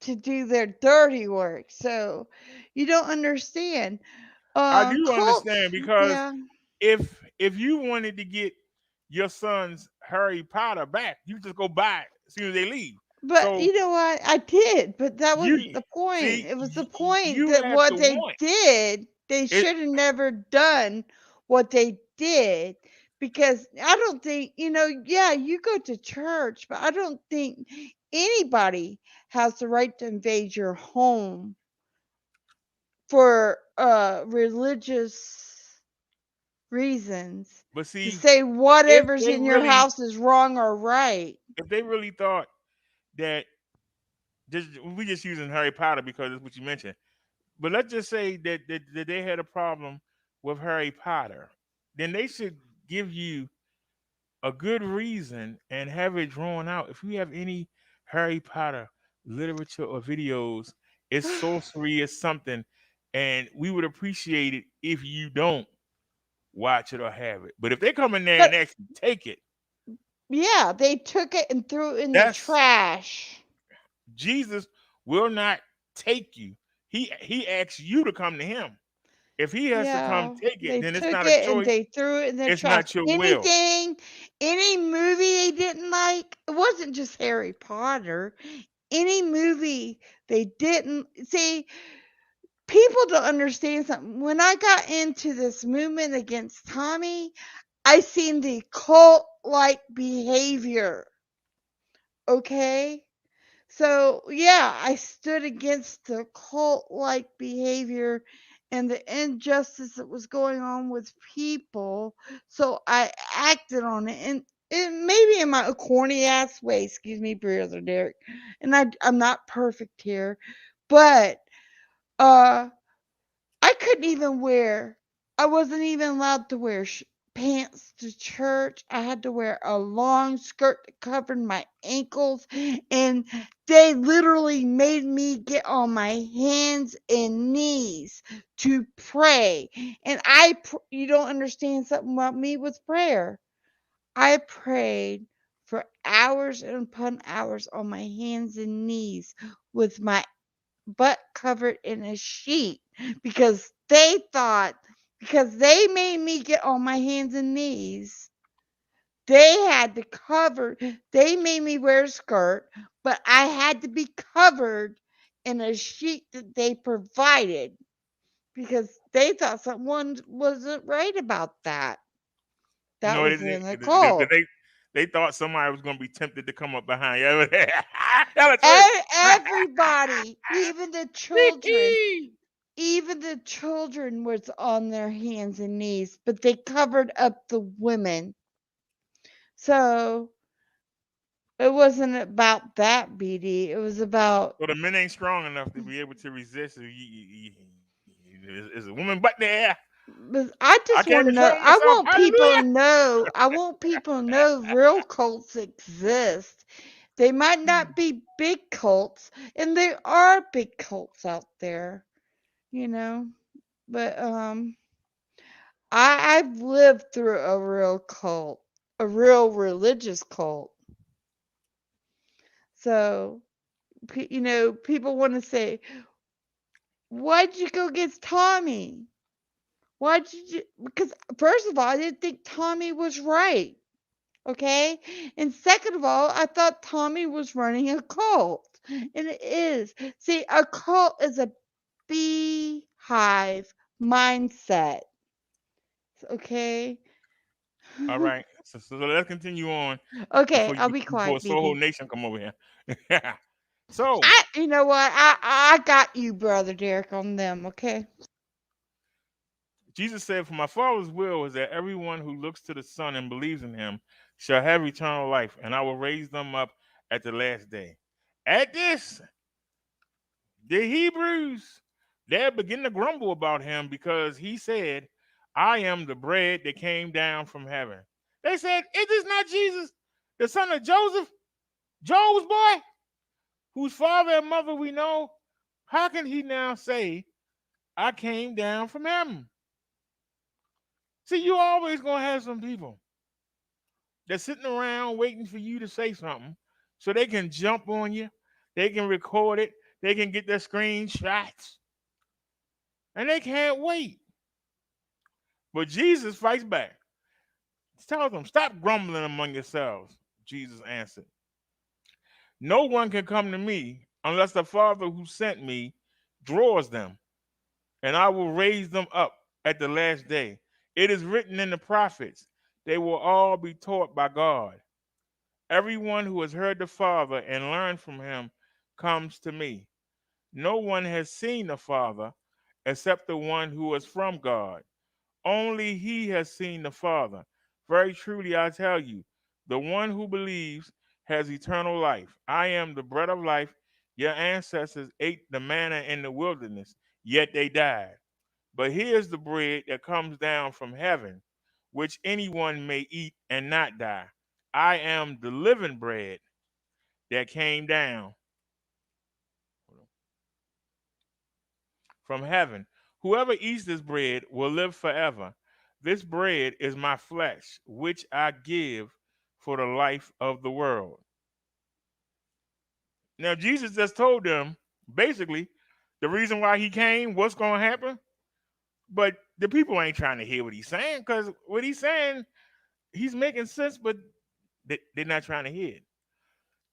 to do their dirty work. So you don't understand. I do understand Cults, because yeah. if you wanted to get your son's Harry Potter back, you just go buy it as soon as they leave. But So you know what? I did, but that wasn't you the point. see, It was the point you that have to what they want did, they it. should have never done what they did, because I don't think, yeah, you go to church, but I don't think anybody has the right to invade your home for religious reasons, But to see, say if whatever's they in your really house is wrong or right. if they really thought that we just using Harry Potter because it's what you mentioned. But let's just say that they had a problem with Harry Potter, then they should give you a good reason and have it drawn out. If you have any Harry Potter literature or videos, it's sorcery, it's something, and we would appreciate it if you don't watch it or have it. But if they come in there and But actually take it, yeah, they took it and threw it in the that's trash. Jesus will not take you. He asks you to come to him. If he has to come Yeah, take it, they then it's took not a it and choice. they threw it in the It's trash. not your will. Anything, any movie they didn't like, it wasn't just Harry Potter. Any movie they didn't see, people don't understand something. When I got into this movement against Tommy, I seen the cult like behavior. Okay? So, yeah, I stood against the cult like behavior and the injustice that was going on with people. So I acted on it. And maybe in my corny ass way, excuse me, Brother Derek. And I'm not perfect here, but uh, I couldn't even wear, I wasn't even allowed to wear pants to church. I had to wear a long skirt that covered my ankles. And they literally made me get on my hands and knees to pray. And you don't understand something about me with prayer. I prayed for hours and upon hours on my hands and knees with my butt covered in a sheet, because they made me get on my hands and knees. They had to cover, they made me wear a skirt, but I had to be covered in a sheet that they provided, because they thought someone wasn't right about that. That No, was in the cult. they thought somebody was going to be tempted to come up behind you. Tell the truth. Everybody, even the children was on their hands and knees, but they covered up the women. So it wasn't about that, BD. It was about, So the men ain't strong enough to be able to resist. Is a woman butt there? but I I just can't want to know. control myself. Hallelujah. I want people to know real cults exist. They might not be big cults, and there are big cults out there, you know. But I've lived through a real cult, a real religious cult. So, people want to say, "Why'd you go against Tommy? Why did you?" Because first of all, I didn't think Tommy was right. Okay, and second of all, I thought Tommy was running a cult, and it is. See, a cult is a beehive mindset. Okay. All right. So let's continue on Okay, before I'll be before quiet, Soho BB. Nation come over here. So You know what? I got you, brother Derek, on them. Okay. Jesus said, "For my Father's will is that everyone who looks to the Son and believes in him shall have eternal life, and I will raise them up at the last day." At this, the Hebrews, they begin to grumble about him because he said, "I am the bread that came down from heaven." They said, "Is this not Jesus, the son of Joseph, Job's boy, whose father and mother we know? How can he now say, 'I came down from heaven'?" See, you always gonna have some people that's sitting around waiting for you to say something so they can jump on you, they can record it, they can get their screenshots, and they can't wait. But Jesus fights back. He tells them, "Stop grumbling among yourselves." Jesus answered, "No one can come to me unless the Father who sent me draws them, and I will raise them up at the last day. It is written in the prophets, they will all be taught by God. Everyone who has heard the Father and learned from him comes to me. No one has seen the Father except the one who is from God. Only he has seen the Father. Very truly I tell you, the one who believes has eternal life. I am the bread of life. Your ancestors ate the manna in the wilderness, yet they died. But here's the bread that comes down from heaven, which anyone may eat and not die. I am the living bread that came down from heaven. Whoever eats this bread will live forever. This bread is my flesh, which I give for the life of the world. Now, Jesus just told them basically the reason why he came, what's going to happen. But the people ain't trying to hear what he's saying because what he's saying, he's making sense, but they're not trying to hear it.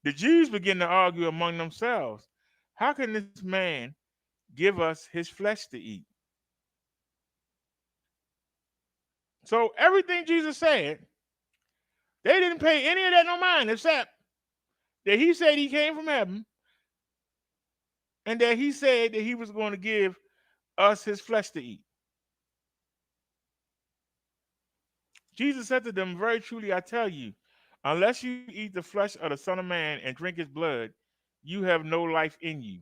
The Jews begin to argue among themselves. How can this man give us his flesh to eat? So everything Jesus said, they didn't pay any of that no mind, except that he said he came from heaven and that he said that he was going to give us his flesh to eat. Jesus said to them, "Very truly I tell you, unless you eat the flesh of the Son of Man and drink his blood, you have no life in you.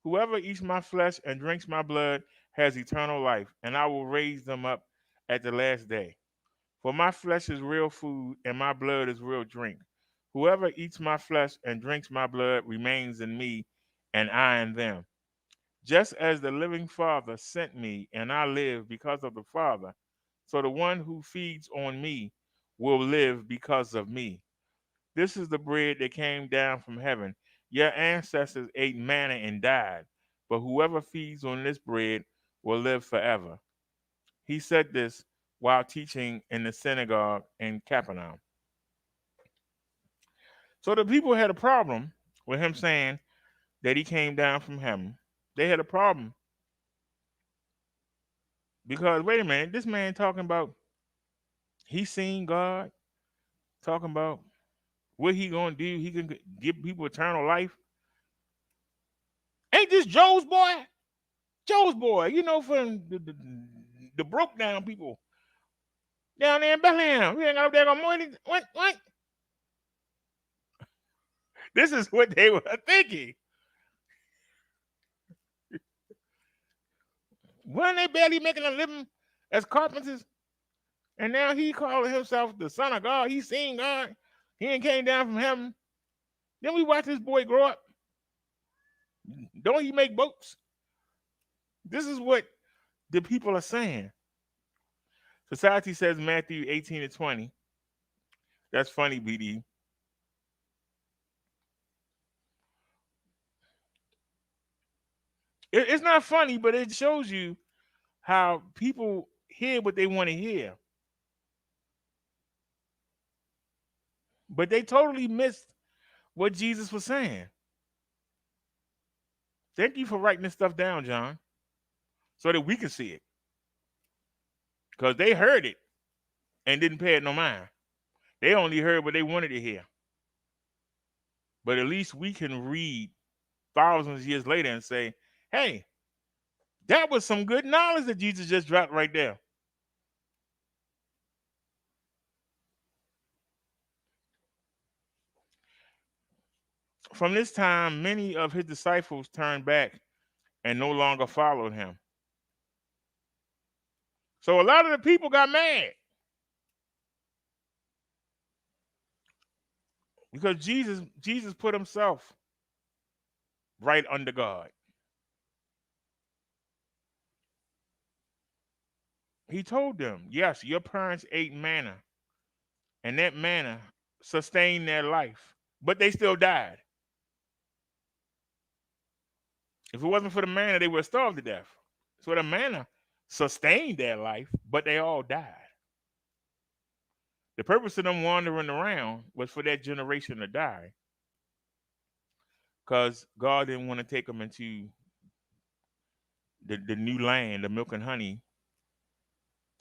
Whoever eats my flesh and drinks my blood has eternal life, and I will raise them up at the last day. For my flesh is real food, and my blood is real drink. Whoever eats my flesh and drinks my blood remains in me, and I in them. Just as the living Father sent me, and I live because of the Father, so the one who feeds on me will live because of me. This is the bread that came down from heaven. Your ancestors ate manna and died, but whoever feeds on this bread will live forever." He said this while teaching in the synagogue in Capernaum. So the people had a problem with him saying that he came down from heaven. They had a problem because, wait a minute, this man talking about he seen God, talking about what he gonna do. He can give people eternal life. Ain't this Joe's boy? Joe's boy, from the broke down people down there in Bethlehem. We ain't got up there on morning. What? This is what they were thinking. When they barely making a living as carpenters. And now he calling himself the son of God. He seen God. He ain't came down from heaven. Then we watch this boy grow up. Don't he make boats? This is what the people are saying. Society says Matthew 18 and 20. That's funny, BD. It's not funny, but it shows you how people hear what they want to hear. But they totally missed what Jesus was saying. Thank you for writing this stuff down, John, so that we can see it. Because they heard it and didn't pay it no mind. They only heard what they wanted to hear. But at least we can read thousands of years later and say, hey, that was some good knowledge that Jesus just dropped right there. From this time, many of his disciples turned back and no longer followed him. So a lot of the people got mad because Jesus put himself right under God. He told them, yes, your parents ate manna, and that manna sustained their life, but they still died. If it wasn't for the manna, they would have starved to death. So the manna sustained their life, but they all died. The purpose of them wandering around was for that generation to die, because God didn't want to take them into the new land, the milk and honey,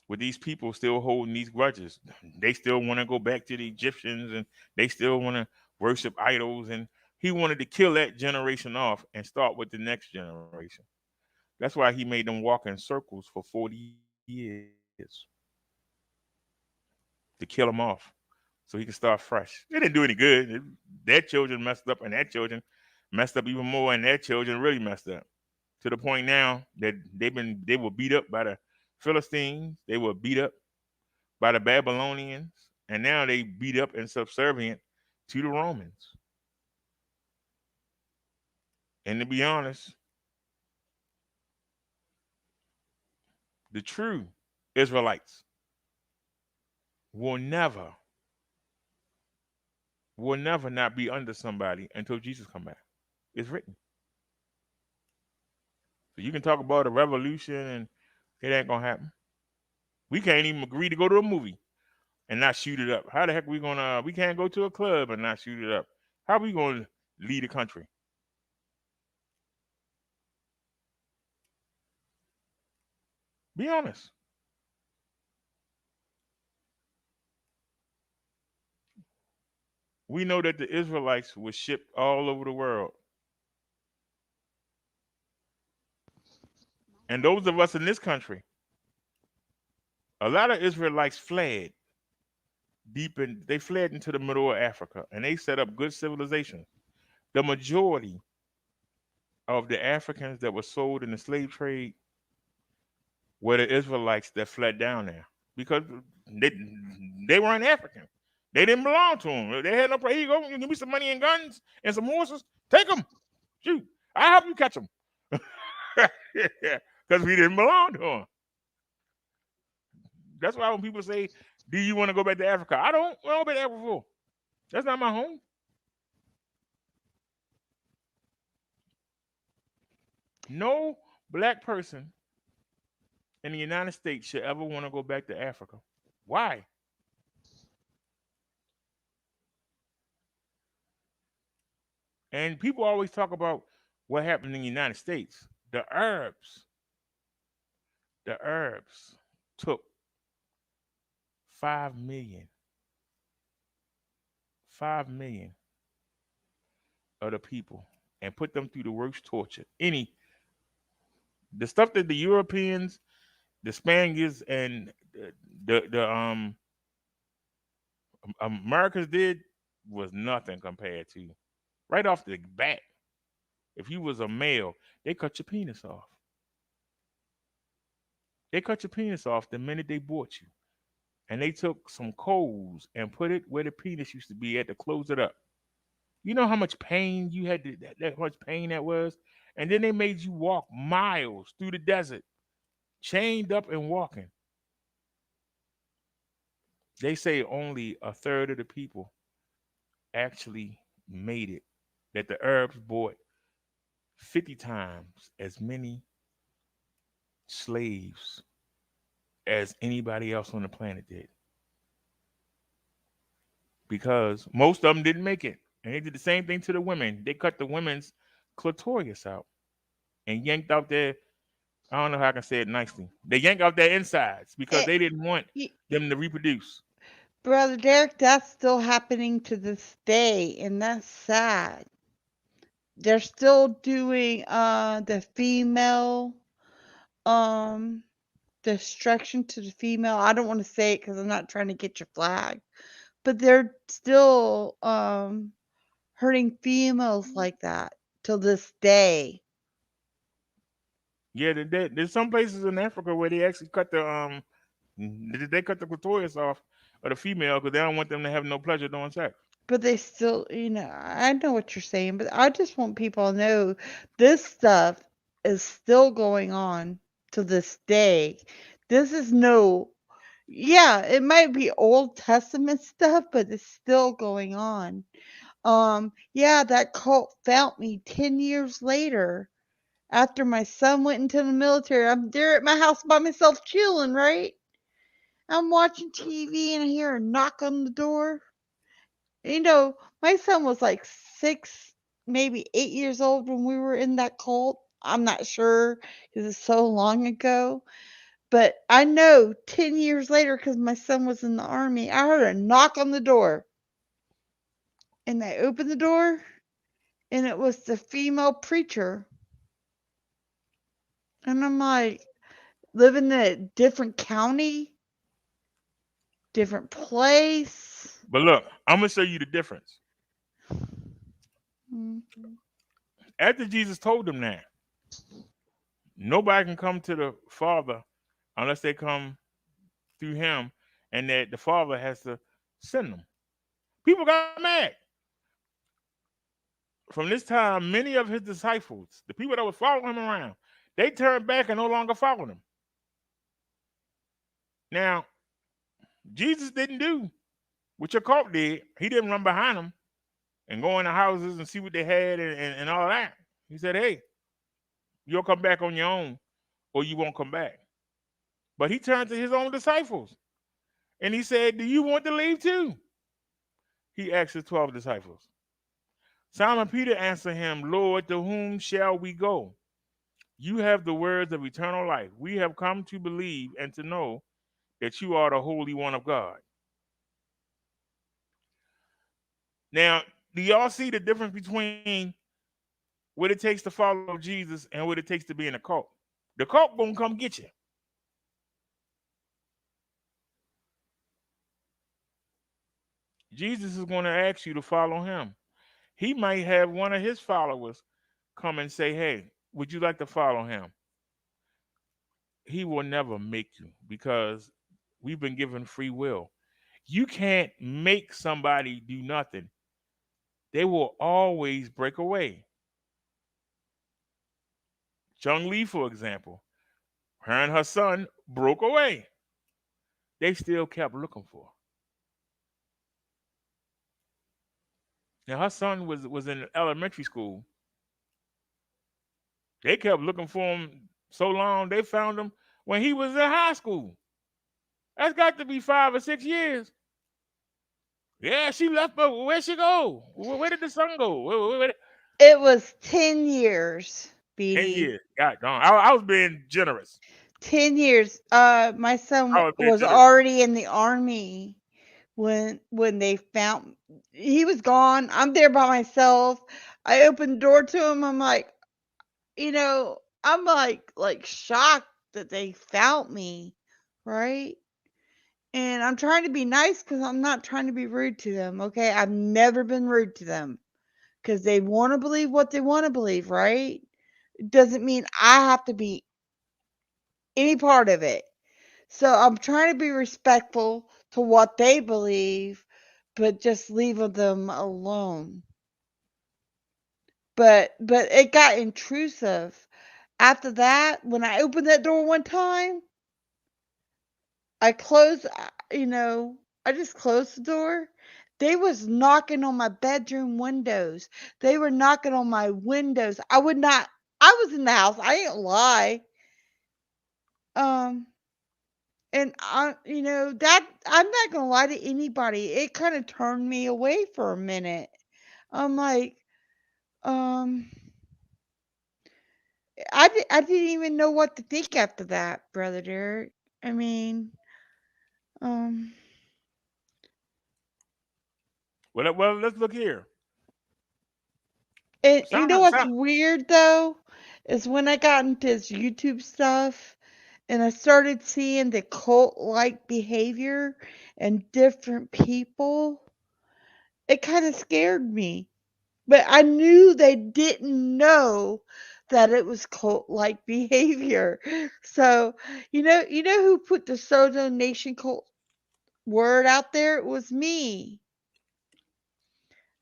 with these people still holding these grudges. They still want to go back to the Egyptians, and they still want to worship idols. And he wanted to kill that generation off and start with the next generation. That's why he made them walk in circles for 40 years to kill them off so he could start fresh. It didn't do any good. Their children messed up, and their children messed up even more, and their children really messed up to the point now that they were beat up by the Philistines, they were beat up by the Babylonians, and now they beat up and subservient to the Romans. And to be honest, the true Israelites will never not be under somebody until Jesus come back. It's written. So you can talk about a revolution and it ain't gonna happen. We can't even agree to go to a movie and not shoot it up. How the heck we can't go to a club and not shoot it up? How we gonna lead a country? Be honest. We know that the Israelites were shipped all over the world. And those of us in this country, a lot of Israelites fled they fled into the middle of Africa, and they set up good civilization. The majority of the Africans that were sold in the slave trade were the Israelites that fled down there because they weren't African. They didn't belong to them. They had no problem. Here you go. You give me some money and guns and some horses. Take them. Shoot. I'll help you catch them. Because we didn't belong to them. That's why when people say, do you want to go back to Africa? I don't want to go back to Africa. That's not my home. No black person in the United States should ever want to go back to Africa. Why? And people always talk about what happened in the United States. The Arabs took 5 million of the people and put them through the worst torture. The stuff that the Europeans, the Spaniards, and the Americans did was nothing compared to. Right off the bat, if you was a male, they cut your penis off. They cut your penis off the minute they bought you. And they took some coals and put it where the penis used to be at to close it up. You know how much pain you had to, that much pain that was? And then they made you walk miles through the desert, chained up and walking. They say only a third of the people actually made it. That the Arabs bought 50 times as many slaves as anybody else on the planet did. Because most of them didn't make it. And they did the same thing to the women. They cut the women's clitoris out and yanked out their, I don't know how I can say it nicely. They yanked out their insides because Eh, they didn't want y- them to reproduce. Brother Derek, that's still happening to this day, and that's sad. They're still doing the female um destruction to the female. I don't want to say it because I'm not trying to get your flag, but they're still hurting females like that till this day. Yeah, there's some places in Africa where they actually cut they cut the clitoris off of the female because they don't want them to have no pleasure doing sex. But they still, I know what you're saying, but I just want people to know this stuff is still going on to this day. This is no, yeah, it might be Old Testament stuff, but it's still going on. Yeah, that cult found me 10 years later after my son went into the military. I'm there at my house by myself chilling, right? I'm watching TV and I hear a knock on the door. My son was like 6, maybe 8 years old when we were in that cult. I'm not sure because it's so long ago. But I know 10 years later, because my son was in the army, I heard a knock on the door. And I opened the door, and it was the female preacher. And I'm like, living in a different county, different place. But look, I'm gonna show you the difference. Mm. After Jesus told them that nobody can come to the Father unless they come through Him, and that the Father has to send them. People got mad. From this time, many of His disciples, the people that were following Him around, they turned back and no longer followed Him. Now, Jesus didn't do what your cult did. He didn't run behind them and go in the houses and see what they had and all that. He said, hey, you'll come back on your own or you won't come back. But he turned to his own disciples and he said, do you want to leave too? He asked his 12 disciples. Simon Peter answered him, Lord, to whom shall we go? You have the words of eternal life. We have come to believe and to know that you are the Holy One of God. Now, do y'all see the difference between what it takes to follow Jesus and what it takes to be in a cult? The cult gonna come get you. Jesus is going to ask you to follow him. He might have one of his followers come and say, hey, would you like to follow him? He will never make you because we've been given free will. You can't make somebody do nothing. They will always break away. Chung Lee, for example, her and her son broke away. They still kept looking for her. Now her son was in elementary school. They kept looking for him so long they found him when he was in high school. That's got to be 5 or 6 years. Yeah, she left, but where'd she go? Where did the son go? It was 10 years, 10 BD. years. God darn. I was being generous. 10 years. My son I was being was generous. already in the army when they found he was gone. I'm there by myself. I opened the door to him. I'm like, I'm like shocked that they found me, right? And I'm trying to be nice because I'm not trying to be rude to them. Okay, I've never been rude to them because they want to believe what they want to believe, right? It doesn't mean I have to be any part of it. So I'm trying to be respectful to what they believe, but just leave them alone. But it got intrusive. After that, when I opened that door one time, I closed, I just closed the door. They was knocking on my bedroom windows. They were knocking on my windows. I was in the house. I ain't lie. Um, and that I'm not gonna lie to anybody. It kind of turned me away for a minute. I'm like, um, I didn't even know what to think after that, brother Derek. I mean, um, Well, let's look here. and you know Sound, what's sound. weird though, is when I got into this YouTube stuff and I started seeing the cult-like behavior in different people, it kind of scared me. But I knew they didn't know that it was cult-like behavior. So, you know who put the Soto Nation cult word out there? It was me.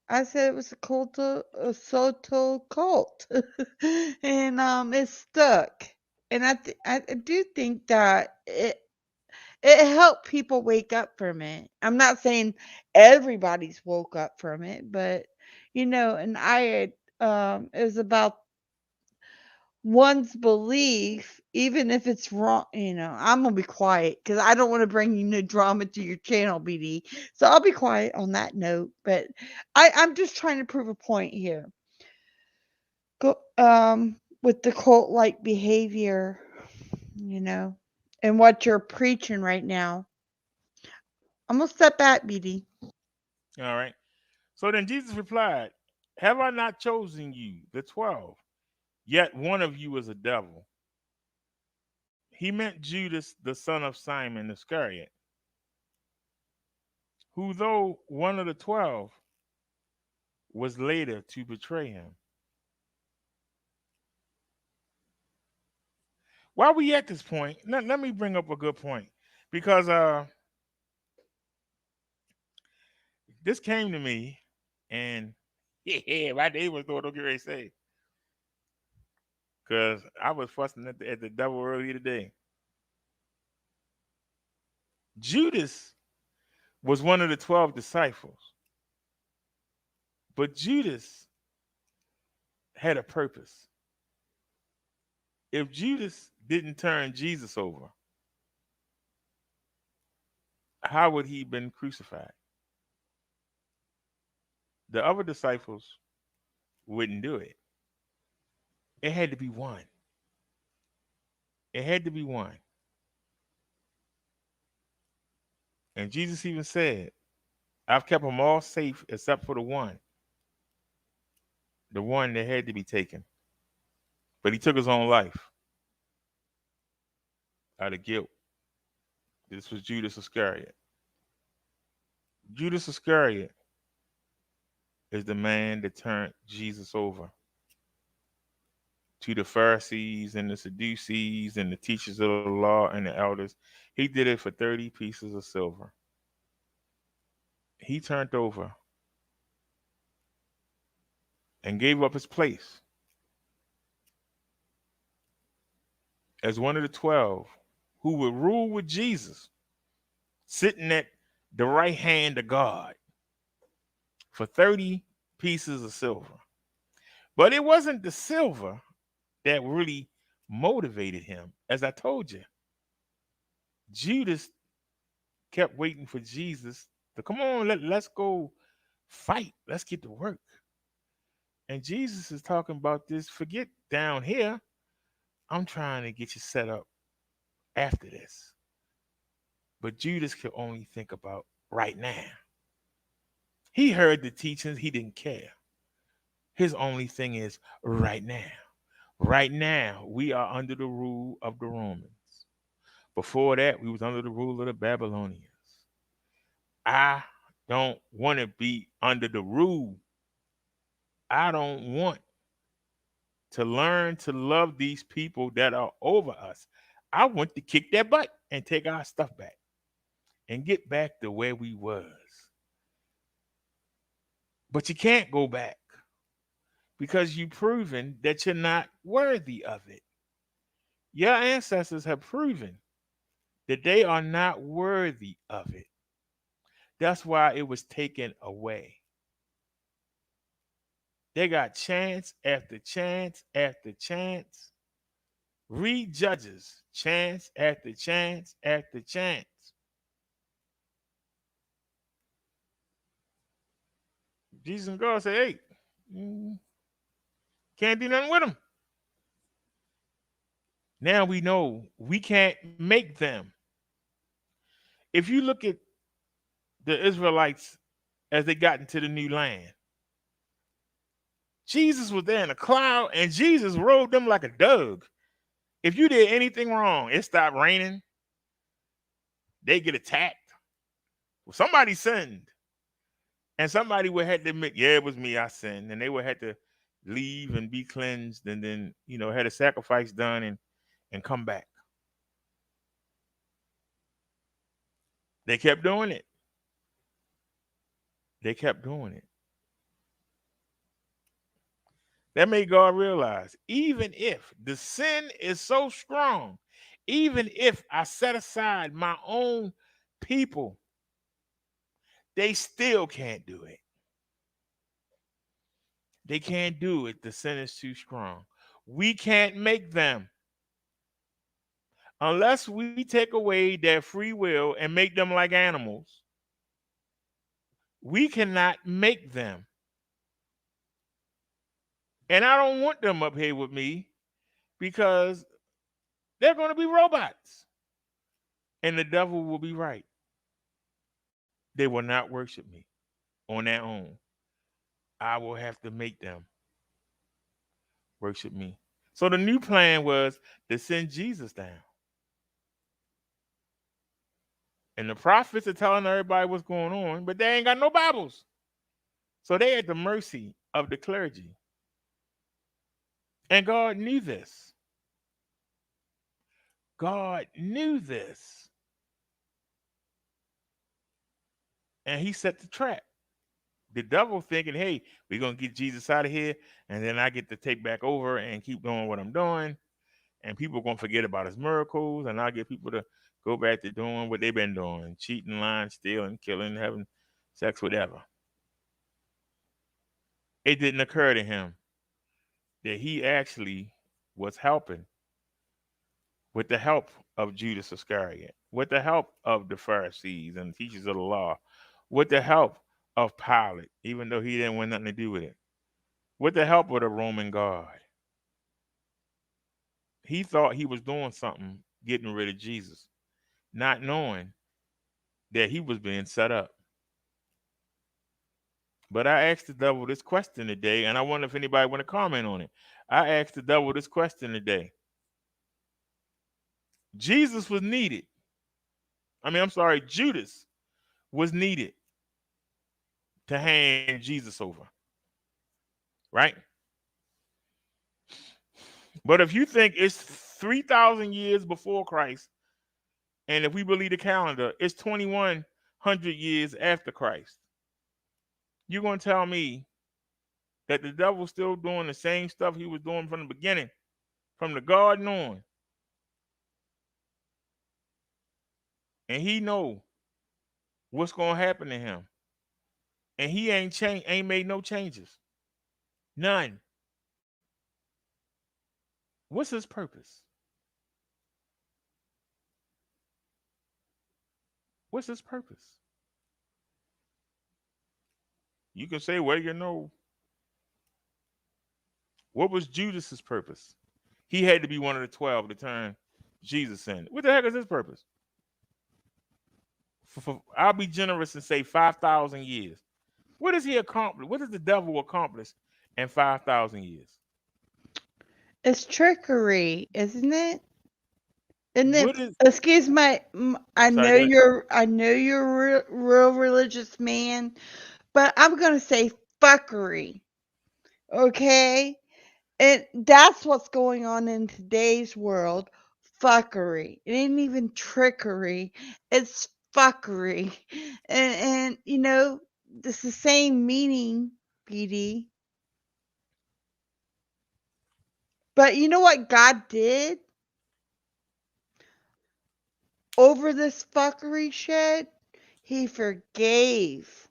I said it was a Soto cult, and it stuck. And I do think that it helped people wake up from it. I'm not saying everybody's woke up from it, but and I had it was about one's belief, even if it's wrong. I'm gonna be quiet because I don't want to bring no drama to your channel, BD. So I'll be quiet on that note. But I'm just trying to prove a point here. With the cult like behavior, you know, and what you're preaching right now. I'm gonna step back, BD. All right. So then Jesus replied, "Have I not chosen you, the 12? Yet one of you is a devil." He meant Judas, the son of Simon Iscariot, who, though one of the 12, was later to betray him. While we at this point, let me bring up a good point because this came to me, and yeah, my neighbors know what I'm getting ready to say because I was fussing at the devil earlier today. Judas was one of the 12 disciples, but Judas had a purpose. If Judas didn't turn Jesus over, how would he been crucified? The other disciples wouldn't do it. It had to be one. It had to be one. And Jesus even said, I've kept them all safe except for the one that had to be taken. But he took his own life out of guilt. This was Judas Iscariot. Judas Iscariot is the man that turned Jesus over to the Pharisees and the Sadducees and the teachers of the law and the elders. He did it for 30 pieces of silver. He turned over and gave up his place as one of the 12 who would rule with Jesus, sitting at the right hand of God for 30 pieces of silver. But it wasn't the silver that really motivated him. As I told you, Judas kept waiting for Jesus to come on, let's go fight. Let's get to work. And Jesus is talking about this. Forget down here. I'm trying to get you set up after this. But Judas could only think about right now. He heard the teachings, he didn't care. His only thing is right now. Right now, we are under the rule of the Romans. Before that, we was under the rule of the Babylonians. I don't want to be under the rule. I don't want to learn to love these people that are over us. I want to kick that butt and take our stuff back and get back to where we was. But you can't go back because you've proven that you're not worthy of it. Your ancestors have proven that they are not worthy of it. That's why it was taken away. They got chance after chance after chance. Read Judges, chance after chance after chance. Jesus and God say, hey, can't do nothing with them. Now we know we can't make them. If you look at the Israelites as they got into the new land, Jesus was there in a cloud and Jesus rode them like a dove. If you did anything wrong, it stopped raining, they get attacked. Well, somebody sinned. And somebody would have to admit, yeah, it was me, I sinned. And they would have to leave and be cleansed and then, had a sacrifice done and come back. They kept doing it. They kept doing it. That made God realize, even if the sin is so strong, even if I set aside my own people, they still can't do it. They can't do it. The sin is too strong. We can't make them. Unless we take away their free will and make them like animals, we cannot make them. And I don't want them up here with me because they're going to be robots. And the devil will be right. They will not worship me on their own. I will have to make them worship me. So the new plan was to send Jesus down. And the prophets are telling everybody what's going on, but they ain't got no Bibles. So they at the mercy of the clergy. And God knew this. God knew this. And he set the trap. The devil thinking, hey, we're going to get Jesus out of here, and then I get to take back over and keep doing what I'm doing. And people are going to forget about his miracles, and I'll get people to go back to doing what they've been doing, cheating, lying, stealing, killing, having sex, whatever. It didn't occur to him that he actually was helping with the help of Judas Iscariot, with the help of the Pharisees and the teachers of the law, with the help of Pilate, even though he didn't want nothing to do with it, with the help of the Roman guard. He thought he was doing something, getting rid of Jesus, not knowing that he was being set up. But I asked the devil this question today, and I wonder if anybody want to comment on it. I asked the devil this question today. Jesus was needed. Judas was needed to hand Jesus over. Right? But if you think it's 3,000 years before Christ, and if we believe the calendar, it's 2,100 years after Christ, you're going to tell me that the devil's still doing the same stuff he was doing from the beginning, from the garden on. And he know what's going to happen to him. And he ain't made no changes. None. What's his purpose? What's his purpose? You can say, well, what was Judas's purpose? He had to be one of the 12 to turn Jesus in. What the heck is his purpose? I'll be generous and say 5,000 years. What does he accomplish? What does the devil accomplish in 5,000 years? It's trickery, isn't it? And then, What is? excuse my, I Sorry, know go ahead. you're a real religious man, but I'm gonna say fuckery. Okay, and that's what's going on in today's world. fuckery. It ain't even trickery. It's fuckery. And you know, it's the same meaning, BD. But you know what God did over this fuckery shit? He forgave.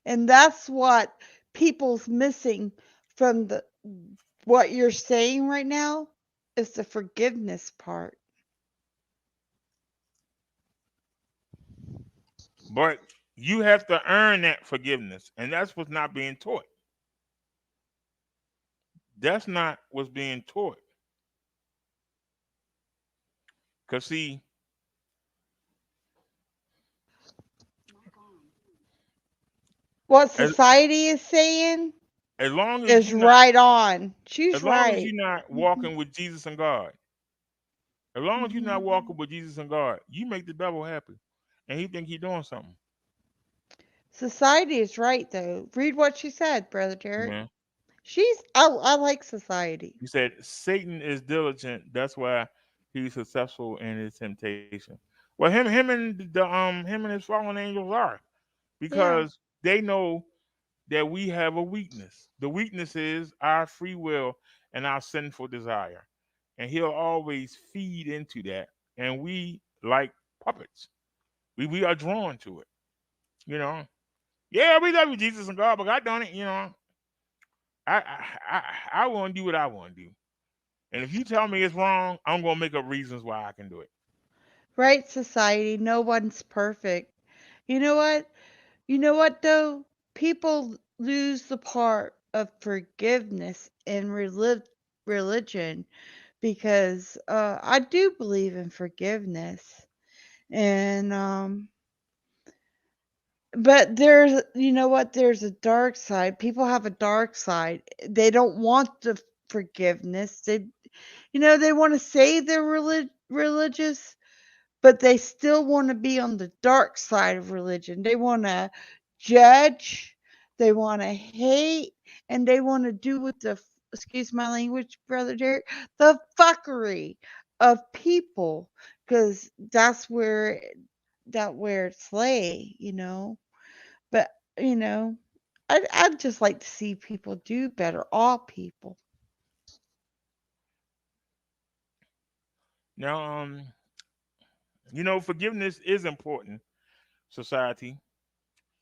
And that's what people's missing from the what you're saying right now is the forgiveness part. But you have to earn that forgiveness, and that's what's not being taught. That's not what's being taught. Cause see, What as society is saying as long as is you not right on. She's as long as right. you're not Mhm. walking with Jesus and God, as long as you're not Mhm. walking with Jesus and God, you make the devil happy, and he think he's doing something. Society is right though. Read what she said, Brother Derek. Yeah. I like society. He said Satan is diligent. That's why he's successful in his temptation. Well, him and his fallen angels are, Yeah. because they know that we have a weakness. The weakness is our free will and our sinful desire. And he'll always feed into that. And we, like puppets, we are drawn to it. You know, yeah, we love you, Jesus and God, but God done it. You know, I want to do what I want to do. And if you tell me it's wrong, I'm gonna make up reasons why I can do it. Right society. No one's perfect. You know what? You know what though? People lose the part of forgiveness in religion because I do believe in forgiveness. And but there's you know what? There's a dark side. People have a dark side. They don't want the forgiveness. They want to say they're religious, but they still want to be on the dark side of religion. They want to judge, they want to hate, and they want to do with excuse my language, Brother Derek, the fuckery of people, because where it's lay. But you know, I'd just like to see people do better, all people. Now, forgiveness is important. Society,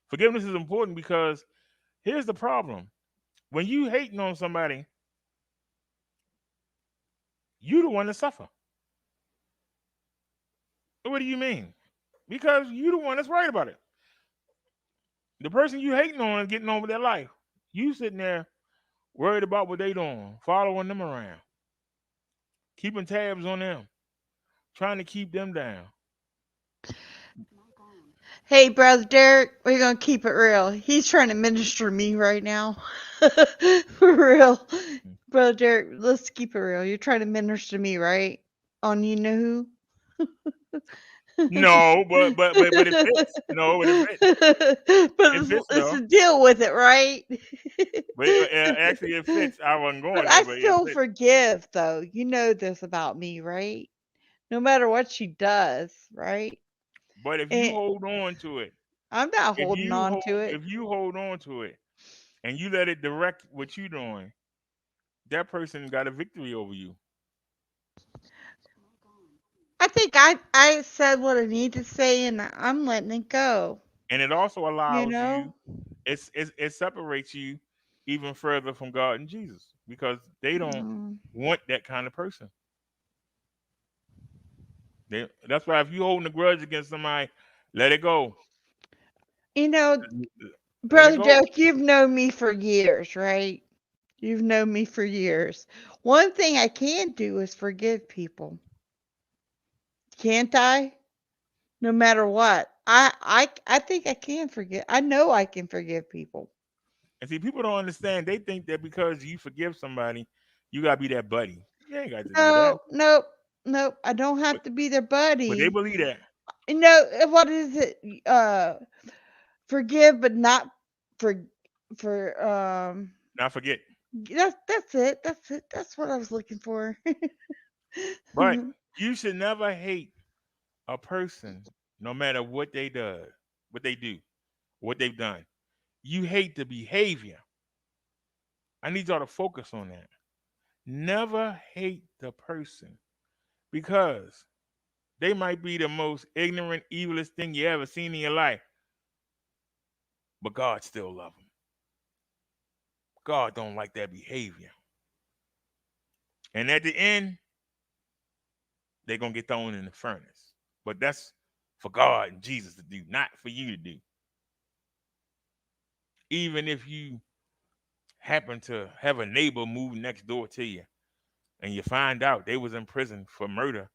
forgiveness is important because here's the problem: when you hating on somebody, you the one that suffer. What do you mean? Because you the one that's right about it. The person you hating on is getting on with their life. You sitting there worried about what they doing, following them around, keeping tabs on them, trying to keep them down. Hey, Brother Derek, we're going to keep it real. He's trying to minister me right now. For real. Brother Derek, let's keep it real. You're trying to minister me, right? On you know who? No, but it fits. No, but it fits. But It fits it's though. to deal with it, right? But actually, it fits. I wasn't But going I there, but it still fits. forgive, though. You know this about me, right? No matter what she does, right? But if you And hold on to it, I'm not holding on to it. if you hold on to it and you let it direct what you're doing, that person got a victory over you. I think I said what I need to say, and I'm letting it go. And it also You allows you, know? it separates you even further from God and Jesus, because they don't Mm. want that kind of person. That's why if you holding a grudge against somebody, let it go. You know, Let it Brother go. Joke, you've known me for years, right? You've known me for years. One thing I can do is forgive people. Can't I? No matter what. I think I can forgive. I know I can forgive people. And see, people don't understand. They think that because you forgive somebody, you gotta be that buddy. You ain't got to do that. No, nope, nope. I don't But have to be their but they buddy. believe that. What is it? Forgive but not for for Now forget. that's it. That's it. That's what I was looking for. But you should never hate a person, no matter what they do, what they've done. You hate the behavior. I need y'all to focus on that. Never hate the person because they might be the most ignorant, evilest thing you ever seen in your life, but God still love them. God don't like that behavior. And at the end, they're gonna get thrown in the furnace. But that's for God and Jesus to do, not for you to do. Even if you happen to have a neighbor move next door to you and you find out they was in prison for murder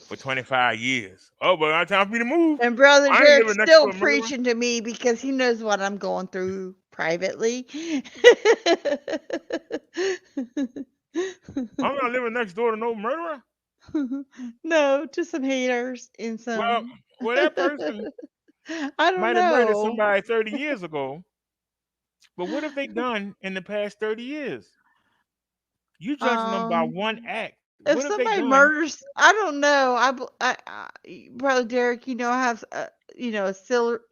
for 25 years. Oh, but it's time for me to move. And Brother I ain't Derek's living next to still a murderer. preaching to me because he knows what I'm going through privately. I'm not living next door to no murderer. No, to some haters and Well, some. well, that person I don't might have murdered know. somebody 30 years ago, but what have they done in the past 30 years? You judging them by Um, one act. if What have they somebody done? murders, I don't know. Brother Derek, has a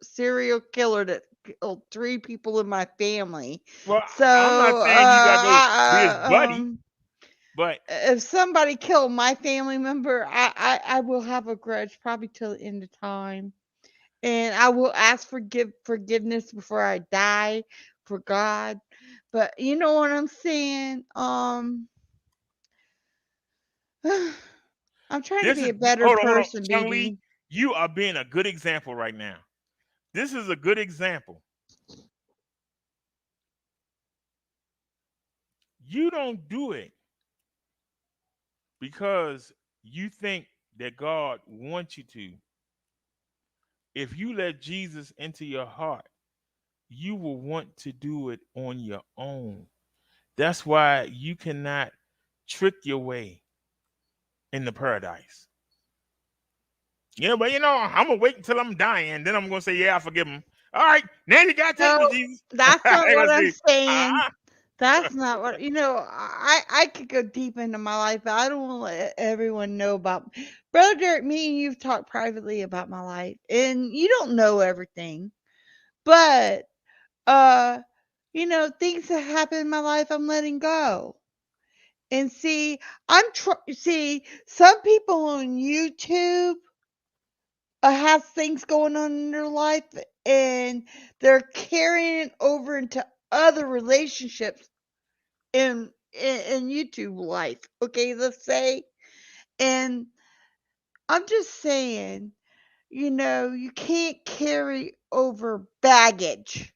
serial killer that killed 3 people in my family. Well, I'm not So, saying you got to be his buddy, but if somebody killed my family member, I will have a grudge probably till the end of time, and I will ask forgiveness before I die for God. But you know what I'm saying? I'm trying to this be is a better hold on, person, Chung Lee. BB. You are being a good example right now. This is a good example. You don't do it because you think that God wants you to. If you let Jesus into your heart, you will want to do it on your own. That's why you cannot trick your way into paradise. Yeah, but I'm gonna wait until I'm dying, then I'm gonna say, yeah, I forgive him. All right, now you gotta take No, me, Jesus. that's I not gotta what I'm say, saying. uh-uh. That's not what I could go deep into my life, but I don't want to let everyone know about Brother Derek. Me and you've talked privately about my life, and you don't know everything. But uh, things that happen in my life, I'm letting go. And see, see some people on YouTube have things going on in their life, and they're carrying it over into other relationships in YouTube life. Okay, let's say. And I'm just saying, you can't carry over baggage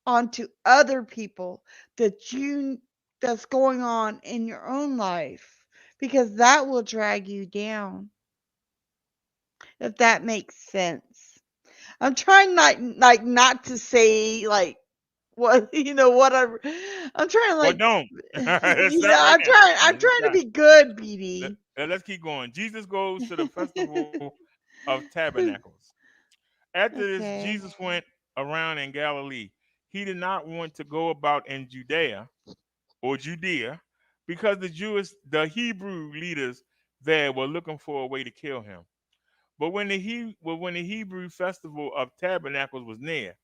onto other people that you that's going on in your own life, because that will drag you down, if that makes sense. I'm trying not to say like what what I'm trying to Well, like don't. Stop right now. I'm Just trying to stop. be good, Let, BD. us keep going. Jesus goes to the festival of tabernacles. After this, Okay. Jesus went around in Galilee. He did not want to go about in Judea, because the Hebrew leaders there were looking for a way to kill him. But when the Hebrew festival of tabernacles was near,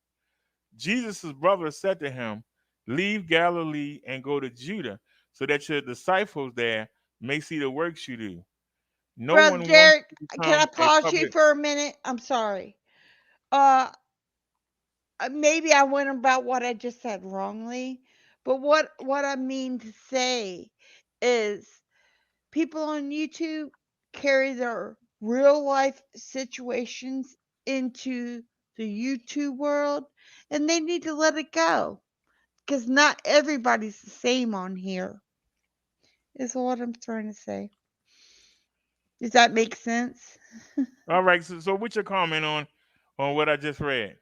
Jesus' brother said to him, "Leave Galilee and go to Judah, so that your disciples there may see the works you do. No Brother one wants Derek, to can I become a pause you public." for a minute? I'm sorry. Uh Maybe I went about what I just said wrongly, but what I mean to say is people on YouTube carry their real life situations into the YouTube world, and they need to let it go, because not everybody's the same on here, is what I'm trying to say. Does that make sense? All right. So what's your comment on what I just read?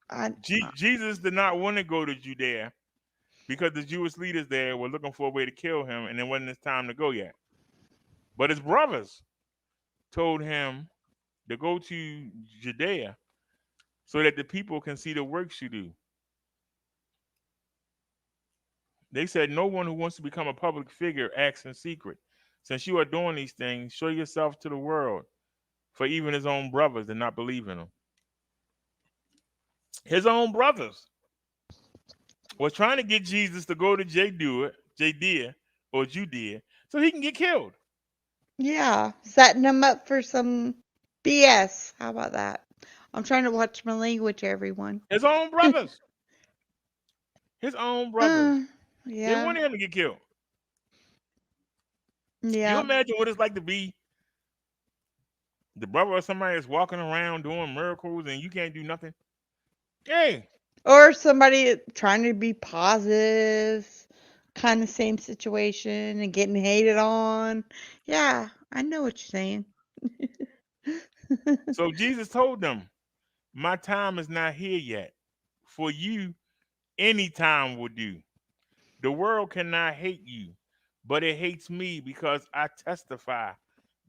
I, Jesus did not want to go to Judea because the Jewish leaders there were looking for a way to kill him, and it wasn't his time to go yet. But his brothers told him to go to Judea so that the people can see the works you do. They said no one who wants to become a public figure acts in secret. Since you are doing these things, show yourself to the world, for even his own brothers did not believe in him. His own brothers were trying to get Jesus to go to Judea or Judea so he can get killed. Yeah, setting them up for some BS. How about that? I'm trying to watch my language, everyone. His own brothers. His own brothers. Uh, They yeah, wanted him to get killed. You yeah. imagine what it's like to be the brother of somebody that's walking around doing miracles and you can't do nothing? Hey, Or somebody trying to be positive, kind of same situation and getting hated on. Yeah, I know what you're saying. so Jesus told them, my time is not here yet. For you, any time will do. The world cannot hate you, but it hates me because I testify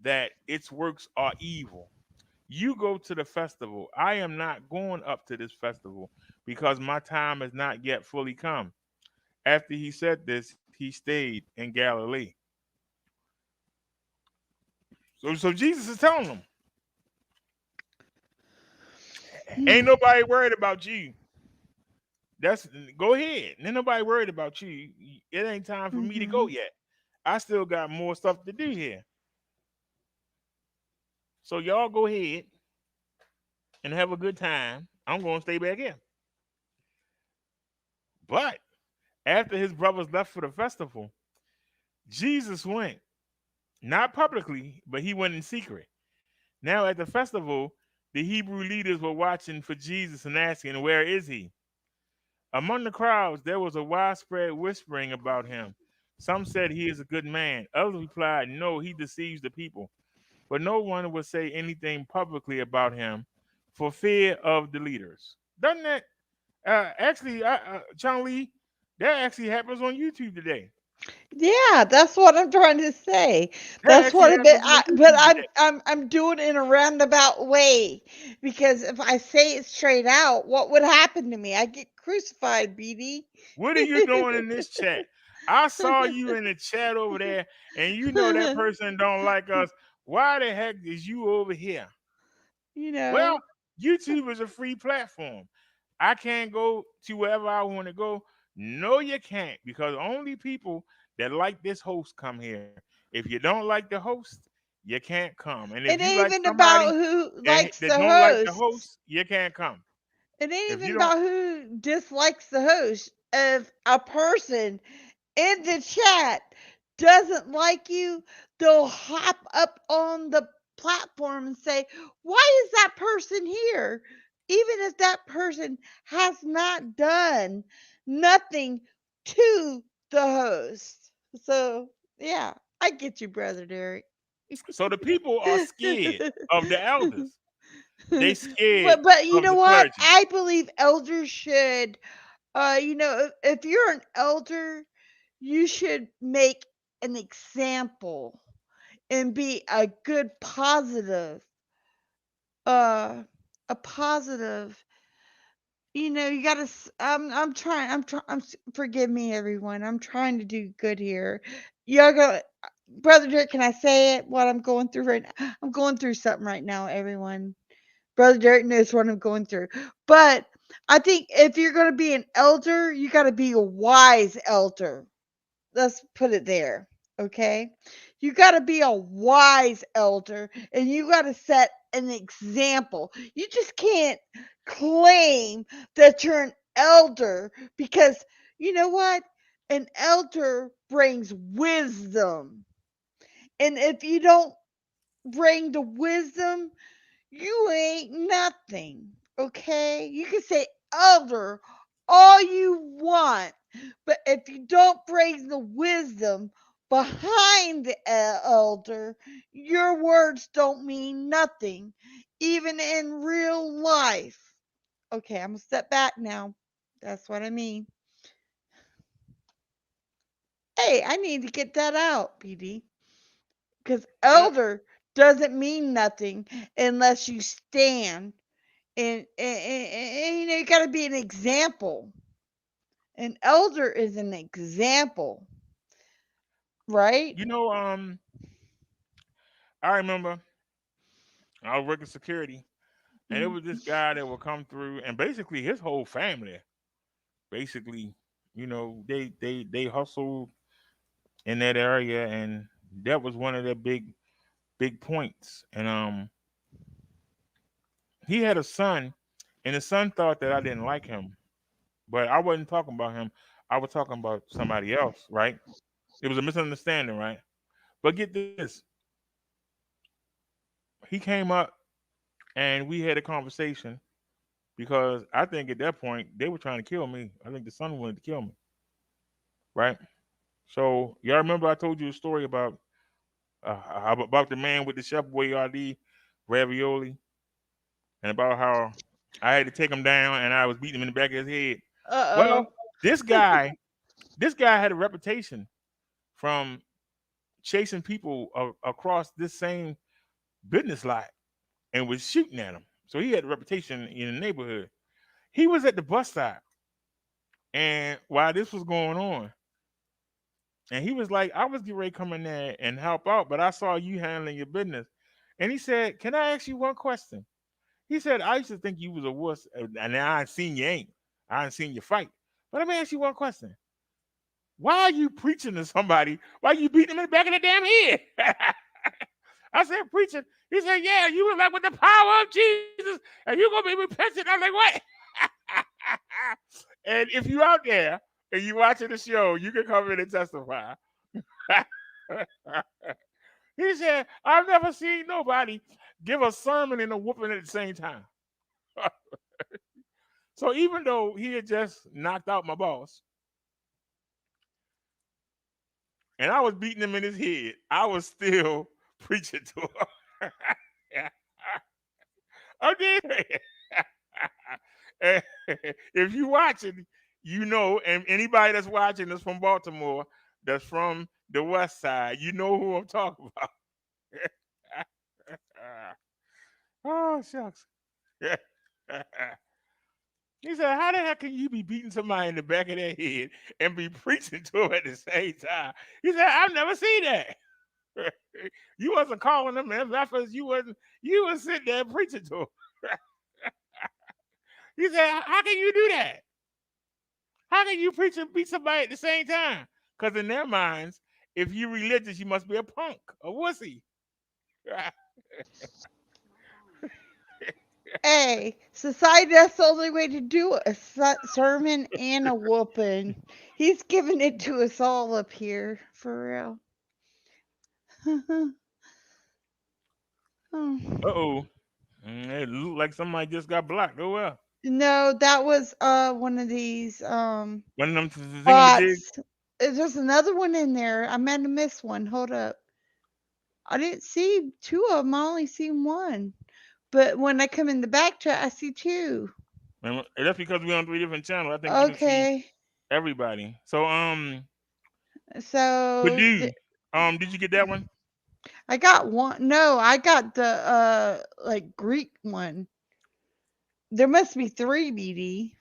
that its works are evil. You go to the festival. I am not going up to this festival because my time has not yet fully come. After he said this, he stayed in Galilee. So Jesus is telling them, ain't nobody worried about you. That's go ahead. Ain't nobody worried about you. It ain't time for me to go Mhm. yet. I still got more stuff to do here. So y'all go ahead and have a good time. I'm going to stay back here. But after his brothers left for the festival, Jesus went, not publicly, but he went in secret. Now at the festival, the Hebrew leaders were watching for Jesus and asking, where is he? Among the crowds, there was a widespread whispering about him. Some said he is a good man. Others replied, no, he deceives the people. But no one would say anything publicly about him for fear of the leaders. Doesn't that actually, Chong Lee, that actually happens on YouTube today. Yeah, that's what I'm trying to say. That That's actually what it been. happens on But YouTube today. I'm doing it in a roundabout way because if I say it straight out, what would happen to me? I get crucified, BD. What are you doing in this chat? I saw you in the chat over there, and you know that person don't like us. Why the heck is you over here? You Well, know. YouTube is a free platform. I can't go to wherever I want to go. No, you can't, because only people that like this host come here. If you don't like the host, you can't come. And if It you ain't like even about somebody who that, likes that the don't like the host. host, you can't come. It ain't If you even don't, about who dislikes the host. If a person in the chat doesn't like you, they'll hop up on the platform and say, why is that person here? Even if that person has not done nothing to the host. So, yeah, I get you, Brother Derek. so the people are scared of the elders. They scared But you of know the what? clergy. I believe elders should if you're an elder, you should make an example and be a good positive uh a positive you gotta I'm trying forgive me everyone, I'm trying to do good here. Y'all go, Brother Dirk, can I say it, what I'm going through right now? I'm going through something right now, everyone. Brother Derek knows what I'm going through. But I think if you're going to be an elder, you got to be a wise elder. Let's put it there. Okay. You got to be a wise elder and you got to set an example. You just can't claim that you're an elder because you know what? An elder brings wisdom. And if you don't bring the wisdom, you ain't nothing, okay? You can say elder all you want, but if you don't bring the wisdom behind the elder, your words don't mean nothing, even in real life. Okay, I'm gonna step back now. That's what I mean. Hey, I need to get that out, PD, because Well, elder doesn't mean nothing unless you stand and you got to be an example. An elder is an example, right? you know, I remember I was working security, and it Mm. was this guy that would come through, and basically his whole family, basically, they hustled in that area, and that was one of their big points. And he had a son, and the son thought that I didn't like him, but I wasn't talking about him. I was talking about somebody else, right? It was a misunderstanding, right? But get this, he came up and we had a conversation because I think at that point they were trying to kill me. I think the son wanted to kill me, right? So y'all remember I told you a story about the man with the Chef Boyardee ravioli, and about how I had to take him down and I was beating him in the back of his head. Well, Uh-oh. this guy, this guy had a reputation from chasing people across this same business lot and was shooting at him. So he had a reputation in the neighborhood. He was at the bus stop, and while this was going on, and he was like, "I was getting ready to come in there and help out, but I saw you handling your business." And he said, "Can I ask you one question?" He said, "I used to think you was a wuss, and now I seen you ain't. I ain't seen you fight. But let me ask you one question. Why are you preaching to somebody? Why you beating them in the back of the damn head?" I said, "Preaching." He said, "Yeah, you was like with the power of Jesus, and you gonna be repentant." I'm like, "What?" And if you out there and you watching the show, you can come in and testify. He said, "I've never seen nobody give a sermon and a whooping at the same time." So even though he had just knocked out my boss and I was beating him in his head, I was still preaching to him. I did. If you watching, you know, and anybody that's watching that's from Baltimore, that's from the West Side, you know who I'm talking about. Oh shucks. He said, "How the heck can you be beating somebody in the back of their head and be preaching to them at the same time?" He said, "I've never seen that." You wasn't calling them MFers. You was sitting there preaching to them. He said, "How can you do that? How can you preach and beat somebody at the same time?" Because in their minds, if you're religious, you must be a punk, a wussy. Hey, society, that's the only way to do it. A sermon and a whooping. He's giving it to us all up here, for real. Oh. Uh-oh. It looked like somebody just got blocked. Oh well. No, that was one of these One of them thingamajigs. bots. There's another one in there. I might have missed one. Hold up. I didn't see two of them. I only seen one. But when I come in the back chat, I see two. And that's because we're on 3 different channels. I think you can see Okay. everybody. So So Purdue. Did you get that one? I got one. No, I got the like Greek one. There must be three, BD.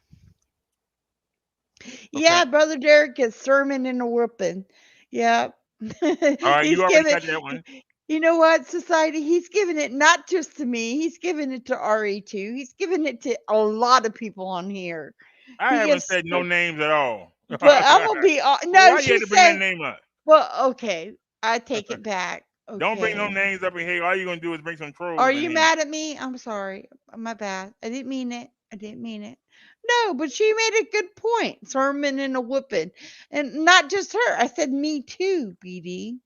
Okay. Yeah, Brother Derek gets sermon and a whooping. Yep. All right, He's you already giving, got that one. you know what, society? He's giving it not just to me, he's giving it to RE2. He's giving it to a lot of people on here. I He haven't gets, said no names at all. but I'm gonna be, no, Why you had she to bring that said, name up? well, okay, I take it back. Don't bring no Okay. names up in here. All you're gonna do is bring some Are trolls in you here. mad at me? I'm sorry. My bad. I didn't mean it. I didn't mean it. No, but she made a good point. Sermon and a whooping. And not just her. I said me too, BD.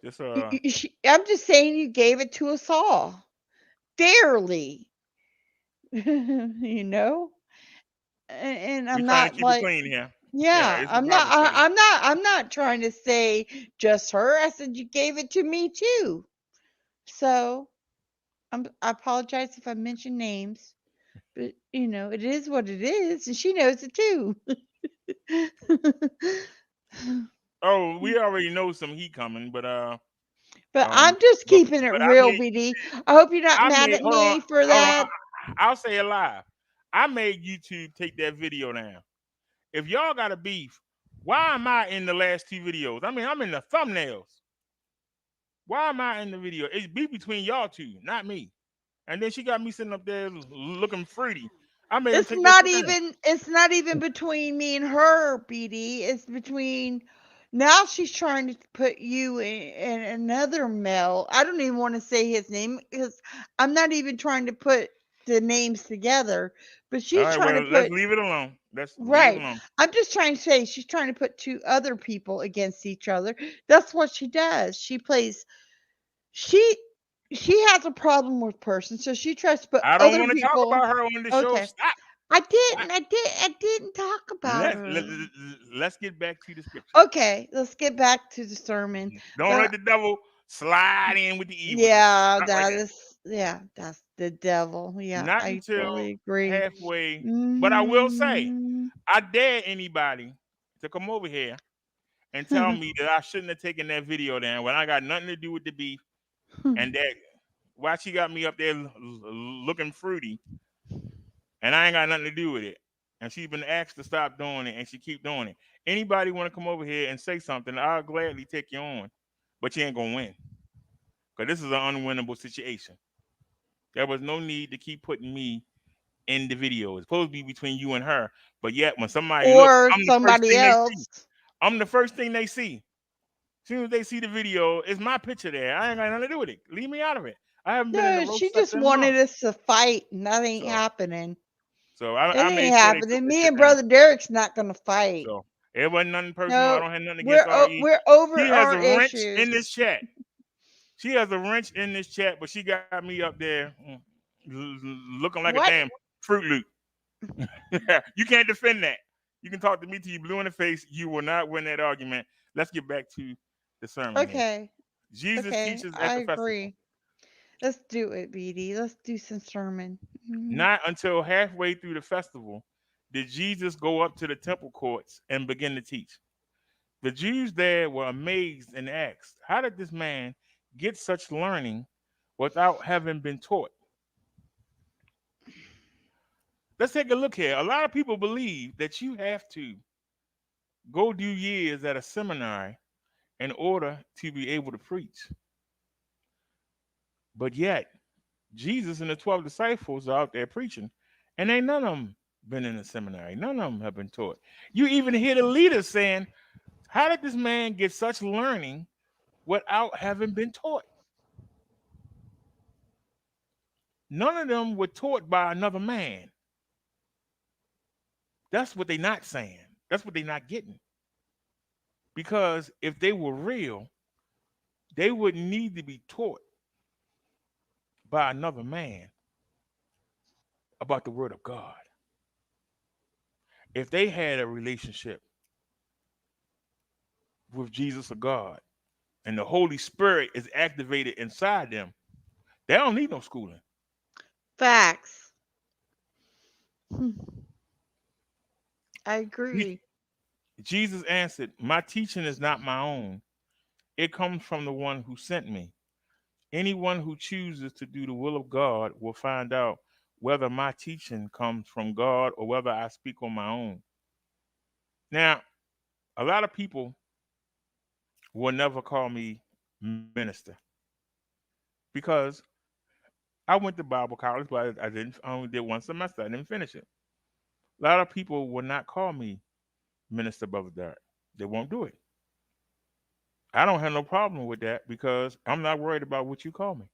Just I'm just saying you gave it to us all. Fairly. You know? And we I'm trying to not keep it like, clean here. Yeah, yeah, it's a Bible study. I'm not trying to say just her. I said you gave it to me too. So I apologize if I mention names. But, it is what it is, and she knows it too. Oh, we already know some heat coming, but But um, I'm just but keeping it but real, BD. I hope you're not I mad made at hold on, me for hold on. that. I'll say it live. I made YouTube take that video down. If y'all got a beef, why am I in the last two videos? I mean, I'm in the thumbnails. Why am I in the video? It's be between y'all two, not me. And then she got me sitting up there looking fruity. I made him It's take that not shit down. even it's not even between me and her, BD. It's between now she's trying to put you in another male. I don't even want to say his name because I'm not even trying to put the names together, but All she's right, trying to well, let's put leave it alone. Let's leave it right. alone. I'm just trying to say she's trying to put two other people against each other. That's what she does. She she has a problem with person, so she tries to put I don't other want to talk people. about her on the show. Okay. Stop. Stop. I didn't talk about Let's her. let, let's get back to the scripture. Okay, let's get back to the sermon. Don't let But the devil slide in with the evil. Just yeah, stop right that there. is yeah, that's the devil. Yeah, Not I until totally agree. halfway. But I will say, Mm. I dare anybody to come over here and tell me that I shouldn't have taken that video down when I got nothing to do with the beef, and that why she got me up there looking fruity, and I ain't got nothing to do with it. And she's been asked to stop doing it, and she keep doing it. Anybody want to come over here and say something, I'll gladly take you on, but you ain't gonna win because this is an unwinnable situation. There was no need to keep putting me in the video. It's supposed to be between you and her, but yet when somebody look, Or I'm the first somebody thing they see. else. I'm the first thing they see. As soon as they see the video, it's my picture there. I ain't got nothing to do with it. Leave me out of it. I haven't been in the No, roast she just sector in wanted months. us to fight, and that ain't So, happening. so It I ain't made sure they took happening. this Me shit and down. brother Derek's not gonna fight. So it wasn't nothing personal. I No, don't have nothing against RE. we're over She has our a wrench in this issues. chat. She has a wrench in this chat, but she got me up there looking like a What? damn Fruit Loop. You can't defend that. You can talk to me till you blue in the face. You will not win that argument. Let's get back to the sermon here. Okay. Jesus Okay, teaches at I the festival. agree. Let's do it, BD. Let's do some sermon. Mhm. Not until halfway through the festival did Jesus go up to the temple courts and begin to teach. The Jews there were amazed and asked, how did this man get such learning without having been taught? Let's take a look here. A lot of people believe that you have to go do years at a seminary in order to be able to preach. But yet, Jesus and the 12 disciples are out there preaching, and ain't none of them been in a seminary. None of them have been taught. You even hear the leaders saying, how did this man get such learning without having been taught? None of them were taught by another man. That's what they're not saying. That's what they're not getting. Because if they were real, they wouldn't need to be taught by another man about the word of God. If they had a relationship with Jesus or God and the Holy Spirit is activated inside them, they don't need no schooling. Facts. Hmm, I He- agree. Jesus answered, my teaching is not my own. It comes from the one who sent me. Anyone who chooses to do the will of God will find out whether my teaching comes from God or whether I speak on my own. Now, a lot of people will never call me minister because I went to Bible college, but I didn't. I only did one semester. I didn't finish it. A lot of people will not call me Minister Brother Derek. They won't do it. I don't have no problem with that because I'm not worried about what you call me.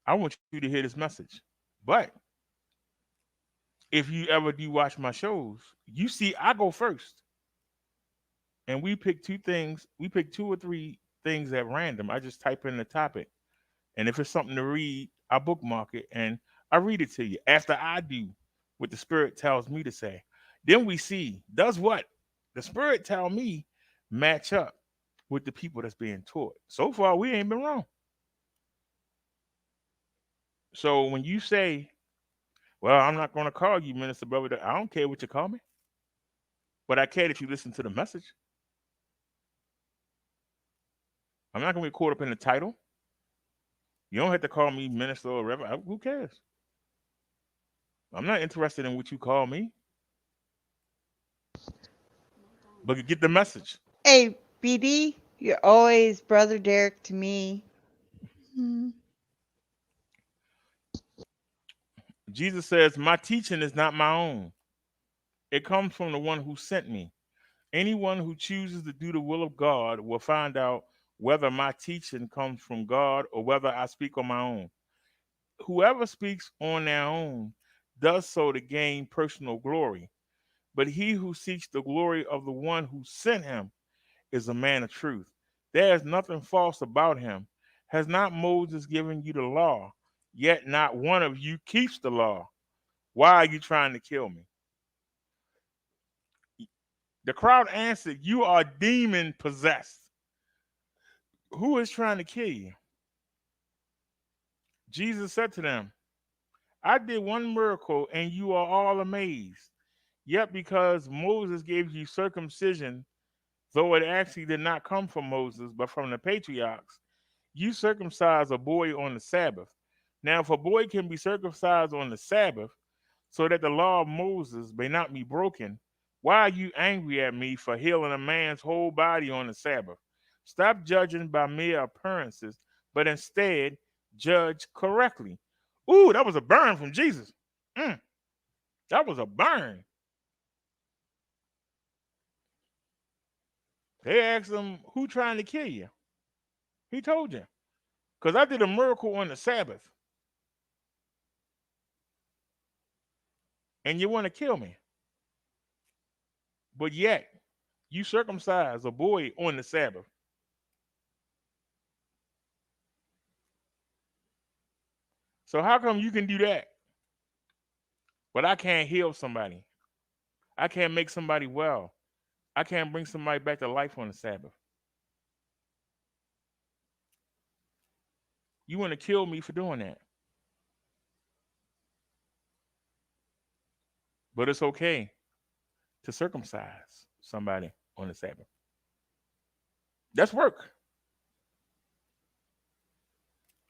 I want you to hear this message. But if you ever do watch my shows, you see I go first. And we pick two things. We pick two or three things at random. I just type in the topic. And if it's something to read, I bookmark it and I read it to you after I do what the Spirit tells me to say. Then we see, does what the Spirit tell me match up with the people that's being taught? So far, we ain't been wrong. So when you say, well, I'm not going to call you Minister Brother, I don't care what you call me, but I care that you listen to the message. I'm not going to be caught up in the title. You don't have to call me minister or reverend. Who cares? I'm not interested in what you call me, but you get the message. Hey, BD. You're always Brother Derek to me. Mm. Jesus says, "My teaching is not my own. It comes from the one who sent me. Anyone who chooses to do the will of God will find out whether my teaching comes from God or whether I speak on my own. Whoever speaks on their own does so to gain personal glory, but he who seeks the glory of the one who sent him is a man of truth. There is nothing false about him. Has not Moses given you the law? Yet not one of you keeps the law. Why are you trying to kill me?" The crowd answered, "You are demon possessed. Who is trying to kill you?" Jesus said to them, "I did one miracle and you are all amazed. Yet because Moses gave you circumcision, though it actually did not come from Moses, but from the patriarchs, you circumcise a boy on the Sabbath. Now, if a boy can be circumcised on the Sabbath, so that the law of Moses may not be broken, why are you angry at me for healing a man's whole body on the Sabbath? Stop judging by mere appearances, but instead judge correctly." Ooh, that was a burn from Jesus. Mm, that was a burn. They asked him, "Who trying to kill you?" He told you, "Because I did a miracle on the Sabbath, and you want to kill me. But yet, you circumcise a boy on the Sabbath." So how come you can do that, but I can't heal somebody? I can't make somebody well. I can't bring somebody back to life on the Sabbath. You want to kill me for doing that. But it's okay to circumcise somebody on the Sabbath. That's work.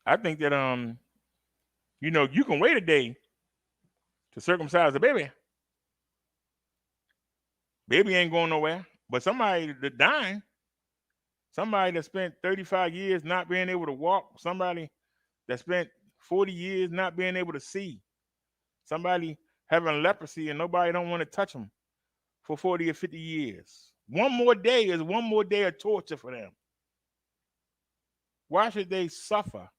I think that you can wait a day to circumcise a baby. Baby ain't going nowhere. But somebody that dying, somebody that spent 35 years not being able to walk, somebody that spent 40 years not being able to see, somebody having leprosy and nobody don't want to touch them for 40 or 50 years. One more day is one more day of torture for them. Why should they suffer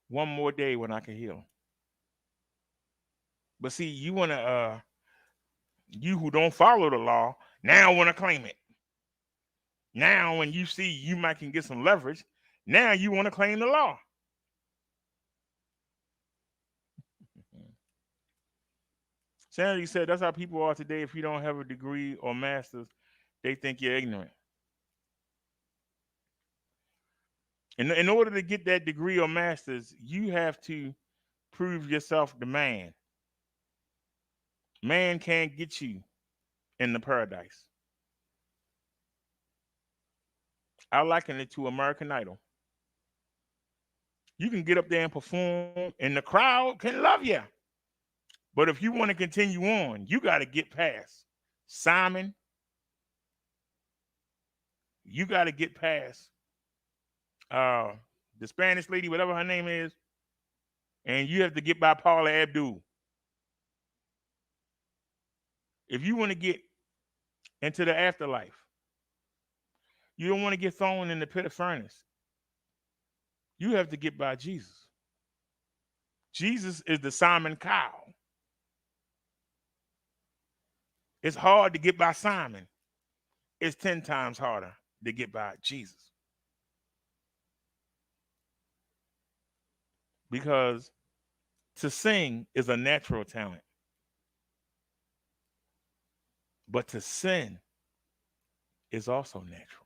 one more day when I can heal them? But see, you want to, you who don't follow the law, now want to claim it. Now, when you see you might can get some leverage, now you want to claim the law. Sanity said that's how people are today. If you don't have a degree or master's, they think you're ignorant. In order to get that degree or master's, you have to prove yourself the man. Man can't get you in the paradise. I liken it to American Idol. You can get up there and perform, and the crowd can love you. But if you want to continue on, you got to get past Simon. You got to get past uh, the Spanish lady, whatever her name is, and you have to get by Paula Abdul. If you want to get into the afterlife, you don't want to get thrown in the pit of furnace. You have to get by Jesus. Jesus is the Simon Cowell. It's hard to get by Simon. It's 10 times harder to get by Jesus. Because to sing is a natural talent, but to sin is also natural.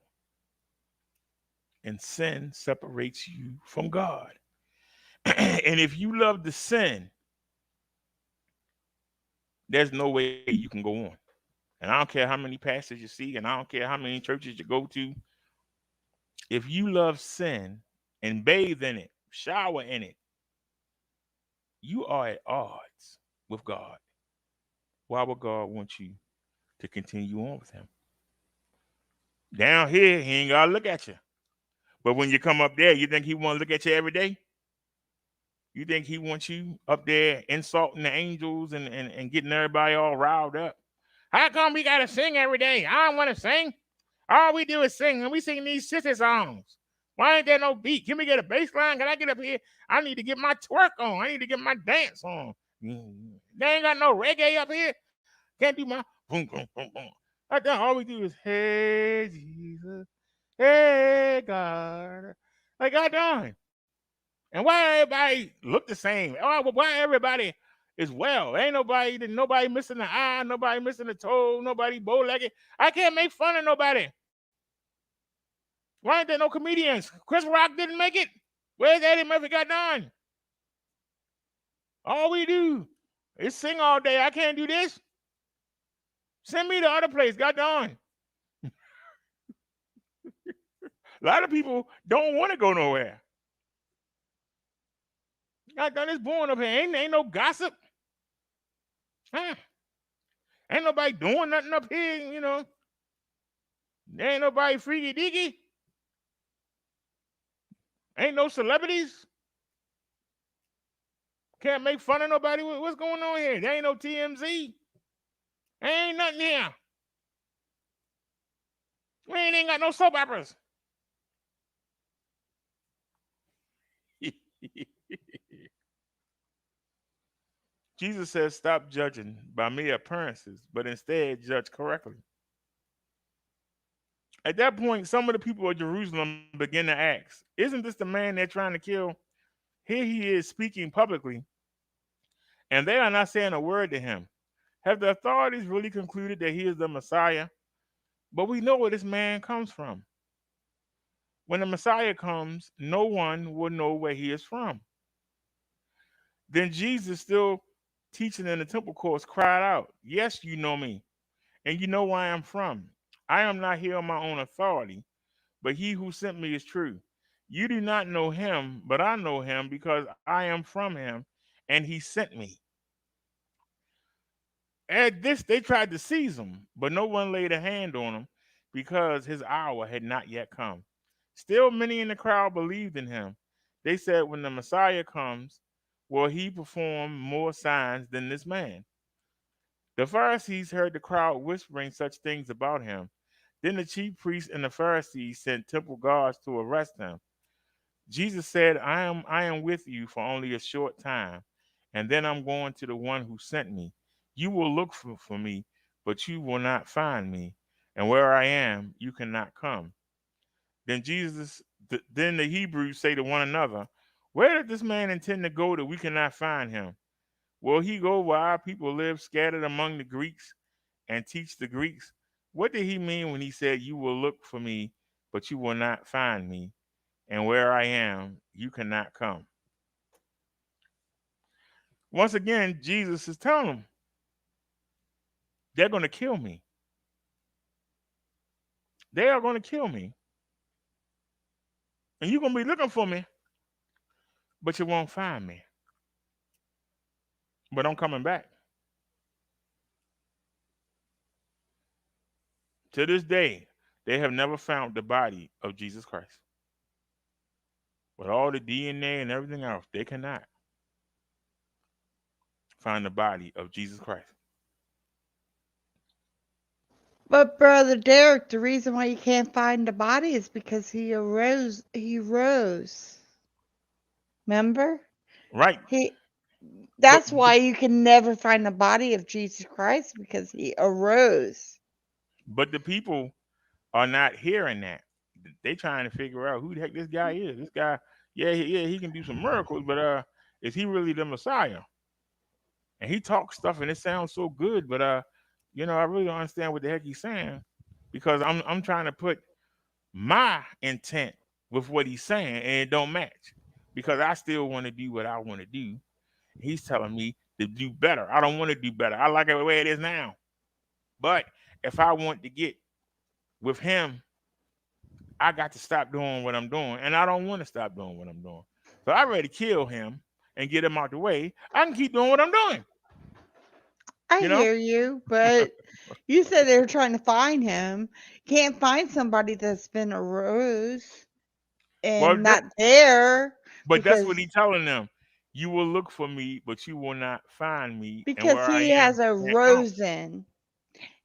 And sin separates you from God. And if you love to sin, there's no way you can go on. And I don't care how many pastors you see, and I don't care how many churches you go to. If you love sin and bathe in it, shower in it, you are at odds with God. Why would God want you to continue on with him? Down here, he ain't gotta look at you. But when you come up there, you think he want to look at you every day? You think he wants you up there insulting the angels and getting everybody all riled up? How come we gotta sing every day? I don't want to sing. All we do is sing, and we sing these sissy songs. Why ain't there no beat? Can we get a bass line? Can I get up here? I need to get my twerk on. I need to get my dance on. They ain't got no reggae up here. Can't do my boom, boom, boom, boom. All we do is, hey, Jesus. Hey, God. Like, God darn. And why everybody look the same? Why everybody is well? Ain't nobody missing the eye, nobody missing the toe, nobody bow-legged. I can't make fun of nobody. Why ain't there no comedians? Chris Rock didn't make it. Where's Eddie Murphy? Got done. All we do is sing all day. I can't do this. Send me to other place. Got done. A lot of people don't want to go nowhere. Got done. It's boring up here. Ain't no gossip. Huh? Ain't nobody doing nothing up here, you know. There ain't nobody freaky deaky. Ain't no celebrities. Can't make fun of nobody. What's going on here? There ain't no TMZ. Ain't nothing here. We ain't got no soap operas. Jesus says, stop judging by mere appearances, but instead judge correctly. At that point, some of the people of Jerusalem begin to ask, isn't this the man they're trying to kill? Here he is speaking publicly, and they are not saying a word to him. Have the authorities really concluded that he is the Messiah? But we know where this man comes from. When the Messiah comes, no one will know where he is from. Then Jesus, still teaching in the temple courts, cried out, yes, you know me, and you know where I am from. I am not here on my own authority, but he who sent me is true. You do not know him, but I know him because I am from him, and he sent me. At this, they tried to seize him, but no one laid a hand on him because his hour had not yet come. Still, many in the crowd believed in him. They said, when the Messiah comes, will he perform more signs than this man? The Pharisees heard the crowd whispering such things about him. Then the chief priests and the Pharisees sent temple guards to arrest him. Jesus said, I am with you for only a short time, and then I'm going to the one who sent me. You will look for me, but you will not find me. And where I am, you cannot come. Then then the Hebrews say to one another, where did this man intend to go that we cannot find him? Will he go where our people live, scattered among the Greeks, and teach the Greeks? What did he mean when he said, you will look for me, but you will not find me? And where I am, you cannot come. Once again, Jesus is telling them, they're going to kill me. They are going to kill me. And you're going to be looking for me, but you won't find me. But I'm coming back. To this day, they have never found the body of Jesus Christ. With all the DNA and everything else, they cannot find the body of Jesus Christ. But Brother Derek, the reason why you can't find the body is because he arose. He rose. Remember? Right. That's But why you can never find the body of Jesus Christ, because he arose. but the people are not hearing that. They trying to figure out who the heck this guy is. This guy, he can do some miracles, but is he really the Messiah? And he talks stuff and it sounds so good, but I really don't understand what the heck he's saying, because I'm trying to put my intent with what he's saying and it don't match, because I still want to do what I want to do. He's telling me to do better. I don't want to do better. I like it the way it is now. But if I want to get with him, I got to stop doing what I'm doing, and I don't want to stop doing what I'm doing. So I'd rather kill him and get him out the way. I can keep doing what I'm doing. I You know? hear you, but you said they were trying to find him. Can't find somebody that's been a rose Well, and not there but that's what because he's telling them. You will look for me, but you will not find me. And because where I he am, has a you can't come. rose in.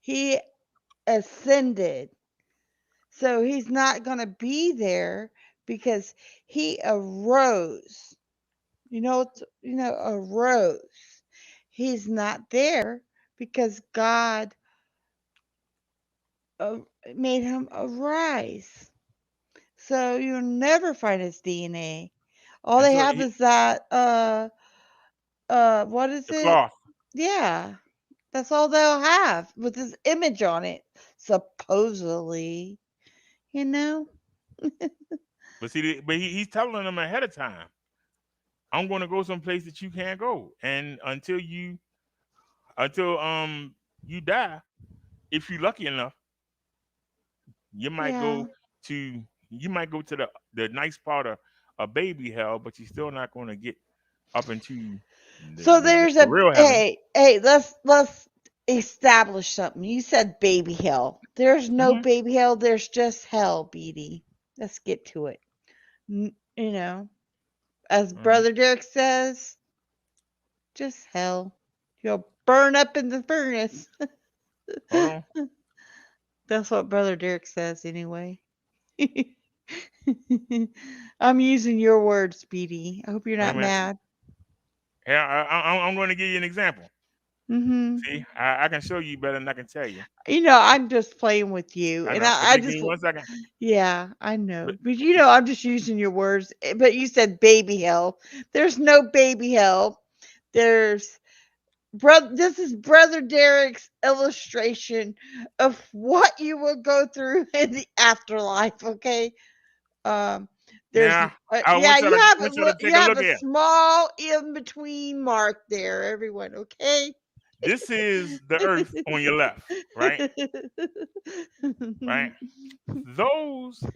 He ascended. So he's not going to be there because he arose. A rose. He's not there because God uh, made him arise. So you'll never find his DNA. All And they so have is that what is the it? cloth. Yeah. That's all they'll have with his image on it, supposedly, you know? But see, he's telling them ahead of time. I'm going to go someplace that you can't go, and until you die, if you're lucky enough, you might Yeah. go to the nice part of baby hell, but you're still not going to get up into So there's the a real heaven. hey, let's establish something. You said baby hell. There's no Hmm. baby hell, there's just hell, Beatty. Let's get to it. You know, as Hmm. Brother Derek says, just hell. You'll burn up in the furnace. Hold on. That's what Brother Derek says anyway. I'm using your words, Beatty. I hope you're Wait a not minute. mad. Yeah, I'm going to give you an example. Hmm. See, I can show you better than I can tell you. I'm just playing with you, I and know, but I give just me 1 second. yeah, I But know. But I'm just using your words. But you said baby hell. There's no baby hell. There's brother. This is Brother Derek's illustration of what you will go through in the afterlife. Okay. Um. There's now I yeah. want You y'all to take a have look a here. small in between mark there, everyone. Okay. This is the earth on your left, right? Right. Those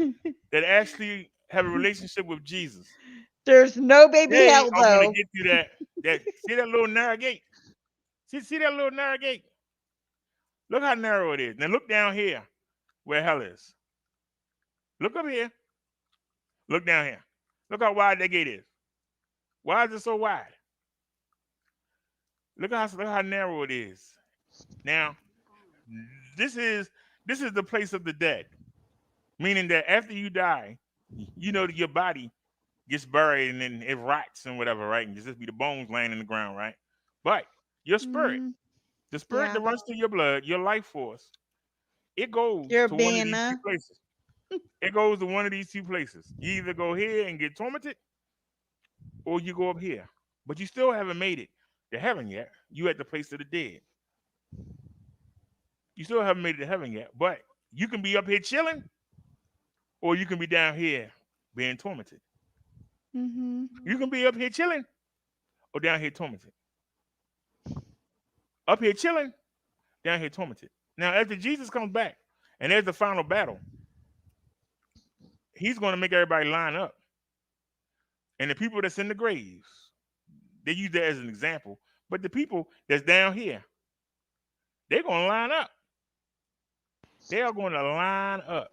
that actually have a relationship with Jesus, There's no baby they hell are going to though. get through that. See that little narrow gate? See that little narrow gate? Look how narrow it is. Now look down here where hell is. Look up here. Look down here. Look how wide that gate is. Why is it so wide? Look how narrow it is. Now, this is this is the place of the dead, meaning that after you die, you know that your body gets buried and then it rots and whatever, right? And just be the bones laying in the ground, right? But your spirit, Mm, the spirit that yeah. runs through your blood, your life force, it goes You're to one of these two Bana. places. It goes to one of these two places. You either go here and get tormented, or you go up here. But you still haven't made it to heaven yet. You at the place of the dead. You still haven't made it to heaven yet. But you can be up here chilling, or you can be down here being tormented. Mhm. You can be up here chilling or down here tormented. Up here chilling, down here tormented. Now, after Jesus comes back and there's the final battle, he's going to make everybody line up. And the people that's in the graves, they use that as an example. But the people that's down here, they're going to line up. They are going to line up.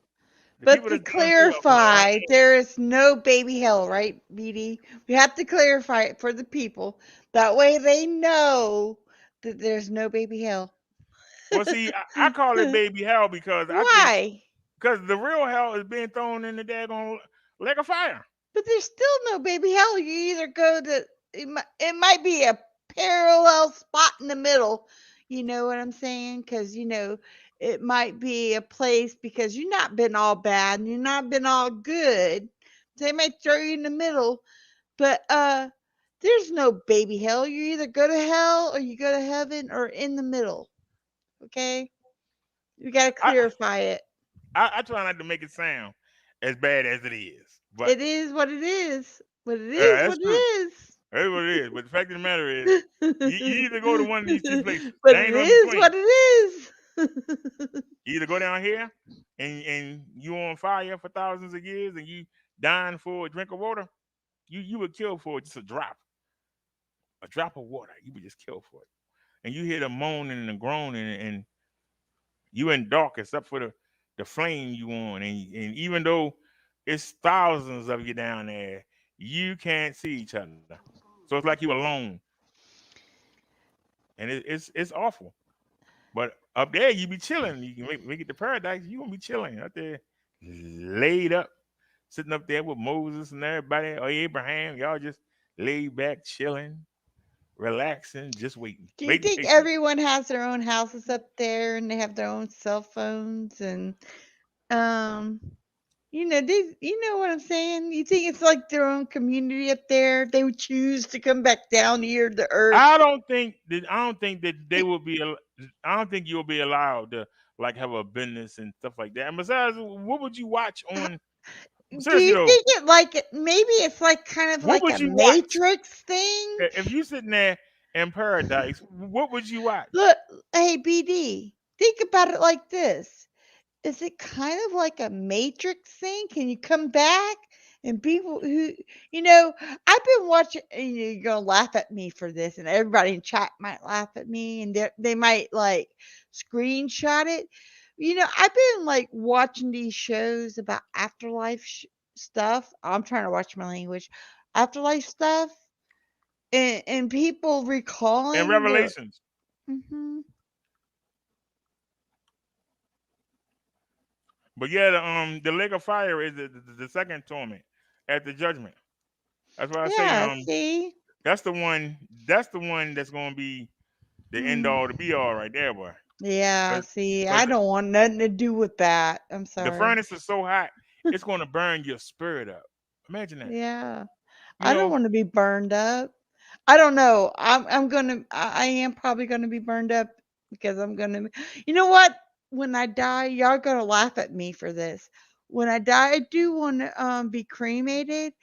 The But people to that's down here are going to line clarify, there is no baby hell, right, BD? We have to clarify it for the people. That way they know that there's no baby hell. Well, see, I call it baby hell because I think Why? because the real hell is being thrown in the daggone lake of fire. But there's still no baby hell. You either go to it might be a parallel spot in the middle. You know what I'm saying? Because it might be a place because you've not been all bad and you've not been all good. They might throw you in the middle, but there's no baby hell. You either go to hell or you go to heaven or in the middle. Okay, we got to I, clarify it. I try not to make it sound as bad as it is, but It is what it is. But it is that's what true. it That's what it is. But the fact of the matter is, is. you either go to one of these two places. But There it ain't no in is between. what it is. You either go down here and you on fire for thousands of years and you dying for a drink of water, you would kill for just a drop of water. You would just kill for it. and you hear the moaning and the groaning, and you in dark except for the flame you on, and even though it's thousands of you down there, you can't see each other. So it's like you alone, and it's awful. But up there, you be chilling. You can make it to paradise. You gonna be chilling up there, laid up, sitting up there with Moses and everybody, or Abraham. Y'all just laid back, chilling, relaxing, just waiting, Do you waiting think patiently. everyone has their own houses up there and they have their own cell phones and um you know what I'm saying? You think it's like their own community up there? They would choose to come back down here to Earth. I don't think that they will be. I don't think you'll be allowed to like have a business and stuff like that. And besides, what would you watch on? Do Seriously you though, think maybe it's like kind of what like would a you watch Matrix thing? if you sitting there in paradise? What would you watch? Look, hey BD, think about it like this. Is it kind of like a Matrix thing? Can you come back? And people who, I've been watching, and you're going to laugh at me for this, and everybody in chat might laugh at me, and they might like screenshot it. I've been like watching these shows about afterlife stuff. I'm trying to watch my language. Afterlife stuff, and people In recalling their. Revelations. hmm But yeah, the lake of fire is the second torment at the judgment. That's why I say Yeah, see? that's the one. That's the one that's gonna be the end Mm. all to be all right there, boy. Yeah, Because see, I don't want nothing to do with that. I'm the sorry. furnace is so hot, it's gonna burn your spirit up. Imagine that. Yeah. You I don't know, want to be burned up. I don't know. I am probably gonna be burned up because I'm gonna you know what? When I die, y'all gonna laugh at me for this. When I die, I do want to be cremated,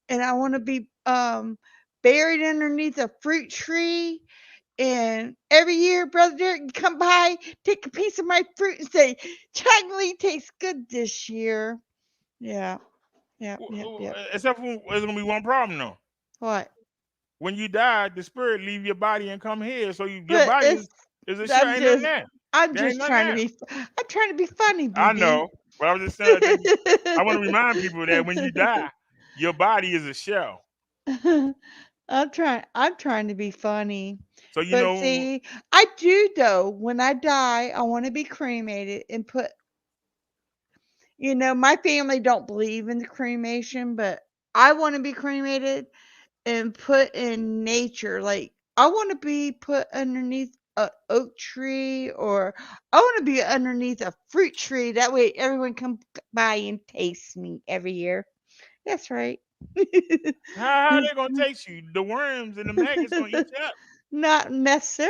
and I want to be buried underneath a fruit tree. And every year, Brother Derek can come by, take a piece of my fruit, and say, "Chocolate tastes good this year." Yeah, yep, yep, yep. except for there's gonna be one problem though. What? When you die, the spirit leave your body and come here. So your But body is a shell. I'm Ain't nothing just, there. I'm There ain't just nothing trying to there. be, I'm trying to be funny, I BD. know, but I was just saying. I want to remind people that when you die, your body is a shell. I'm trying to be funny. So you But know, see, I do though. When I die, I want to be cremated and put. My family don't believe in the cremation, but I want to be cremated and put in nature. Like I want to be put underneath a oak tree, or I want to be underneath a fruit tree. That way everyone come by and taste me every year. That's right. how they gonna taste you? The worms and the maggots gonna eat you up. Not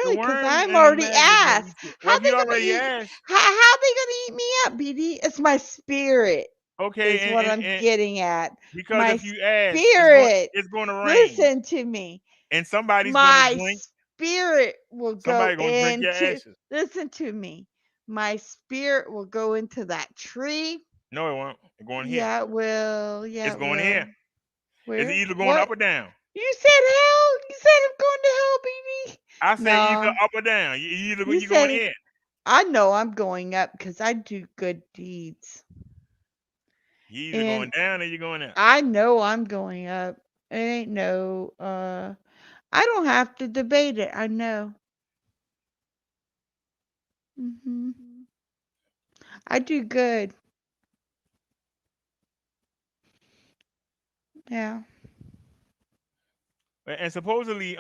The necessarily because worms I'm and the already maggots gonna asked. eat you. Well, How if they you gonna already eat? asked, How they gonna eat me up, BD? It's my spirit. okay, Is what I'm and getting at. because My if you ask, spirit. it's going to rain, Listen to me. and somebody's going to My drink. spirit will go Somebody going to drink your into. ashes. Listen to me. My spirit will go into that tree. No, it won't. It's going here. Yeah, it will. Yeah, It's it going here. will. It's Where? either going up What? or down. You said hell? You said I'm going to hell, BD? I say either No. up or down. You either You you're going said in. I know I'm going up because I do good deeds. You either going And down or you're going up. I know I'm going up. It ain't no I don't have to debate it. I know. hmm I do good. Yeah. And supposedly,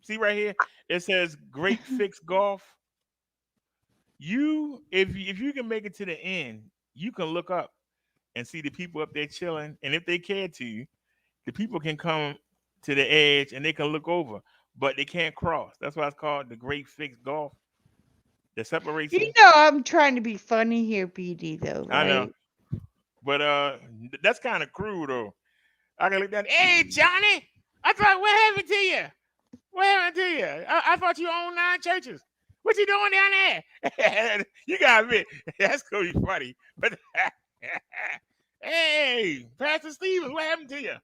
see right here, it says Great Fix Golf. If you can make it to the end, you can look up and see the people up there chilling. And if they care to, the people can come to the edge and they can look over, but they can't cross. That's why it's called the Great Fix Golf. That separates You them. know I'm trying to be funny here, BD though, I know, right? but that's kind of cruel though. I can look down. Hey, Johnny, I thought what happened to you? What happened to you? I thought you owned 9 churches. What you doing down there? You gotta admit, that's gonna be funny. But hey, Pastor Stevens, what happened to you?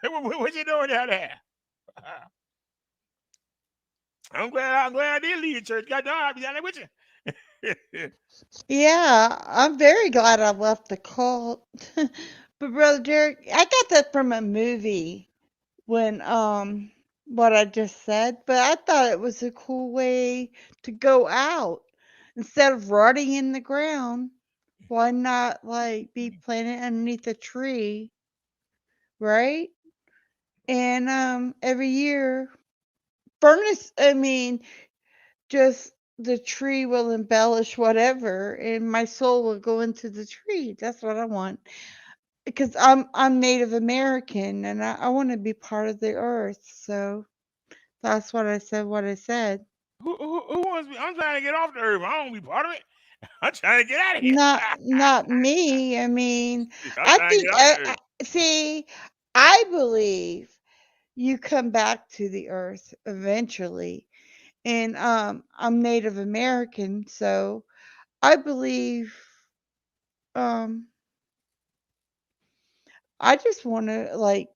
What you doing down there? I'm glad I did leave the church. Goddamn, I'll be down there with you. Yeah, I'm very glad I left the cult. But brother Derek, I got that from a movie when what I just said, but I thought it was a cool way to go out instead of rotting in the ground. Why not like be planted underneath a tree, right? And every year furnace I mean just the tree will embellish whatever and my soul will go into the tree. That's what I want. Because I'm Native American and I want to be part of the earth. So that's what I said. Who wants me? I'm trying to get off the earth. I don't want to be part of it. I'm trying to get out of here. Not me. I mean, I'm I trying to think get off the earth. see, I believe you come back to the earth eventually. And I'm Native American, so I believe um I just want to like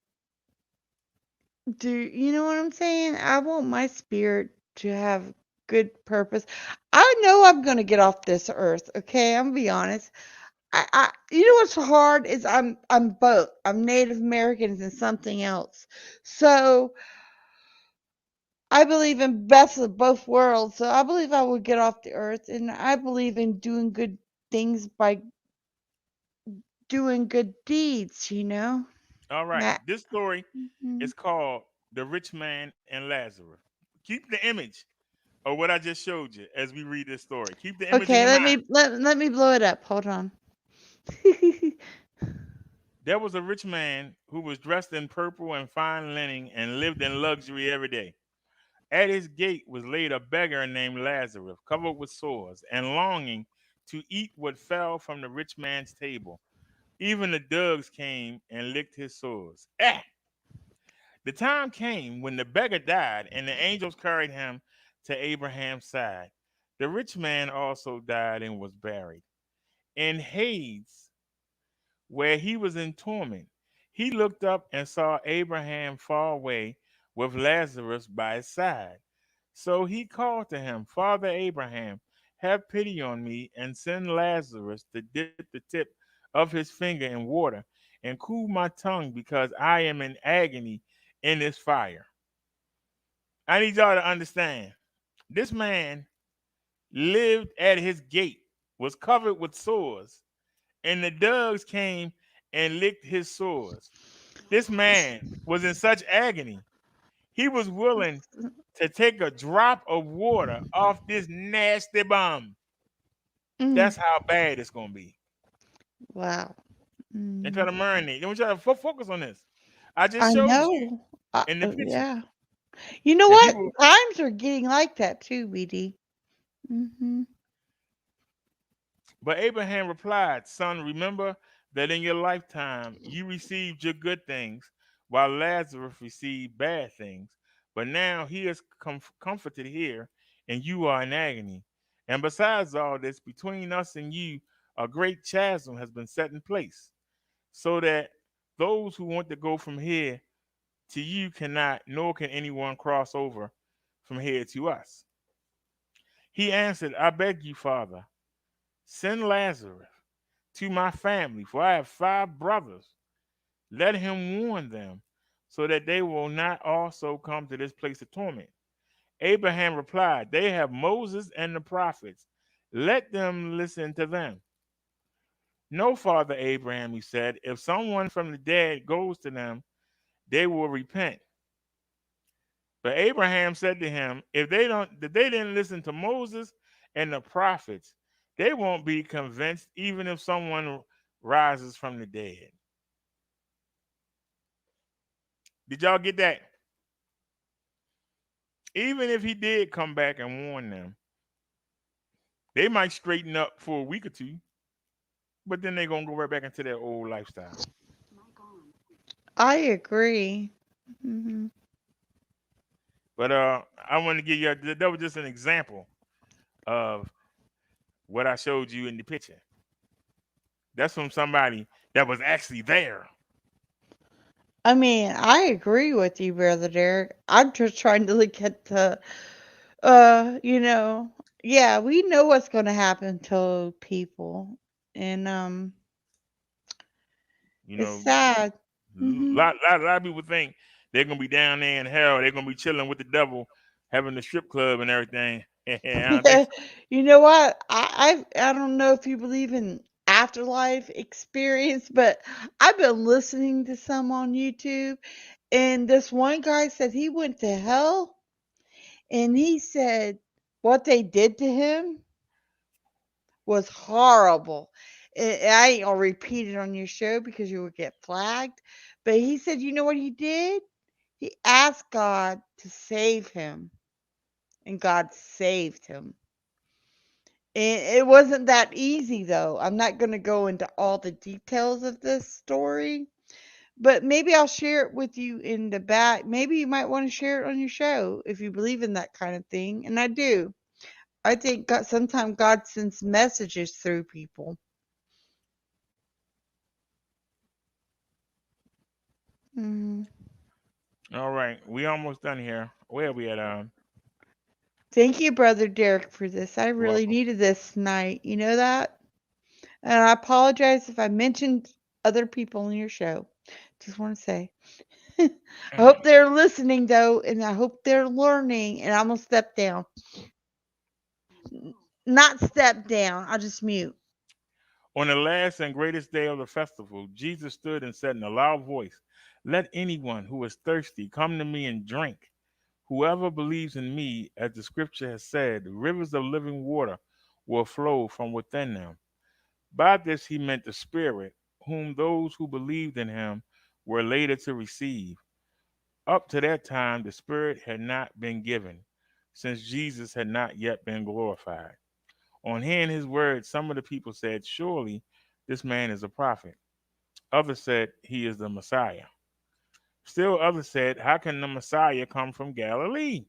do you know what I'm saying? I want my spirit to have good purpose. I know I'm going to get off this earth, okay? I'm gonna be honest. I you know what's hard is I'm both. I'm Native Americans and something else. So I believe in best of both worlds. So I believe I will get off the earth and I believe in doing good things by doing good deeds, you know? All right. That This story mhm. is called The Rich Man and Lazarus. Keep the image of what I just showed you as we read this story. Keep the image in Okay, your mind. let me blow it up. Hold on. There was a rich man who was dressed in purple and fine linen and lived in luxury every day. At his gate was laid a beggar named Lazarus, covered with sores and longing to eat what fell from the rich man's table. Even the dogs came and licked his sores. Ah! The time came when the beggar died, and the angels carried him to Abraham's side. The rich man also died and was buried. In Hades, where he was in torment, he looked up and saw Abraham far away with Lazarus by his side. So he called to him, Father Abraham, have pity on me and send Lazarus to dip the tip of his finger in water and cool my tongue because I am in agony in this fire. I need y'all to understand. This man lived at his gate, was covered with sores, and the dogs came and licked his sores. This man was in such agony, he was willing to take a drop of water off this nasty bum. Mm, That's how bad it's gonna be. wow. And try Mm, to marinate. Don't try to focus on this. I just I showed you know. in the picture. Yeah. You know And what? people, Times are getting like that too, BD. Hmm. but Abraham replied, Son, remember that in your lifetime you received your good things, while Lazarus received bad things. But now he is comforted here, and you are in agony. And besides all this, between us and you, a great chasm has been set in place, so that those who want to go from here to you cannot, nor can anyone cross over from here to us. He answered, I beg you, Father, send Lazarus to my family, for I have 5 brothers. Let him warn them, so that they will not also come to this place of torment. Abraham replied, They have Moses and the prophets. Let them listen to them. No, Father Abraham, he said, if someone from the dead goes to them, they will repent. But Abraham said to him, if they didn't listen to Moses and the prophets, they won't be convinced even if someone rises from the dead. Did y'all get that? Even if he did come back and warn them, they might straighten up for a week or two, but then they're gonna go right back into their old lifestyle. I agree. Hmm. But I want to give you that was just an example of what I showed you in the picture. That's from somebody that was actually there. I mean, I agree with you, brother Derek. I'm just trying to look at the You know, yeah, we know what's going to happen to people, and You it's know, sad. Hmm. lot of people think they're gonna be down there in hell. They're gonna be chilling with the devil, having the strip club and everything. I don't think so. You know what? I don't know if you believe in afterlife experience, but I've been listening to some on YouTube, and this one guy said he went to hell, and he said what they did to him was horrible. I ain't gonna repeat it on your show because you will get flagged. But he said, you know what he did? He asked God to save him, and God saved him. It wasn't that easy, though. I'm not going to go into all the details of this story, but maybe I'll share it with you in the back. Maybe you might want to share it on your show if you believe in that kind of thing. And I do. I think God, sometimes God sends messages through people. Mhm. All right, we almost done here. Where are we at? Thank you, Brother Derek, for this. I really Welcome. needed this tonight. You know that? And I apologize if I mentioned other people in your show. Just want to say. I hope they're listening, though, and I hope they're learning. And I'm going to step down. Not step down. I'll just mute. On the last and greatest day of the festival, Jesus stood and said in a loud voice, "Let anyone who is thirsty come to me and drink. Whoever believes in me, as the scripture has said, rivers of living water will flow from within them." By this he meant the Spirit, whom those who believed in him were later to receive. Up to that time, the Spirit had not been given, since Jesus had not yet been glorified. On hearing his words, some of the people said, "Surely this man is a prophet." Others said, "He is the Messiah." Still others said, "How can the Messiah come from Galilee?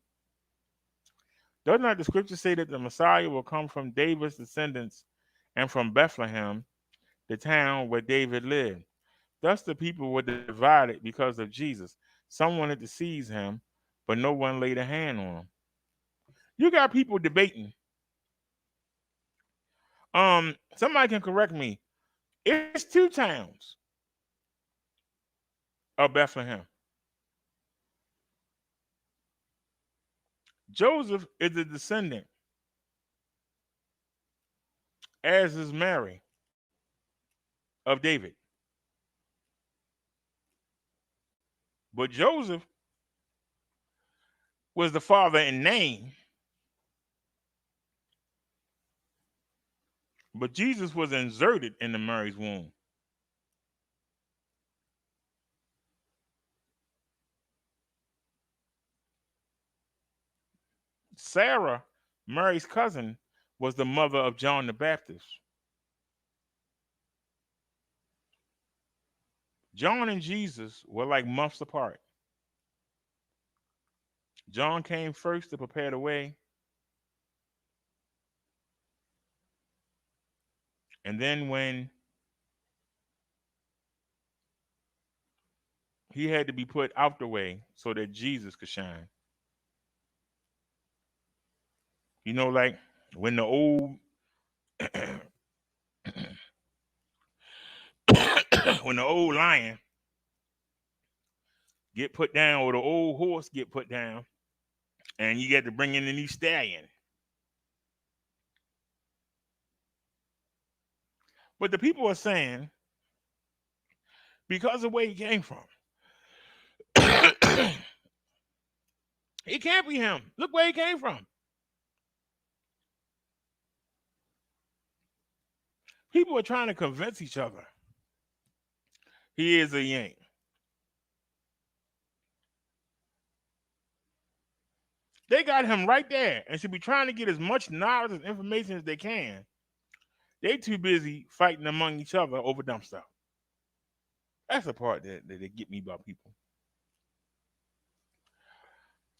Does not the scripture say that the Messiah will come from David's descendants and from Bethlehem, the town where David lived?" Thus the people were divided because of Jesus. Some wanted to seize him, but no one laid a hand on him. You got people debating. Somebody can correct me. It's two towns of Bethlehem. Joseph is a descendant, as is Mary of David. But Joseph was the father in name, but Jesus was inserted into Mary's womb. Sarah, Mary's cousin, was the mother of John the Baptist. John and Jesus were like months apart. John came first to prepare the way, and then when he had to be put out the way so that Jesus could shine. You know, like when the old when the old lion get put down or the old horse get put down, and you get to bring in the new stallion. But the people are saying because of where he came from, it can't be him. Look where he came from. People are trying to convince each other he is a Yank. They got him right there and should be trying to get as much knowledge and information as they can. They too busy fighting among each other over dumb stuff. That's the part that they get me about people.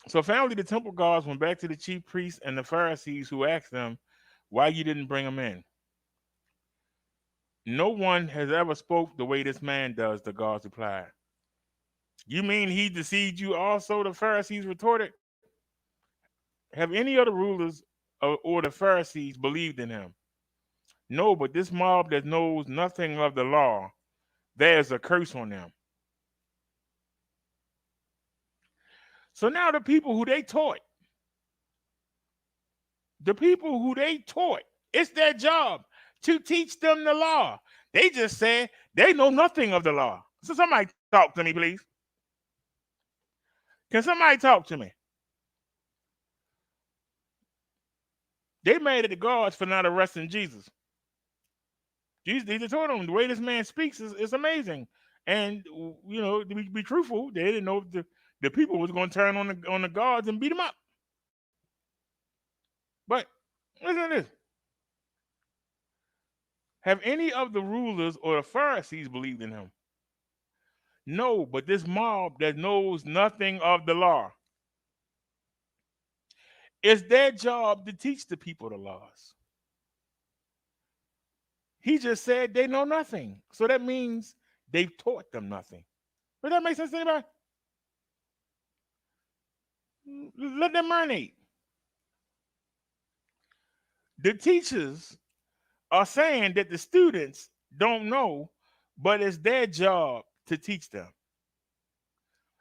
So finally, the temple guards went back to the chief priests and the Pharisees, who asked them why you didn't bring him in. "No one has ever spoke the way this man does," the guards replied. "You mean he deceived you also?" the Pharisees retorted. Have any of the rulers or the Pharisees believed in him? No, but this mob that knows nothing of the law, there's a curse on them. So now the people who they taught, it's their job to teach them the law. They just said they know nothing of the law. So somebody talk to me, please. Can somebody talk to me? They made it the guards for not arresting Jesus. Jesus, they just told them the way this man speaks is amazing. And to be truthful, they didn't know if the people was going to turn on the guards and beat them up. But listen to this. Have any of the rulers or the Pharisees believed in him? No, but this mob that knows nothing of the law, it's their job to teach the people the laws. He just said they know nothing. So that means they've taught them nothing. Does that make sense to anybody? Let them marinate. The teachers are saying that the students don't know, but it's their job to teach them.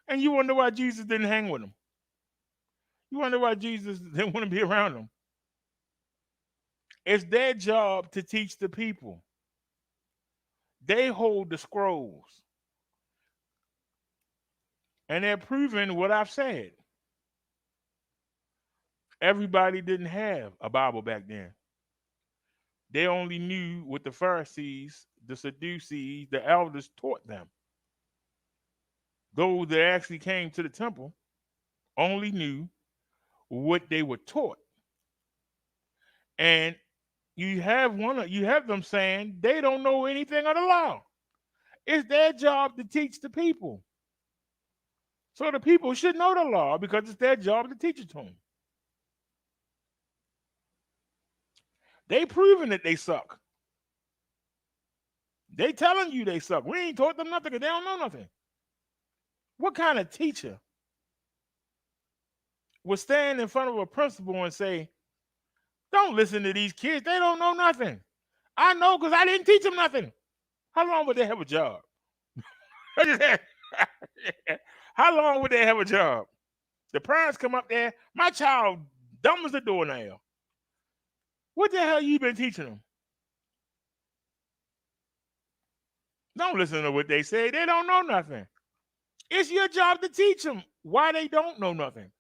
And you wonder why Jesus didn't hang with them. You wonder why Jesus didn't want to be around them. It's their job to teach the people. They hold the scrolls. And they're proving what I've said. Everybody didn't have a Bible back then. They only knew what the Pharisees, the Sadducees, the elders taught them. Those that actually came to the temple only knew what they were taught. And you have them saying they don't know anything of the law. It's their job to teach the people. So the people should know the law because it's their job to teach it to them. They proving that they suck. They telling you they suck. We ain't taught them nothing because they don't know nothing. What kind of teacher would stand in front of a principal and say, don't listen to these kids. They don't know nothing. I know because I didn't teach them nothing. How long would they have a job? How long would they have a job? The parents come up there, my child dumb as a doornail. What the hell you been teaching them? Don't listen to what they say. They don't know nothing. It's your job to teach them why they don't know nothing.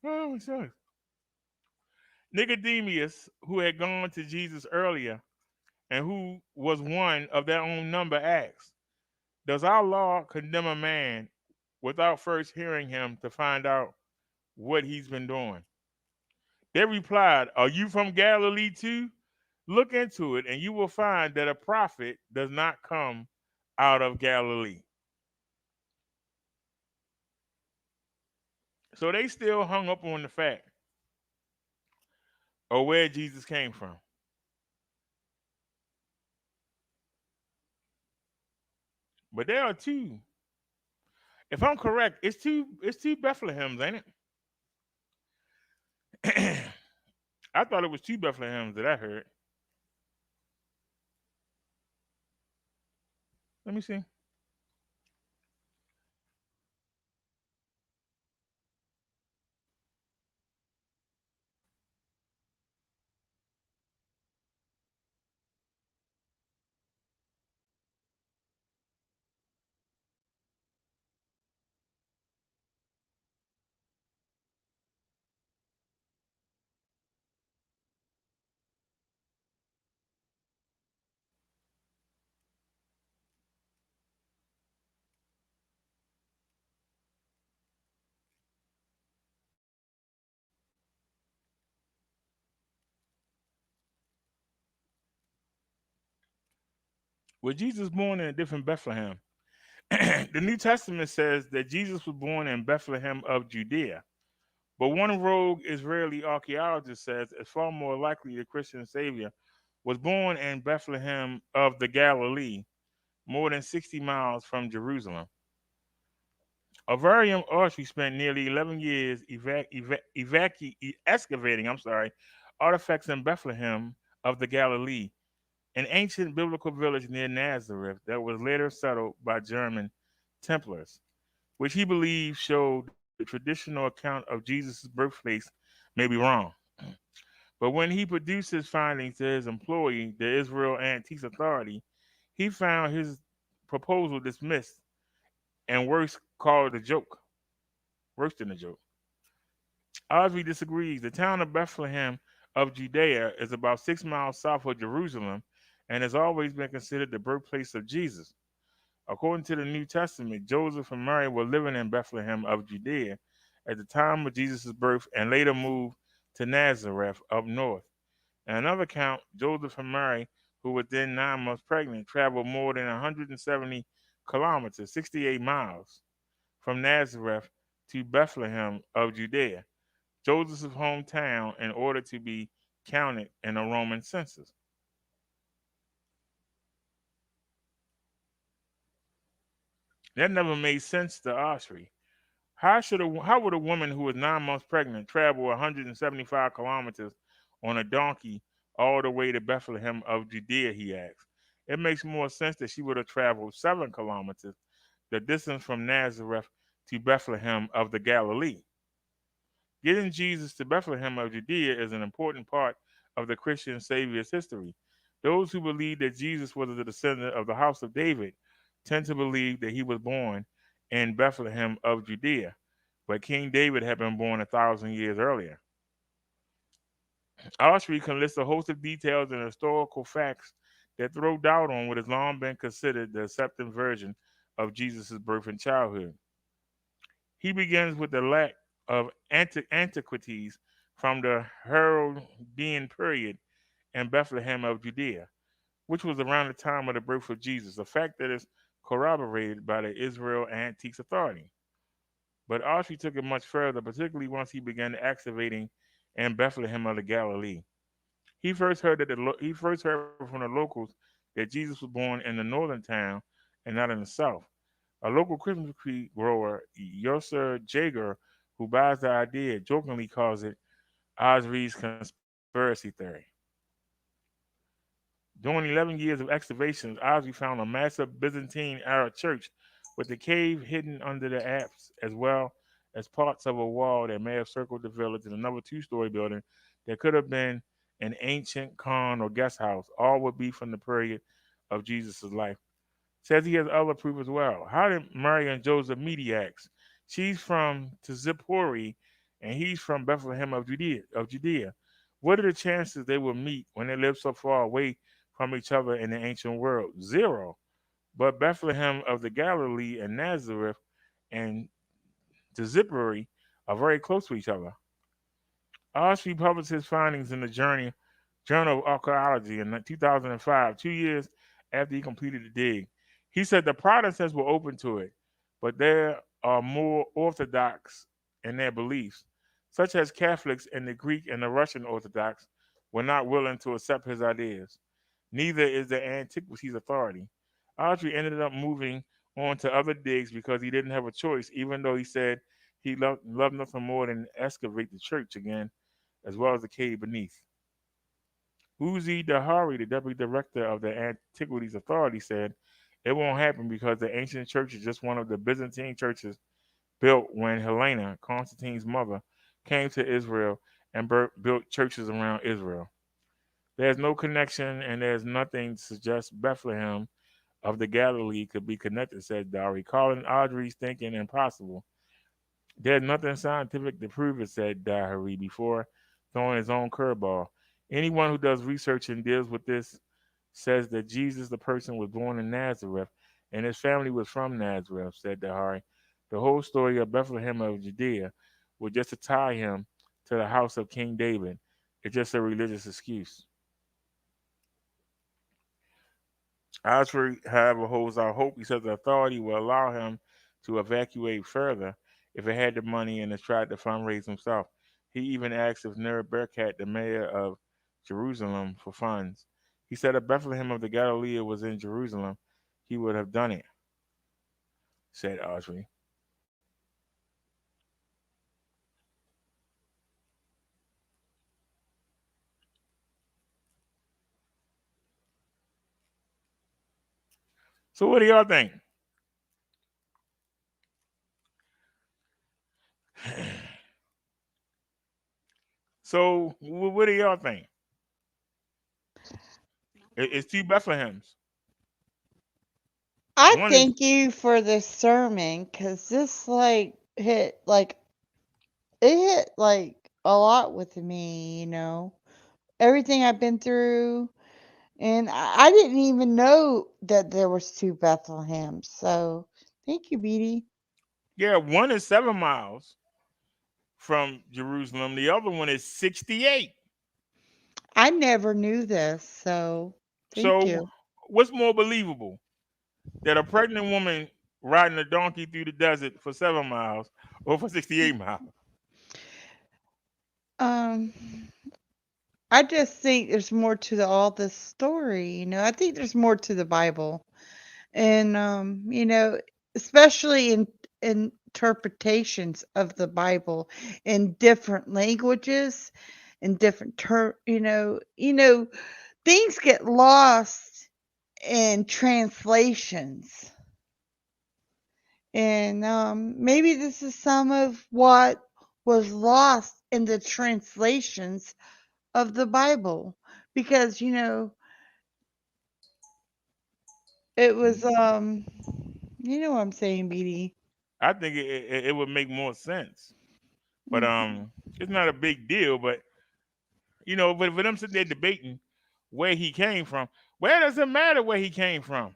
Oh, sure. Nicodemus, who had gone to Jesus earlier and who was one of their own number, asked, does our law condemn a man without first hearing him to find out what he's been doing? They replied, are you from Galilee too? Look into it, and you will find that a prophet does not come out of Galilee. So they still hung up on the fact of where Jesus came from. But there are two. If I'm correct, it's two Bethlehems, ain't it? I thought it was two Bethlehems that I heard. Let me see. Well, Jesus was born in a different Bethlehem. The New Testament says that Jesus was born in Bethlehem of Judea. But one rogue Israeli archaeologist says it's far more likely the Christian Savior was born in Bethlehem of the Galilee, more than 60 miles from Jerusalem. Avarium Autry spent nearly 11 years excavating, artifacts in Bethlehem of the Galilee, an ancient biblical village near Nazareth that was later settled by German Templars, which he believed showed the traditional account of Jesus' birthplace may be wrong. But when he produced his findings to his employee, the Israel Antiques Authority, he found his proposal dismissed and worse, called a joke. Worse than a joke. Osby disagrees. The town of Bethlehem of Judea is about 6 miles south of Jerusalem and has always been considered the birthplace of Jesus. According to the New Testament, Joseph and Mary were living in Bethlehem of Judea at the time of Jesus' birth and later moved to Nazareth up north. In another account, Joseph and Mary, who were then 9 months pregnant, traveled more than 170 kilometers, 68 miles, from Nazareth to Bethlehem of Judea, Joseph's hometown, in order to be counted in a Roman census. That never made sense to Osry. How would a woman who was 9 months pregnant travel 175 kilometers on a donkey all the way to Bethlehem of Judea? He asked. It makes more sense that she would have traveled 7 kilometers, the distance from Nazareth to Bethlehem of the Galilee. Getting Jesus to Bethlehem of Judea is an important part of the Christian Savior's history. Those who believe that Jesus was a descendant of the house of David tend to believe that he was born in Bethlehem of Judea, but King David had been born 1,000 years earlier. Osry can list a host of details and historical facts that throw doubt on what has long been considered the accepted version of Jesus' birth and childhood. He begins with the lack of antiquities from the Herodian period in Bethlehem of Judea, which was around the time of the birth of Jesus, a fact that is corroborated by the Israel Antiques Authority. But Autry took it much further, particularly once he began excavating in Bethlehem of the Galilee. He first heard from the locals that Jesus was born in the northern town and not in the south. A local Christmas tree grower, Yosser Jager, who buys the idea, jokingly calls it Osry's conspiracy theory. During 11 years of excavations, Osry found a massive Byzantine era church with the cave hidden under the apse, as well as parts of a wall that may have circled the village and another two-story building that could have been an ancient khan or guest house. All would be from the period of Jesus' life. Says he has other proof as well. How did Mary and Joseph meet? He asks. She's from Tzipori, and he's from Bethlehem of Judea. What are the chances they will meet when they live so far away from each other in the ancient world? Zero. But Bethlehem of the Galilee and Nazareth and Tzipori are very close to each other. Osby published his findings in the Journal of Archaeology in 2005, 2 years after he completed the dig. He said the Protestants were open to it, but they are more orthodox in their beliefs, such as Catholics and the Greek and the Russian Orthodox were not willing to accept his ideas. Neither is the Antiquities Authority. Autry ended up moving on to other digs because he didn't have a choice, even though he said he loved nothing more than excavate the church again, as well as the cave beneath. Uzi Dahari, the deputy director of the Antiquities Authority, said it won't happen because the ancient church is just one of the Byzantine churches built when Helena, Constantine's mother, came to Israel and built churches around Israel. There's no connection, and there's nothing to suggest Bethlehem of the Galilee could be connected, said Dahari, calling Audrey's thinking impossible. There's nothing scientific to prove it, said Dahari, before throwing his own curveball. Anyone who does research and deals with this says that Jesus, the person, was born in Nazareth and his family was from Nazareth, said Dahari. The whole story of Bethlehem of Judea was just to tie him to the house of King David. It's just a religious excuse. Osprey, however, holds out hope. He says the authority will allow him to evacuate further if it had the money and has tried to fundraise himself. He even asked if Neri Berkat, the mayor of Jerusalem, for funds. He said if Bethlehem of the Galilee was in Jerusalem, he would have done it, said Osprey. So what do y'all think? So what do y'all think? It's two Bethlehems. I One is thank you for this sermon because this hit like a lot with me, everything I've been through, and I didn't even know that there was two Bethlehems. So thank you, Beatty. yeah, one is 7 miles from Jerusalem. The other one is 68. I never knew this, so thank So you. what's more believable? That a pregnant woman riding a donkey through the desert for 7 miles or for 68 miles? Um, I just think there's more to all this story. I think there's more to the Bible, and especially in interpretations of the Bible in different languages, in different things get lost in translations. And maybe this is some of what was lost in the translations of the Bible, because it was you know what I'm saying, BD. I think it would make more sense, but Mhm. it's not a big deal. But but for them sitting there debating where he came from, where does it matter where he came from?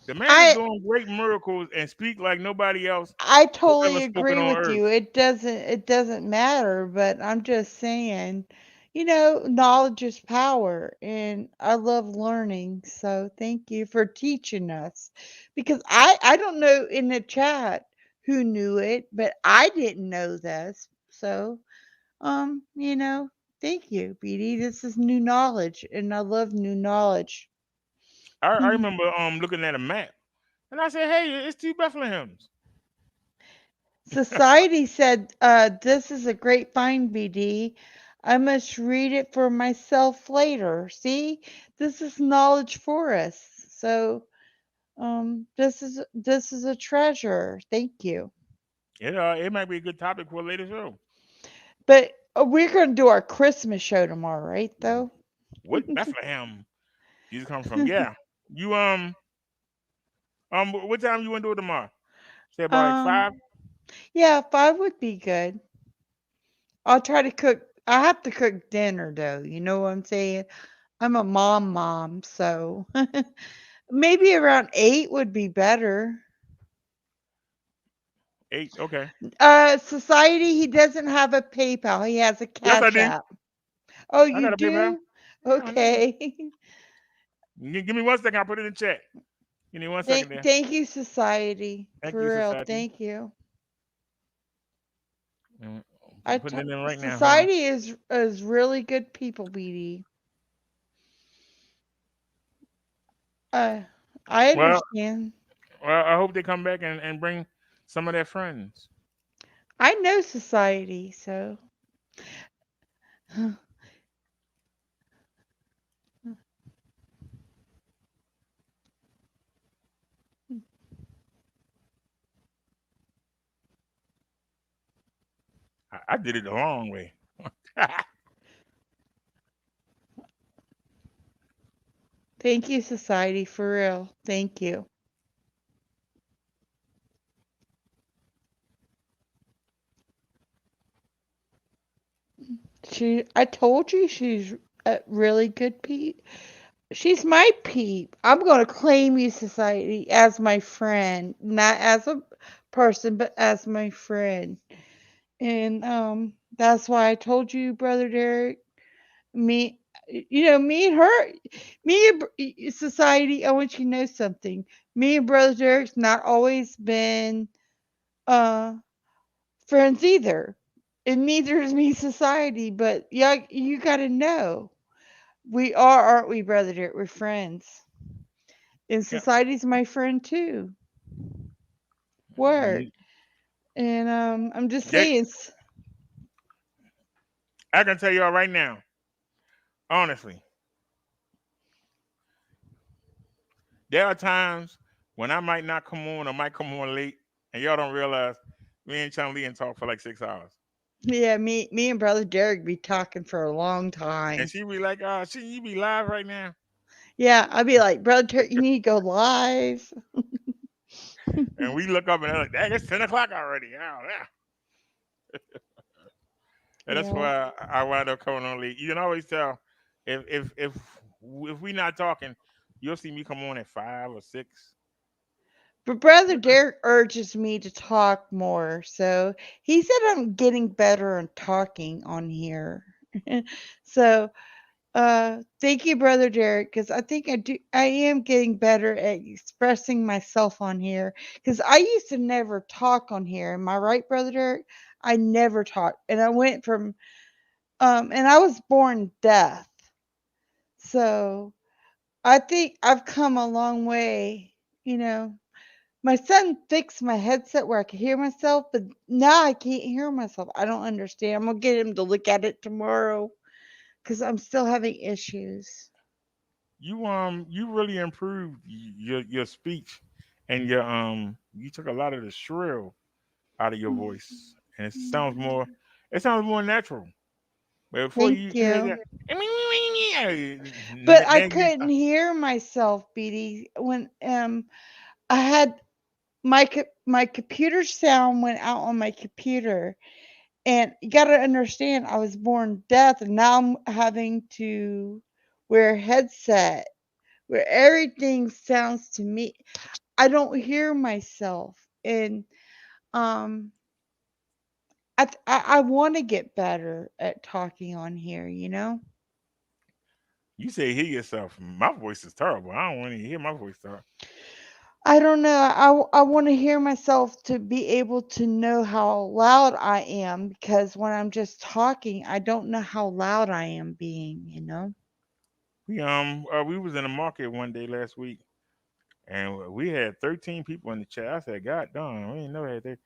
The man is I doing great miracles and speak like nobody else I who ever totally spoken agree on with you. earth. It doesn't matter, but I'm just saying, knowledge is power, and I love learning. So thank you for teaching us. Because I don't know in the chat who knew it, but I didn't know this. So, thank you, BD. This is new knowledge, and I love new knowledge. I remember looking at a map and I said, "Hey, it's two Bethlehems." Society said, this is a great find, BD. I must read it for myself later. See, this is knowledge for us. So, this is a treasure. Thank you. It might be a good topic for a later show. But we're gonna do our Christmas show tomorrow, right? Though. What Bethlehem Jesus come from? Yeah, you what time you want to do it tomorrow? Say about like um, 5. yeah, 5 would be good. I'll try to cook. I have to cook dinner though. You know what I'm saying? I'm a mom, so maybe around 8 would be better. 8. Okay. Society, he doesn't have a PayPal. He has a Yes, I Cash do. App. Oh, I you got a PayPal. do? Yeah, I do. Okay. Give me 1 second. I'll put it in chat. Give me 1 second there. Thank you, Society. Thank you, For real. society. Thank you. Mm, I'm putting it in right now. Hold on. Society is really good people, BD. Uh, I Well, understand. I hope they come back and bring some of their friends. I know Society, so I did it the wrong way. thank you, Society. For real. Thank you. I told you she's a really good peep. She's my peep. I'm going to claim you, Society, as my friend, not as a person, but as my friend. And that's why I told you, Brother Derek, me, me and her, Society. I want you to know something. Me and Brother Derek's not always been uh friends either, and neither is me, Society. But yeah, you got to know. We are, aren't we, Brother Derek? We're friends. And Yeah. Society's my friend too. Word. Mm, And I'm just They, saying, I can tell y'all right now, honestly, There are times when I might not come on or might come on late, and y'all don't realize me and Chung Lee and talk for like 6 hours. Yeah, me and brother Derek be talking for a long And time. she be like, shit, you be live right now. Yeah, I'd be like, brother Derek, you need to go live. And we look up and they're like, dang, it's 10 o'clock already. Oh, yeah. And that's Yeah. why I wind up coming on late. You can always tell if we not talking, you'll see me come on at 5 or 6. But brother Derek urges me to talk more, so he said I'm getting better at talking on here. So thank you, brother Derek, because I think I am getting better at expressing myself on here. Because I used to never talk on here. Am I right, brother Derek? I never talked, and I went from and I was born deaf, so I think I've come a long way. You know, my son fixed my headset where I could hear myself, but now I can't hear myself. I don't understand. I'm gonna get him to look at it tomorrow because I'm still having issues. You really improved your speech and you took a lot of the shrill out of your voice, and it sounds more natural. But before Thank you hear you. that, But I now you couldn't hear myself, BD, when I had my computer sound went out on my computer. And you got to understand, I was born deaf, and now I'm having to wear a headset where everything sounds to me. I don't hear myself, and um, I want to get better at talking on here. You know, you say hear yourself. My voice is terrible. I don't want to hear my voice talk. I don't know. I want to hear myself to be able to know how loud I am because when I'm just talking, I don't know how loud I am being. You know. We was in the market one day last week, and we had 13 people in the chat. I said, God darn, we didn't know that.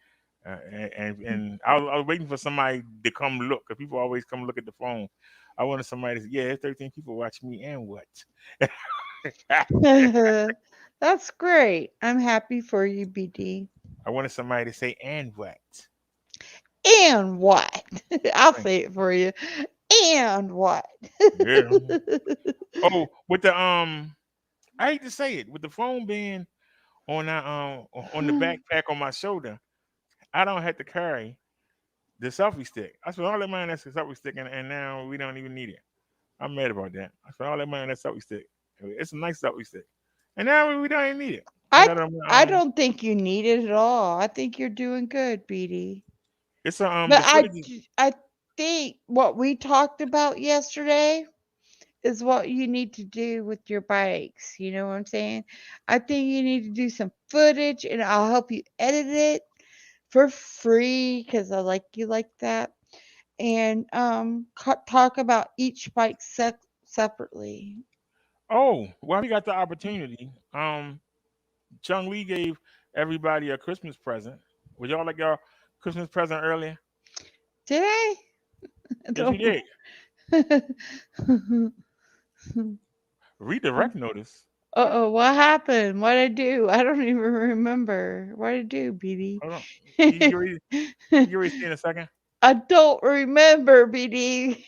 And I was waiting for somebody to come look, because people always come look at the phone. I wanted somebody to say, yeah, there's 13 people watching me, and what? That's great. I'm happy for you, BD. I wanted somebody to say, and what? And what? I'll Right. say it for you. And what? Yeah. Oh, with the I hate to say it, with the phone being on the backpack on my shoulder, I don't have to carry the selfie stick. I spent all that money on that selfie stick, and now we don't even need it. I'm mad about that. I spent all that money on that selfie stick. It's a nice selfie stick, and now we don't even need it. I I got I don't think you need it at all. I think you're doing good, BD. it's a But the footage. I think what we talked about yesterday is what you need to do with your bikes. You know what I'm saying? I think you need to do some footage, and I'll help you edit it for free because I like you like that. And talk about each bike separately. Oh, well, we got the opportunity. Chung Lee gave everybody a Christmas present. Would y'all like your Christmas present earlier? Did I? I Yes, he don't. did. Redirect notice. What? Uh-oh, what happened? What did I do? I don't even remember. What did I do, BD? Hold on. You already see in a second. I don't remember, BD.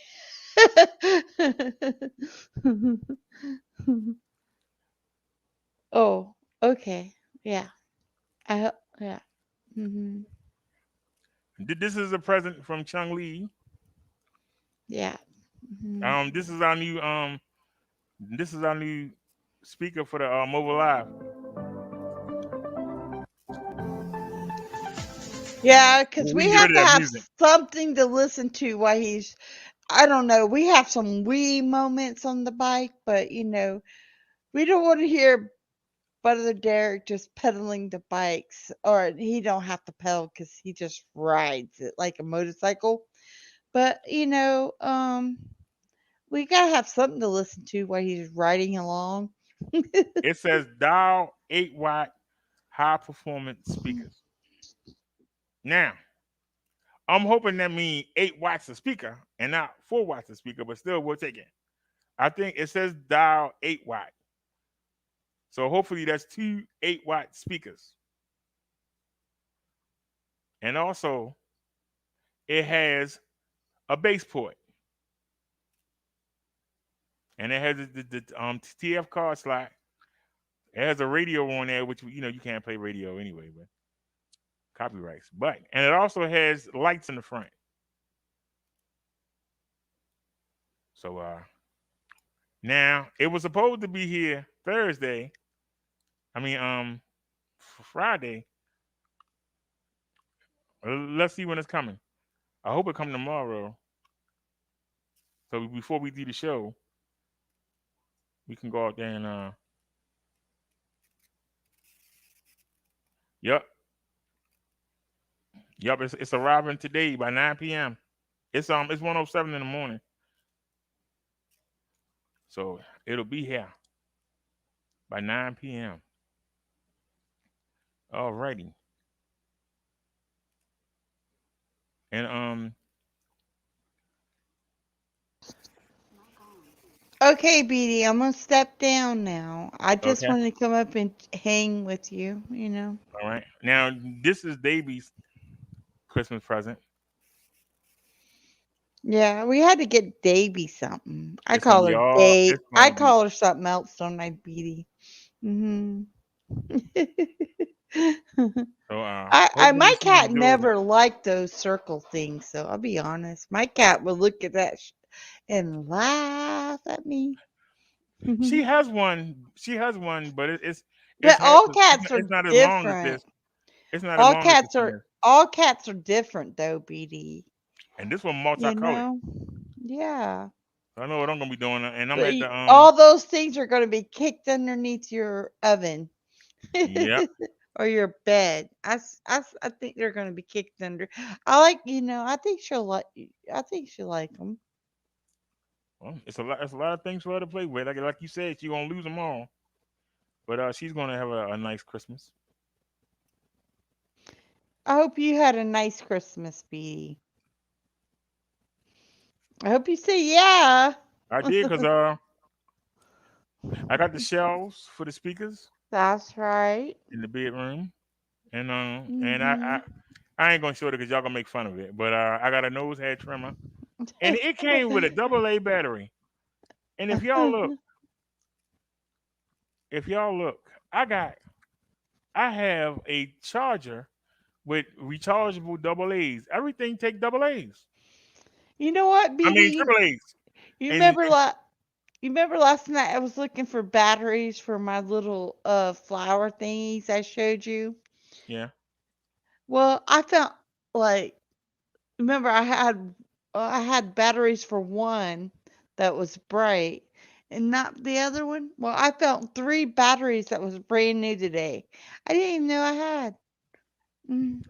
Oh, okay. Yeah. Yeah. Hmm. This is a present from Chung Lee. Yeah. Hmm. Um, this is our new um, this is our new speaker for the mobile live. Yeah, because We we can get have rid to of that have music. something to listen to while he's, I don't know, we have some wee moments on the bike, but we don't want to hear Brother Derek just pedaling the bikes, or he don't have to pedal because he just rides it like a motorcycle. But we gotta have something to listen to while he's riding along. It says dial 8 watt high performance speakers. Now, I'm hoping that means 8 watts of speaker and not 4 watts of speaker, but still we'll take it. I think it says dial 8 watt. So hopefully that's two 8-watt speakers. And also it has a bass port. And it has the TF card slot. It has a radio on there, which you can't play radio anyway, but copyrights. But and it also has lights in the front. So now it was supposed to be here Thursday. I mean Friday. Let's see when it's coming. I hope it come tomorrow. So before we do the show, we can go out there and yep. Yep, it's arriving today by 9 p.m. It's 1:07 in the morning. So it'll be here by 9 p.m. Alrighty. And Okay, BD, I'm gonna step down now. I just okay. wanted to come up and hang with you, you know. All right. Now this is Davy's Christmas present. Yeah, we had to get Davy something. I It's gonna call be her all Dave. it's I gonna be call her something else, don't I, BD? Mm-hmm. so I hopefully my she cat enjoys it. never liked those circle things, so I'll be honest. My cat would look at that and laugh at me. She has one. She has one, but it's But hard to, it's are not as long as different. this. It's not as long as this one is. All cats are different though, BD. And this one You multicolored. know? Yeah. So I know what I'm gonna be doing. And I'm But at the all those things are going to be kicked underneath your oven yep. or your bed. I think they're going to be kicked under. I like, I think she'll like. I think she'll like them. Well, it's a lot of things for her to play with. Like you said, she's gonna lose them all. But she's gonna have a nice Christmas. I hope you had a nice Christmas, Bee. I hope you say yeah. I did because I got the shelves for the speakers That's right. in the bedroom, and Hmm. I ain't gonna show it because y'all gonna make fun of it. But I got a nose hair trimmer, and it came with a AA battery. And if y'all look, I have a charger with rechargeable double A's. Everything take double A's. You know what, I mean BD? triple A's. You And remember You remember last night I was looking for batteries for my little flower thingies I showed you? yeah, Well, I found like remember I had batteries for one that was bright and not the other one. Well, I found three batteries that was brand new today. I didn't even know I had. Mm,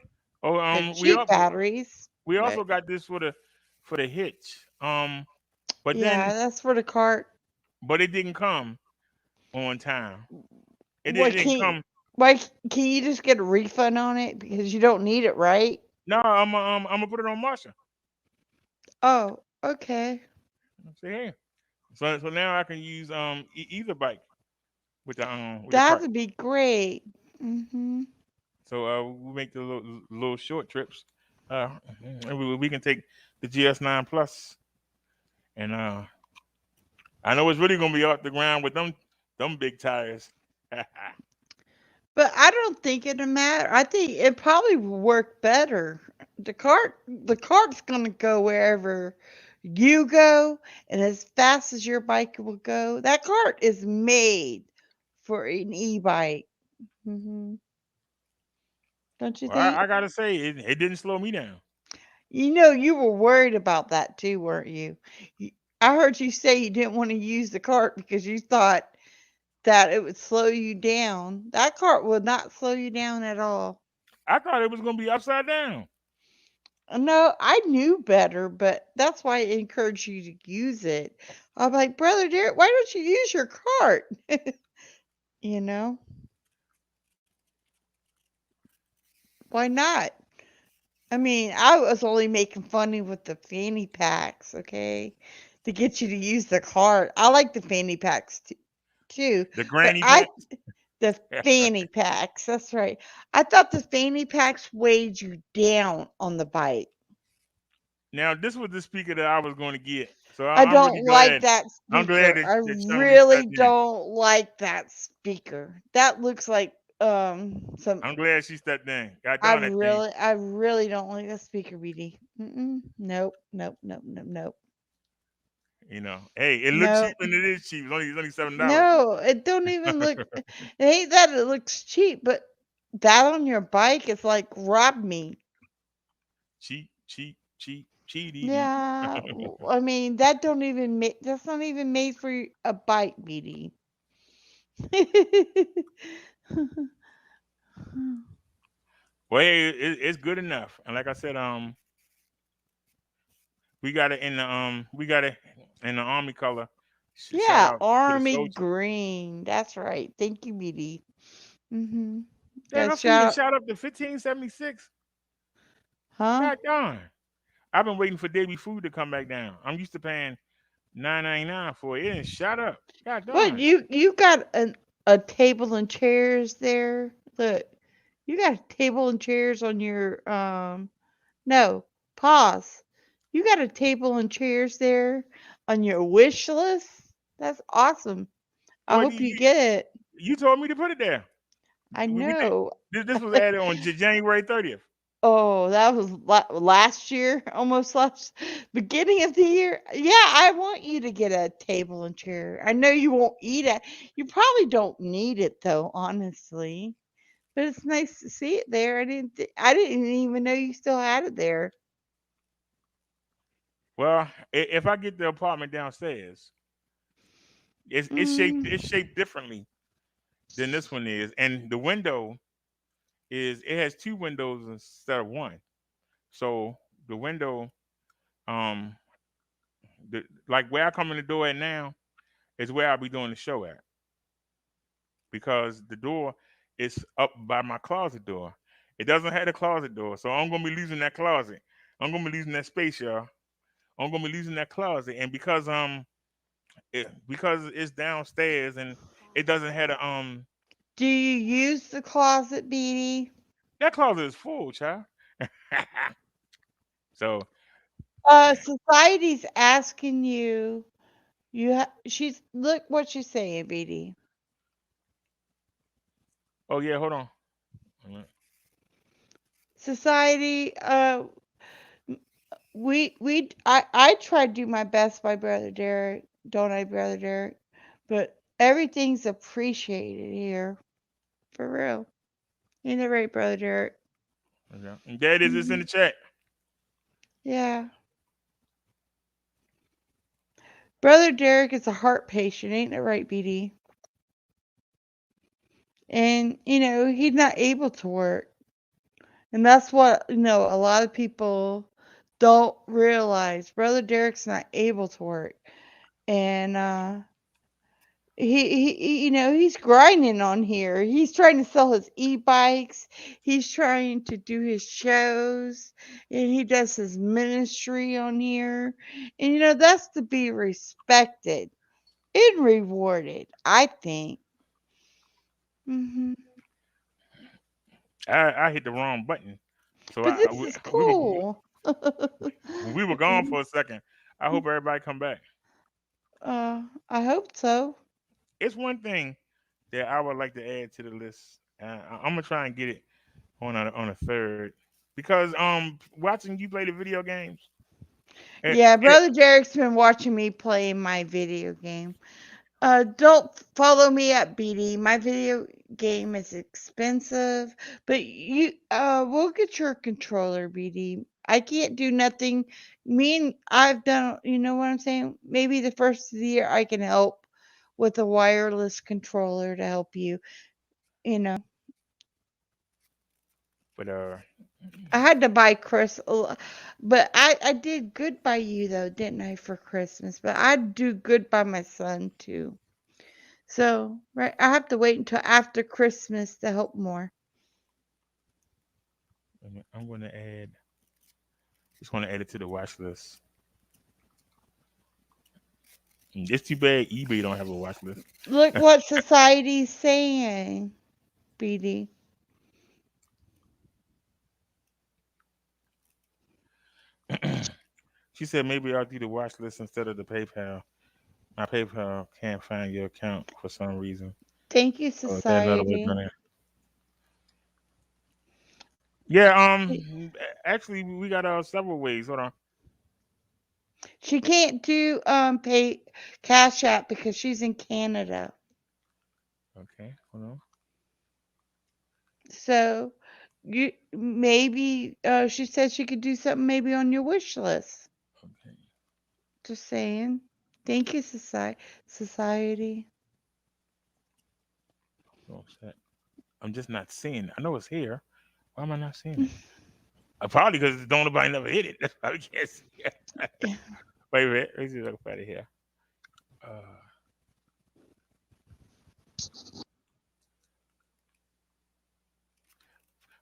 oh they're cheap batteries, we but also got this for the hitch. But yeah, then that's for the cart. but it didn't come on time. It What didn't can come. why can you just get a refund on it because you don't need it, right? No, I'm gonna put it on Marsha. Oh, okay. Say hey. So now I can use either bike with the cart. That'd be great. Hmm. So we make the little short trips. Uh, and we can take the GS9 Plus, and I know it's really gonna be off the ground with them big tires. But I don't think it'll matter. I think it probably will work better. The cart's gonna go wherever you go, and as fast as your bike will go. That cart is made for an e-bike. Hmm. Don't you Well, think? I gotta say it didn't slow me down. You were worried about that too, weren't you? You- I heard you say you didn't want to use the cart because you thought that it would slow you down. That cart would not slow you down at all. I thought it was gonna be upside down. No, I knew better, but that's why I encourage you to use it. I'm like, Brother Derek, why don't you use your cart? You know, why not? I mean, I was only making funny with the fanny packs, okay, to get you to use the cart. I like the fanny packs too, The but granny packs. The fanny packs. That's right. I thought the fanny packs weighed you down on the bike. Now, this was the speaker that I was going to get. So I I'm really don't like glad. that I'm glad speaker. I that Chun-Li really stepped in. don't like that speaker. That looks like some. I'm glad she stepped in. God darn that thing. I really don't like that speaker, BD. Nope, nope, nope, nope, nope, You know, hey, it looks cheap nope. and it is cheap. It's only $7. No, it don't even look. It ain't that it looks cheap, but that on your bike is like rob me. Cheap, cheap, cheap, cheap. Yeah, I mean that don't even make. That's not even made for a bike, BD. Well, hey, it's good enough. And like I said, we got it in the army color. Shout Yeah, out to the army soldier. green. That's right. Thank you, BD. Mm-hmm. Yeah, Yeah, her feet is shout. shot up to 1576. Huh? God darn. I've been waiting for Davy Food to come back down. I'm used to paying $9.99 for it. It didn't shot up. God What darn. you got a table and chairs there? Look, you got a table and chairs on your no, pause. You got a table and chairs there on your wish list? That's awesome. I Well, hope you get it. you told me to put it there. I We did. know. This was added on January 30th. Oh, that was last year, almost last beginning of the year. Yeah, I want you to get a table and chair. I know you won't eat it. You probably don't need it though, honestly. But it's nice to see it there. I didn't even know you still had it there. Well, if I get the apartment downstairs, Mm. it's shaped differently than this one is, and the window it has two windows instead of one. So the window, um, like where I come in the door at now is where I'll be doing the show at because the door is up by my closet door. It doesn't have a closet door, so I'm gonna be losing that closet. I'm gonna be losing that space, y'all. I'm gonna be losing that closet, and because it's downstairs and it doesn't have a Do you use the closet, Beanie? that closet is full, child. So Society's asking you. She's look what she's saying, Beanie. oh yeah, hold on. Society, I try to do my best by Brother Derek, don't I, Brother Derek? But everything's appreciated here, for real. Ain't it right, Brother Derek? Okay. And there it is. It's in Hmm. the chat. Yeah, Brother Derek is a heart patient, ain't it right, BD? And he's not able to work, and that's what a lot of people don't realize. Brother Derek's not able to work, and he's grinding on here. He's trying to sell his e-bikes. He's trying to do his shows, and he does his ministry on here. And that's to be respected and rewarded, I think. Hmm. I hit the wrong button. So But this is cool. we were gone for a second. I hope everybody come back. I hope so. It's one thing that I would like to add to the list. I'm gonna try and get it on a third because watching you play the video games. It, Yeah, it, Brother Derek's been watching me play my video game. Don't follow me at BD. My video game is expensive, but we'll get your controller, BD. I can't do nothing. I've done, you know what I'm saying? Maybe the first of the year I can help with a wireless controller to help you, you know. but I had to buy but I did good by you though, didn't I, for Christmas? But I'd do good by my son too. So, right, I have to wait until after Christmas to help more. I'm gonna add. Just want to add it to the watch list. It's too bad eBay don't have a watch list. Look what society's saying, BD. She said maybe I'll do the watch list instead of the PayPal. My PayPal can't find your account for some reason. Thank you, So is there another way of society. doing it? Yeah, actually we got several ways. Hold on. She can't do pay Cash App because she's in Canada. Okay, hold on. So you maybe she said she could do something maybe on your wish list. Okay. Just saying. Thank you, society. Hold on a sec. I'm just not seeing it. I know it's here. Why am I not seeing it? Probably because don't nobody never hit it. That's why we can't see it. Wait a minute. Let me see if I can find it here. Uh,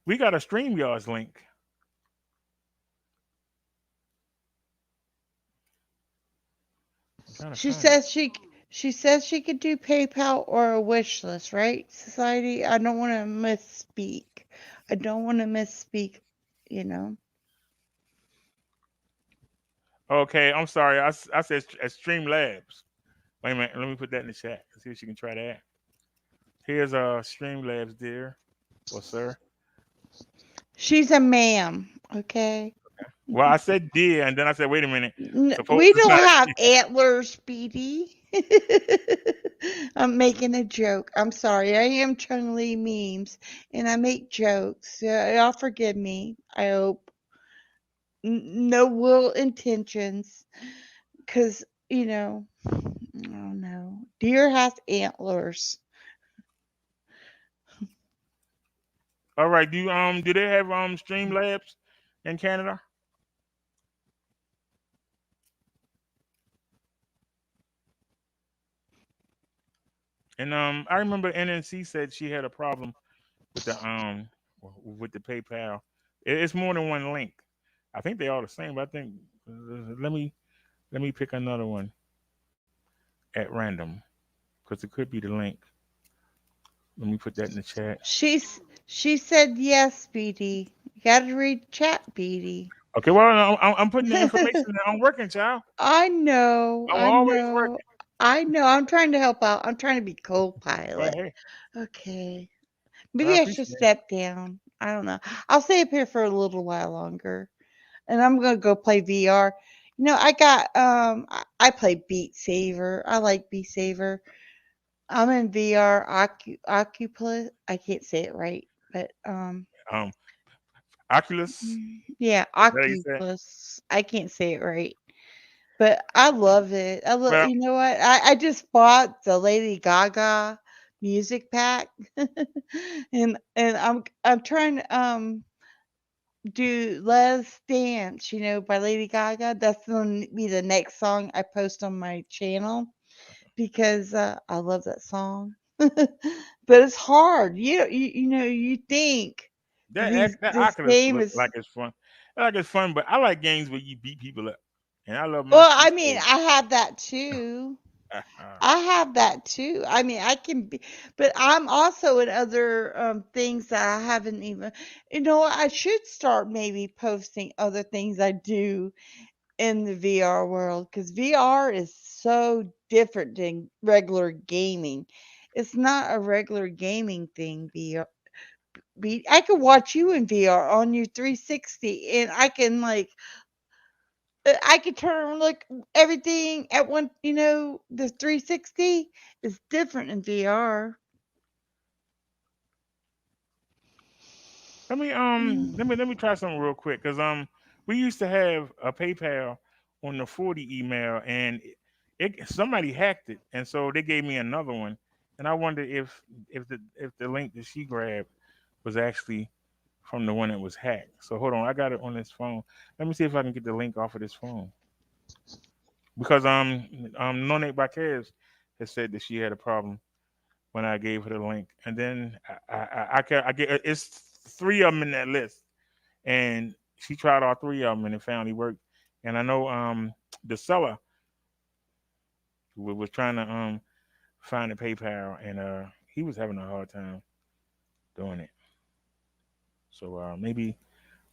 we got a StreamYards link. I'm trying to She find it. says she could do PayPal or a wish list, right? Society. I don't want to misspeak. I don't want to misspeak. You know. Okay, I'm sorry. I said Streamlabs. Wait a minute. Let me put that in the chat. See if she can try that. Here's Streamlabs, dear or sir. She's a ma'am. Okay. Well, I said dear, and then I said, wait a minute. Suppose We it's don't not. have antlers, Speedy. I'm making a joke. I'm sorry. I am Chung-Li memes, and I make jokes. Y'all forgive me. I hope. No will intentions, because I don't know. Deer has antlers. All right. Do they have Streamlabs in Canada? And I remember NNC said she had a problem with the PayPal. It's more than one link. I think they all the same, but I think let me pick another one at random because it could be the link. Let me put that in the chat. She said yes, Speedy. You gotta read chat, Speedy. Okay, well I'm putting the information there. I'm working, child. I know, I'm I always know, working. I know. I'm trying to help out. I'm trying to be But co-pilot. hey, Okay. I Maybe I should appreciate it. step down. I don't know. I'll stay up here for a little while longer. And I'm gonna go play VR. I got I play Beat Saber. I like Beat Saber. I'm in VR Oculus. I can't say it right, but Um, Oculus. yeah, Is that how you say it? Oculus. I can't say it right. But I love it. I love Well, you know what? I just bought the Lady Gaga music pack. And I'm trying to do Let's Dance, by Lady Gaga. That's gonna be the next song I post on my channel because I love that song. But it's hard. You think that this Oculus game look is. like it's fun. I like it's fun, but I like games where you beat people up, and I love Well, Master I mean, Sword. I have that too. I have that too. I mean, I can be, but I'm also in other things that I haven't even. I should start maybe posting other things I do in the VR world because VR is so different than regular gaming. It's not a regular gaming thing. VR. I could watch you in VR on your 360, and I can I could turn and look everything at one. The 360 is different in VR. Let me try something real quick because we used to have a PayPal on the 40 email, and somebody hacked it, and so they gave me another one, and I wonder if the link that she grabbed was actually from the one that was hacked. So hold on, I got it on this phone. Let me see if I can get the link off of this phone because Nonate Baquez has said that she had a problem when I gave her the link, and then I get it's three of them in that list, and she tried all three of them, and it finally worked. And I know the seller We was trying to find the PayPal, and he was having a hard time doing it. So maybe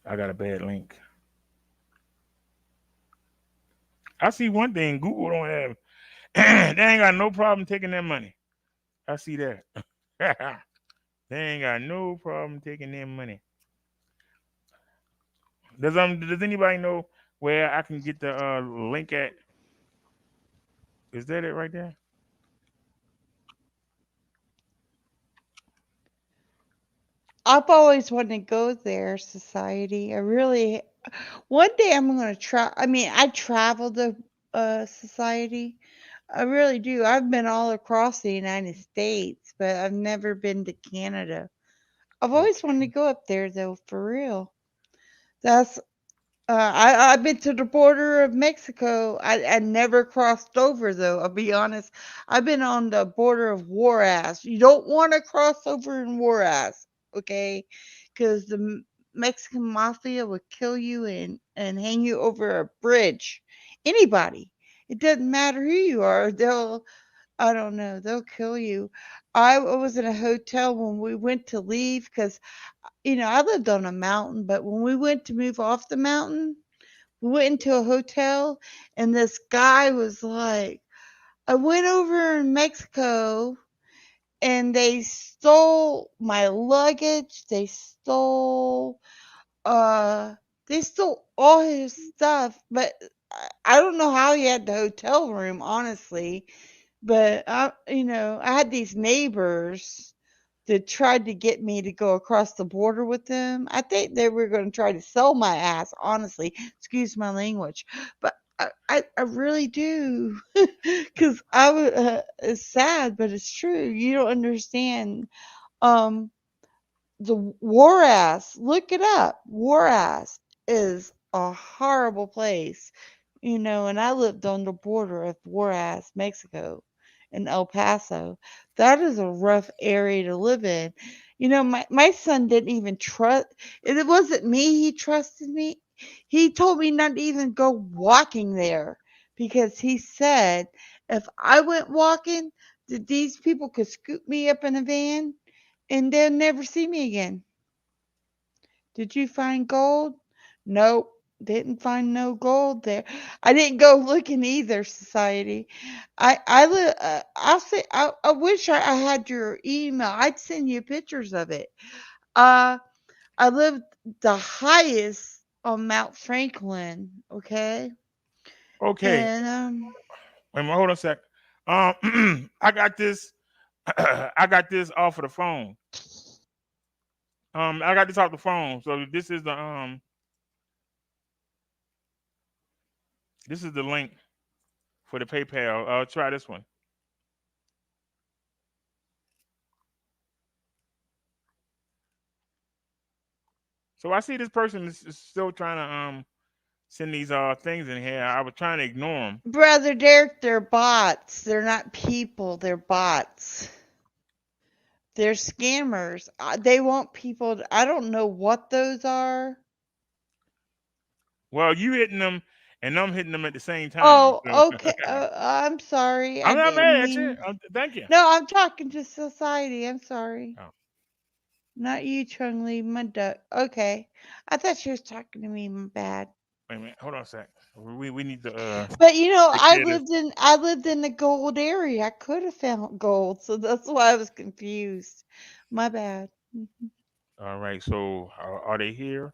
I got a bad link. I see one thing: Google don't have. They ain't got no problem taking that money. I see that. They ain't got no problem taking their money. Does anybody know where I can get the link at? Is that it right there? I've always wanted to go there, society. I really one day I'm gonna try. I mean, I travel the society. I really do. I've been all across the United States, but I've never been to Canada. I've always wanted to Okay. go up there though, for real. That's I've been to the border of Mexico. I never crossed over though. I'll be honest. I've been on the border of Juarez. You don't want to cross over in Juarez, okay? Because the Mexican mafia will kill you and hang you over a bridge. Anybody. It doesn't matter who you are. They'll I don't know. They'll kill you. I was in a hotel when we went to leave because I lived on a mountain, but when we went to move off the mountain, we went into a hotel and this guy was like, I went over in Mexico and my luggage, uh they stole all his stuff, but I don't know how he had the hotel room, honestly. But I had these neighbors that tried to get me to go across the border with them. I think they were going to try to sell my ass, honestly. Excuse my language, but I really do, because it's sad, but it's true. You don't understand. Um, the Juarez, look it up. Juarez is a horrible place, and I lived on the border of Juarez, Mexico, in El Paso. That is a rough area to live in. My son didn't even trust, it wasn't me, he trusted me. He told me not to even go walking there because he said if I went walking, that these people could scoop me up in a van and they'll never see me again. Did you find gold? Nope. Didn't find no gold there. I didn't go looking either, society. I'll say I wish I had your email. I'd send you pictures of it. Uh I lived the highest on Mount Franklin, okay? Okay. And Wait a minute, hold on a sec. I got this. I got this off of the phone. I got this off the phone. So this is the link for the PayPal. Try this one. So I see this person is still trying to send these things in here. I was trying to ignore them. Brother Derek, they're bots. They're not people, they're bots. They're scammers. They want people I don't know what those are. Well, you hitting them and I'm hitting them at the same time. So Oh, okay. I'm sorry. I I'm not didn't mad at you. mean. Thank you. No, I'm talking to society. I'm sorry. Oh, Not you, Chung Lee, my duck. Okay. I thought she was talking to me. My bad. wait a minute. Hold on a sec. We need to But take I care of this. lived in the gold area. I could have found gold, so that's why I was confused. My bad. All right. So are they here?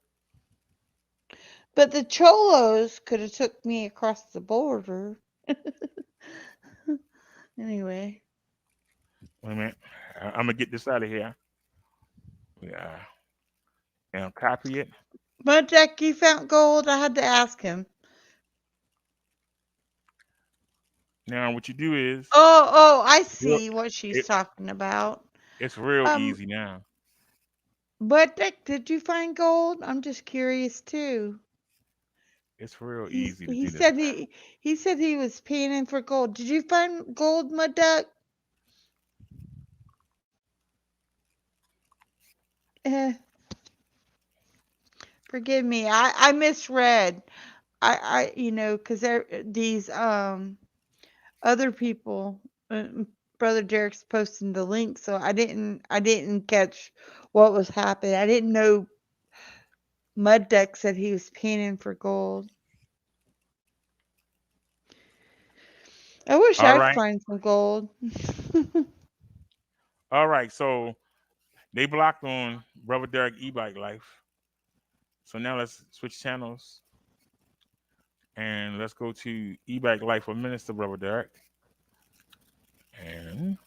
But the cholos could have took me across the border. Anyway. Wait a minute. I'm gonna get this out of here. Yeah. And copy it. But Jack, you found gold. I had to ask him. Now what you do is Oh, I look. see what she's It, talking about. it's real Um, easy now. but Dick, did you find gold? I'm just curious too. It's real He easy to he do this. said he said he was panning for gold. Did you find gold, my duck? Eh, forgive me. I misread. Because these other people. Brother Derek's posting the link, so I didn't catch what was happening. I didn't know Mud Duck said he was panning for gold. I wish All I'd right. find some gold. All right. So they blocked on Brother Derek e-bike life. So now let's switch channels and let's go to e-bike life for Minister Brother Derek. And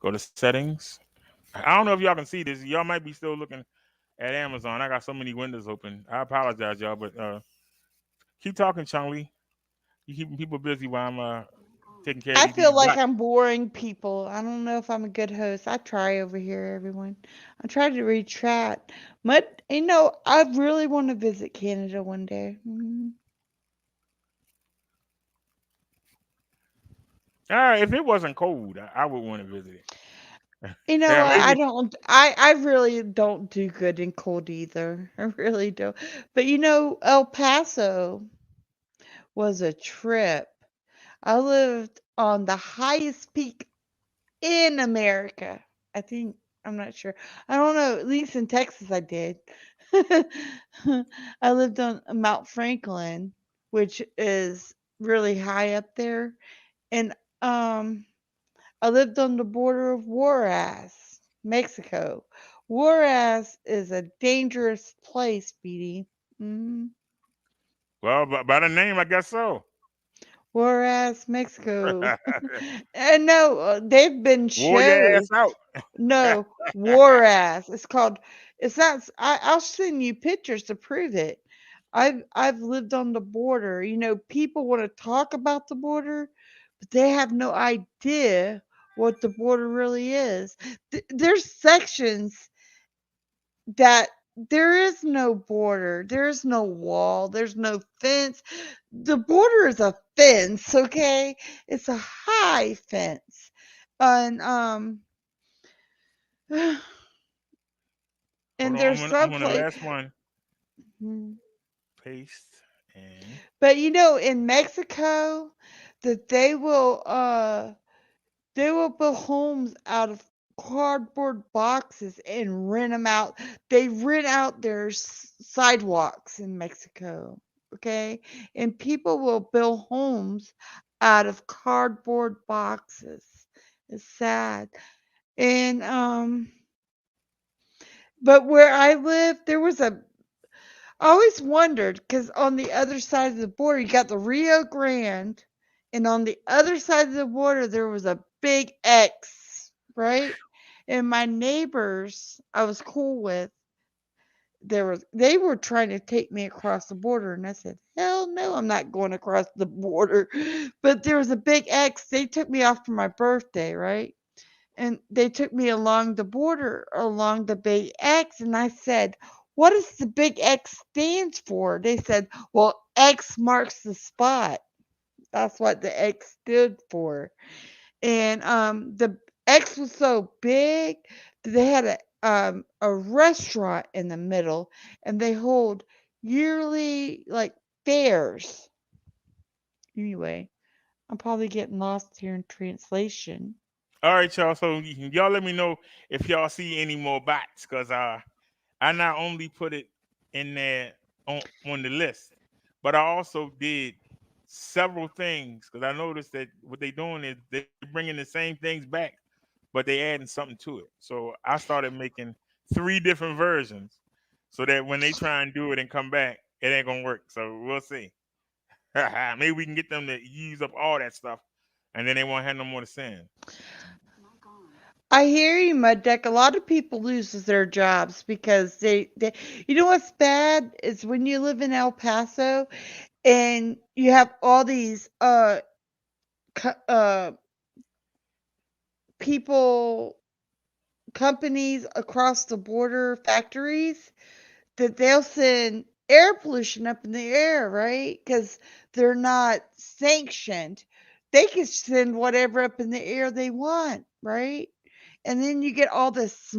go to settings. I don't know if y'all can see this. Y'all might be still looking at Amazon. I got so many windows open. I apologize, y'all, but keep talking, Chung Lee. You keeping people busy while I'm taking care of I feel these like black. I'm boring people. I don't know if I'm a good host. I try over here, everyone. I try to read chat. But, I really want to visit Canada one day. All right, if it wasn't cold, I would want to visit it. You know Yeah, what? I maybe. don't, I really don't do good in cold either. I really don't. But, El Paso was a trip. I lived on the highest peak in America. I think I'm not sure. I don't know. At least in Texas, I did. I lived on Mount Franklin, which is really high up there, and I lived on the border of Juarez, Mexico. Juarez is a dangerous place, Speedy. Mm. Well, by the name, I guess so. Juarez, Mexico. And no, they've been Wore your ass shows. out. No, Juarez. It's called. It's not. I'll send you pictures to prove it. I've lived on the border. People want to talk about the border, but they have no idea what the border really is. There's sections that there is no border, there's no wall, there's no fence. The border is a fence, okay? It's a high fence. And Hold and on, there's I'm some on the place. last one. Paste and But in Mexico that they will build homes out of cardboard boxes and rent them out. They rent out their sidewalks in Mexico, okay? And people will build homes out of cardboard boxes. It's sad. And but where I live, I always wondered because on the other side of the border, you got the Rio Grande, and on the other side of the border, there was a big X, right? And my neighbors, I was cool with, they were trying to take me across the border, and I said, "Hell no, I'm not going across the border." But there was a big X. They took me off for my birthday, right? And they took me along the border, along the big X, and I said, "What does the big X stands for?" They said, "Well, X marks the spot." That's what the X stood for. And the X was so big that they had a restaurant in the middle, and they hold yearly like fairs. Anyway, I'm probably getting lost here in translation. all right, y'all. So y'all let me know if y'all see any more bots, cause I not only put it in there on the list, but I also did several things because I noticed that what they doing is they're bringing the same things back, but they adding something to it. So I started making 3 different versions so that when they try and do it and come back, it ain't gonna work. So we'll see. Maybe we can get them to use up all that stuff, and then they won't have no more to send. I hear you, Mud Duck. A lot of people loses their jobs because they what's bad is when you live in El Paso and you have all these people, companies across the border, factories that they'll send air pollution up in the air, right? Because they're not sanctioned. They can send whatever up in the air they want, right? And then you get all this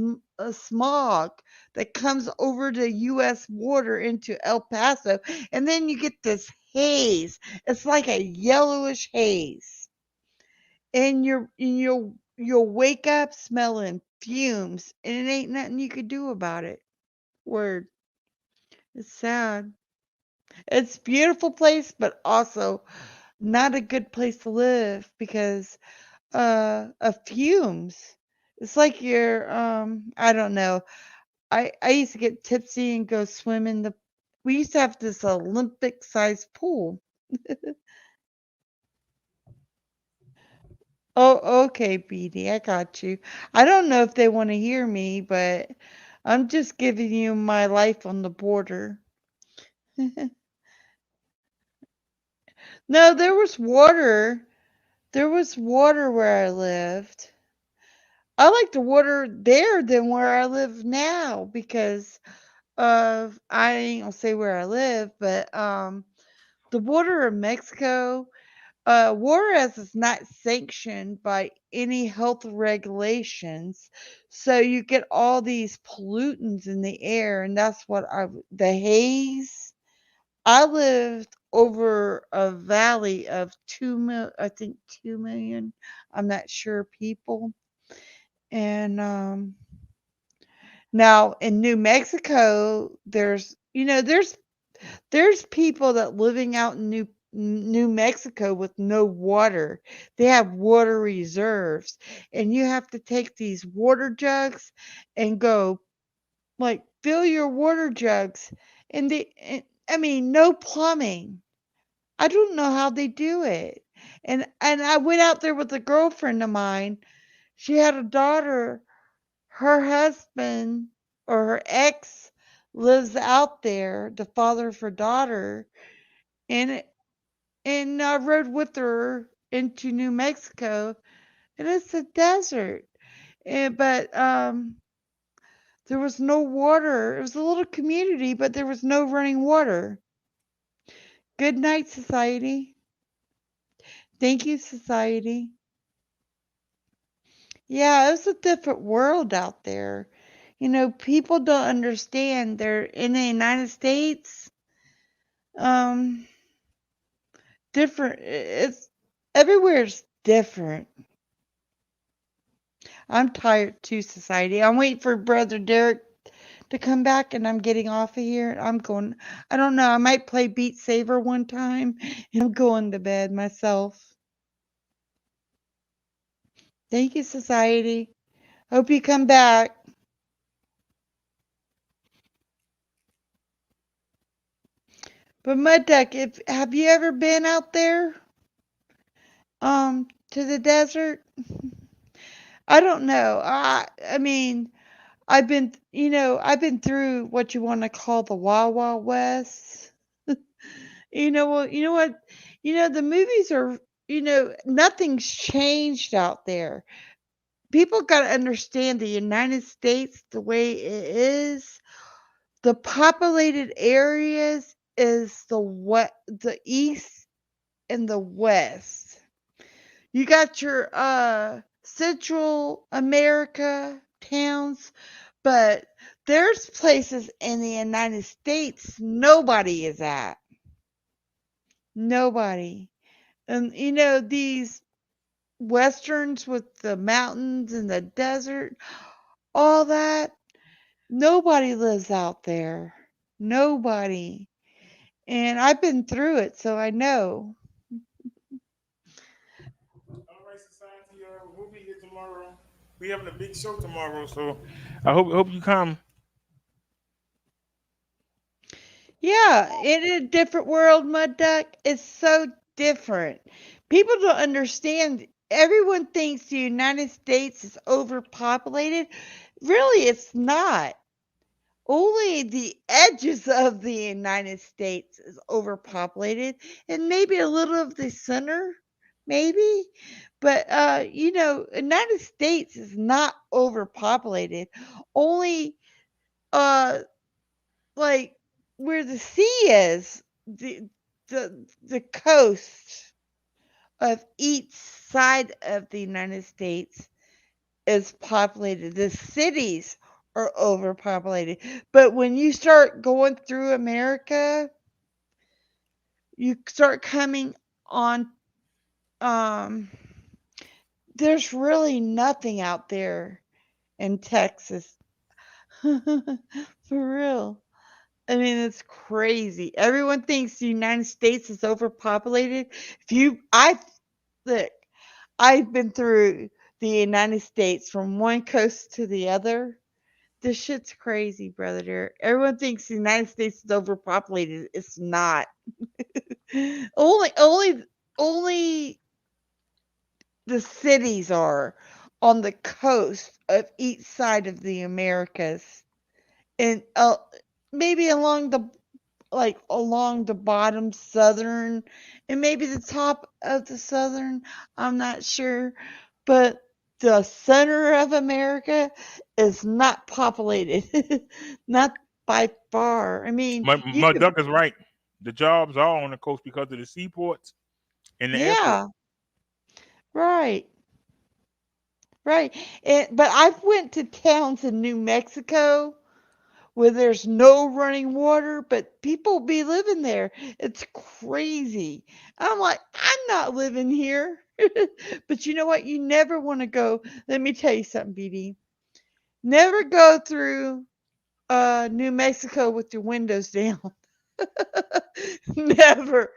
smog that comes over the US border into El Paso, and then you get this haze. It's like a yellowish haze. And you'll wake up smelling fumes, and it ain't nothing you could do about it. Word. It's sad. It's a beautiful place, but also not a good place to live because of fumes. It's like you're I don't know. I used to get tipsy and go swim in the we used to have this Olympic sized pool. Oh, okay, BD, I got you. I don't know if they want to hear me, but I'm just giving you my life on the border. No, there was water. There was water where I lived. I like the water there than where I live now because of I ain't gonna say where I live, but the border of Mexico, Juarez is not sanctioned by any health regulations, so you get all these pollutants in the air, and that's what the haze. I lived over a valley of I think 2 million. I'm not sure people, and now in New Mexico, there's people that living out in New Mexico with no water. They have water reserves, and you have to take these water jugs and go like fill your water jugs. I mean, no plumbing. I don't know how they do it. And I went out there with a girlfriend of mine. She had a daughter. Her husband or her ex lives out there, the father of her daughter, and I rode with her into New Mexico, and it's a desert. But there was no water. It was a little community, but there was no running water. Good night, society. Thank you, society. Yeah, it was a different world out there. People don't understand. They're in the United States. Um, different. It's everywhere's different. I'm tired too, society. I'm waiting for Brother Derek to come back, and I'm getting off of here. I'm going. I don't know. I might play Beat Saber one time, and I'm going to bed myself. Thank you, society. Hope you come back. But Mud Duck, if have you ever been out there? To the desert? I don't know. I mean, I've been through what you want to call the Wild Wild West. Well, you know what? The movies are, nothing's changed out there. People got to understand the United States the way it is. The populated areas is the east and the west. You got your Central America towns, but there's places in the United States nobody is at. Nobody. And these westerns with the mountains and the desert, all that, nobody lives out there. Nobody. And I've been through it, so I know. All right, society. We'll be here tomorrow. We having a big show tomorrow, so I hope you come. Yeah, in a different world, Mud Duck, it's so different. People don't understand. Everyone thinks the United States is overpopulated. Really, it's not. Only the edges of the United States is overpopulated, and maybe a little of the center, maybe. But United States is not overpopulated. Only uh like where the sea is, the coast of each side of the United States is populated. The cities are overpopulated. But when you start going through America, you start coming on um there's really nothing out there in Texas. For real. I mean, it's crazy. Everyone thinks the United States is overpopulated. If you I look, I've been through the United States from one coast to the other. This shit's crazy, brother. Derek. Everyone thinks the United States is overpopulated. It's not. Only the cities are on the coast of each side of the Americas, and maybe along the bottom southern, and maybe the top of the southern. I'm not sure, but the center of America is not populated, not by far. I mean, you My could, duck is right. The jobs are on the coast because of the seaports and the airport. yeah, right. Right. But I've went to towns in New Mexico where there's no running water, but people be living there. It's crazy. I'm like, I'm not living here. But you know what? You never want to go. Let me tell you something, BD. Never go through New Mexico with your windows down. Never.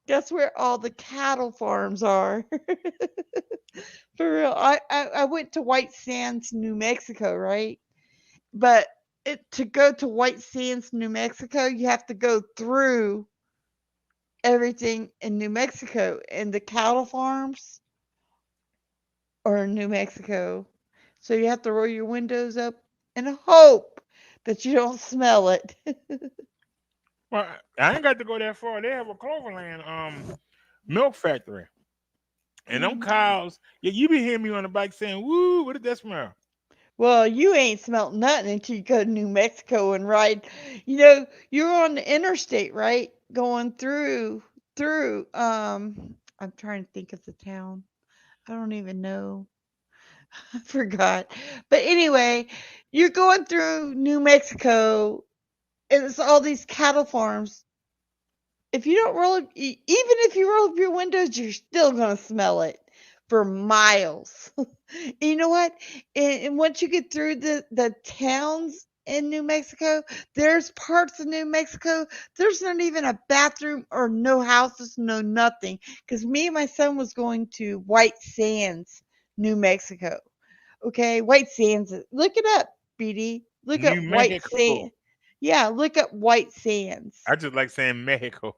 That's where all the cattle farms are. For real. I went to White Sands, New Mexico, right? But to go to White Sands, New Mexico, you have to go through everything in New Mexico, and the cattle farms are in New Mexico. So you have to roll your windows up and hope that you don't smell it. Well, I ain't got to go that far. They have a Cloverland milk factory. And them Mhm. cows, yeah, you be hearing me on the bike saying, "Woo, what did that smell?" Well, you ain't smelt nothing until you go to New Mexico and ride. You're on the interstate, right? Going through. I'm trying to think of the town. I don't even know. I forgot. But anyway, you're going through New Mexico, and it's all these cattle farms. If you don't roll up, even if you roll up your windows, you're still gonna smell it for miles. You know what? And once you get through the towns in New Mexico, there's parts of New Mexico. There's not even a bathroom or no houses, no nothing. Because me and my son was going to White Sands, New Mexico. Okay, White Sands. Look it up, BD. Look New up White Mexico. Sand. Yeah, look up White Sands. I just like saying Mexico.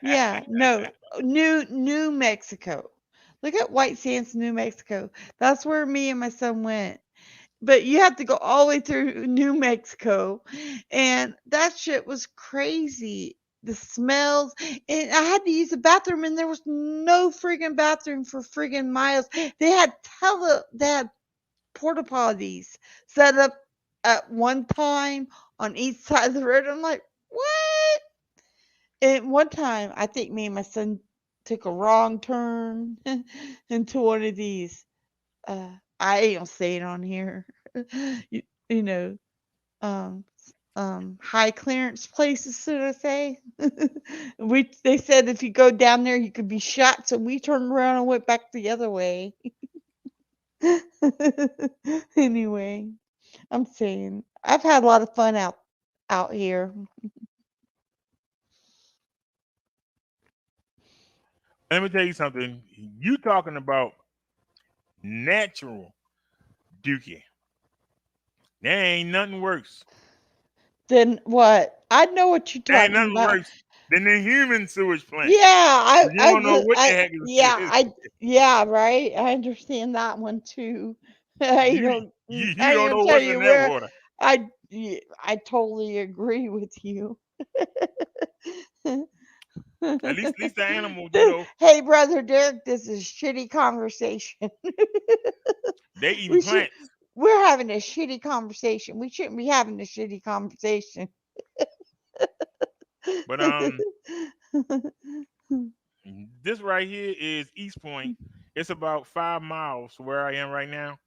Yeah, no, New Mexico. Look at White Sands, New Mexico. That's where me and my son went. But you have to go all the way through New Mexico, and that shit was crazy. The smells, and I had to use the bathroom, and there was no friggin' bathroom for friggin' miles. They had porta potties set up at one time on each side of the road. I'm like, what? And one time, I think me and my son took a wrong turn into one of these. I ain't gonna say it on here. you, you know, um, high clearance places, should I say? They said if you go down there, you could be shot. So we turned around and went back the other way. Anyway, I'm saying I've had a lot of fun out here. Let me tell you something. You talking about natural dookie. There ain't nothing worse. Then what? I know what you're There ain't talking nothing about. worse than the human sewage plant. Yeah, 'Cause you don't know what the heck yeah, is. yeah, right. I understand that one too. I You don't, you I don't don't know tell what's in you that where. water. I totally agree with you. At least the animals, you know, Hey, brother Derek, this is shitty conversation. they eating we should. plants. We're having a shitty conversation. We shouldn't be having a shitty conversation. But this right here is East Point. It's about 5 miles from where I am right now.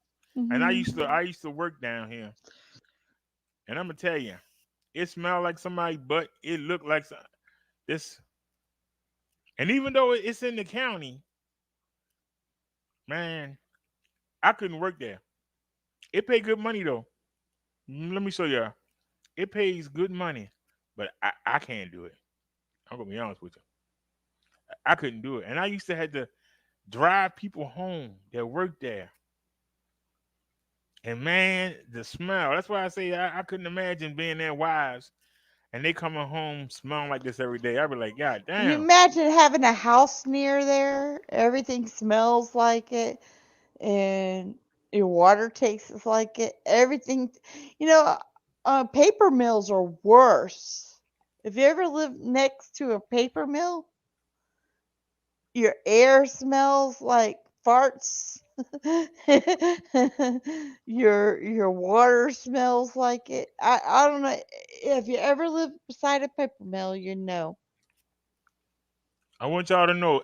And I Mhm. used to work down here. And I'm gonna tell you, it smelled like somebody, but it looked like this. And even though it's in the county, man, I couldn't work there. It paid good money though. Let me show you. It pays good money, but I can't do it. I'm gonna be honest with you. I couldn't do it. And I used to have to drive people home that worked there. And man, the smell. That's why I say I couldn't imagine being their wives and they coming home smelling like this every day. I'd be like, God You damn. imagine having a house near there, everything smells like it, and your water tastes like it. Everything, you know, paper mills are worse. If you ever lived next to a paper mill, your air smells like farts. Your water smells like it. I don't know if you ever lived beside a paper mill, you know. I want y'all to know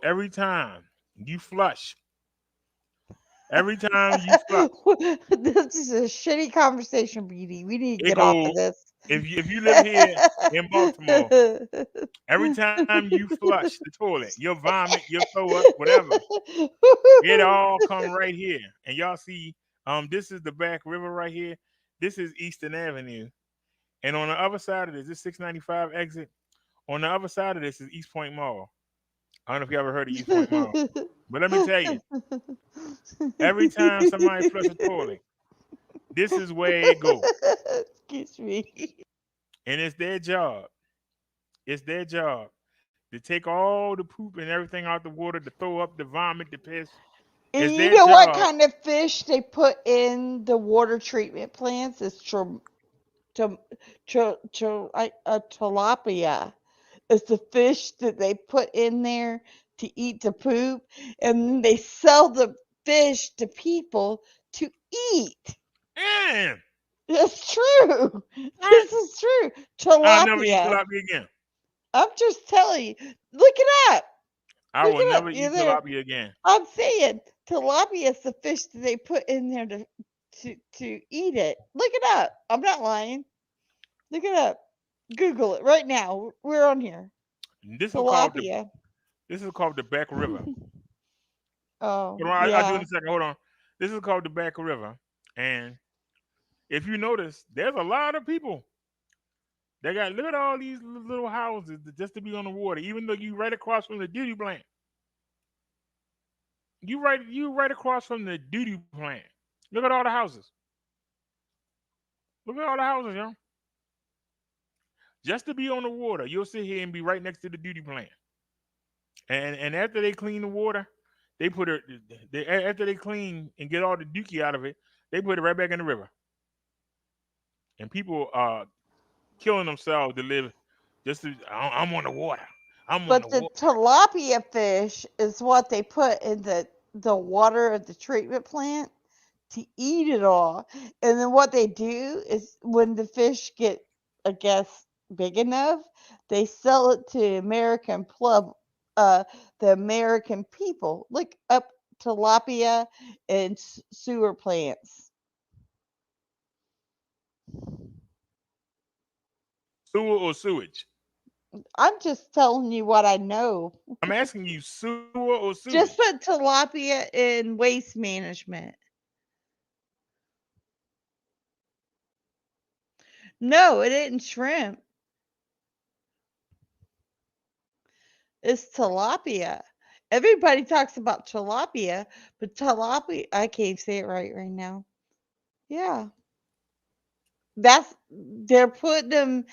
you flush, every time you flush, This is a shitty conversation, Beauty. We need to it get off go of this. if you live here in Baltimore, every time you flush the toilet, your vomit, your throw up, whatever, it all come right here. And y'all see, this is the back river right here. This is Eastern Avenue. And on the other side of this 695 exit. On the other side of this is East Point Mall. I don't know if you ever heard of East Point Mall. But let me tell you, every time somebody flush a toilet, this is where it go. Excuse me. And it's their job. It's their job to take all the poop and everything out the water, to throw up the vomit, the piss. And It's you their know what job. kind of fish they put in the water treatment plants? It's to, tilapia. It's the fish that they put in there to eat the poop, and then they sell the fish to people to eat. Man, That's true. what? This is true. I'll never eat Tilapia. tilapia again. I'm just telling you. Look it up. I Look will it up. never You're eat there. tilapia again. I'm saying tilapia is the fish that they put in there to eat it. Look it up. I'm not lying. Look it up. Google it right now. We're on here. This is called the Tilapia. this is called the Back River. Oh, Hold on, I'll do it in yeah. a second. Hold on. This is called the Back River. And if you notice, there's a lot of people. They got look at all these little houses just to be on the water, even though you right across from the duty plant. You right across from the duty plant. Look at all the houses. Look at all the houses, yo. Just to be on the water, you'll sit here and be right next to the duty plant. And after they clean the water, they put it. After they clean and get all the dookie out of it, they put it right back in the river. And people are killing themselves to live. I'm on the water. I'm on the But the water. tilapia fish is what they put in the water of the treatment plant to eat it all. And then what they do is when the fish get, I guess, big enough, they sell it to uh, the American people. Look up tilapia and sewer plants. Sewer or sewage? I'm just telling you what I know. I'm asking you, sewer or Just sewage? put tilapia in waste management. No, it isn't shrimp. It's tilapia. Everybody talks about tilapia, but tilapia, I can't say it right now. Yeah. That's they're putting them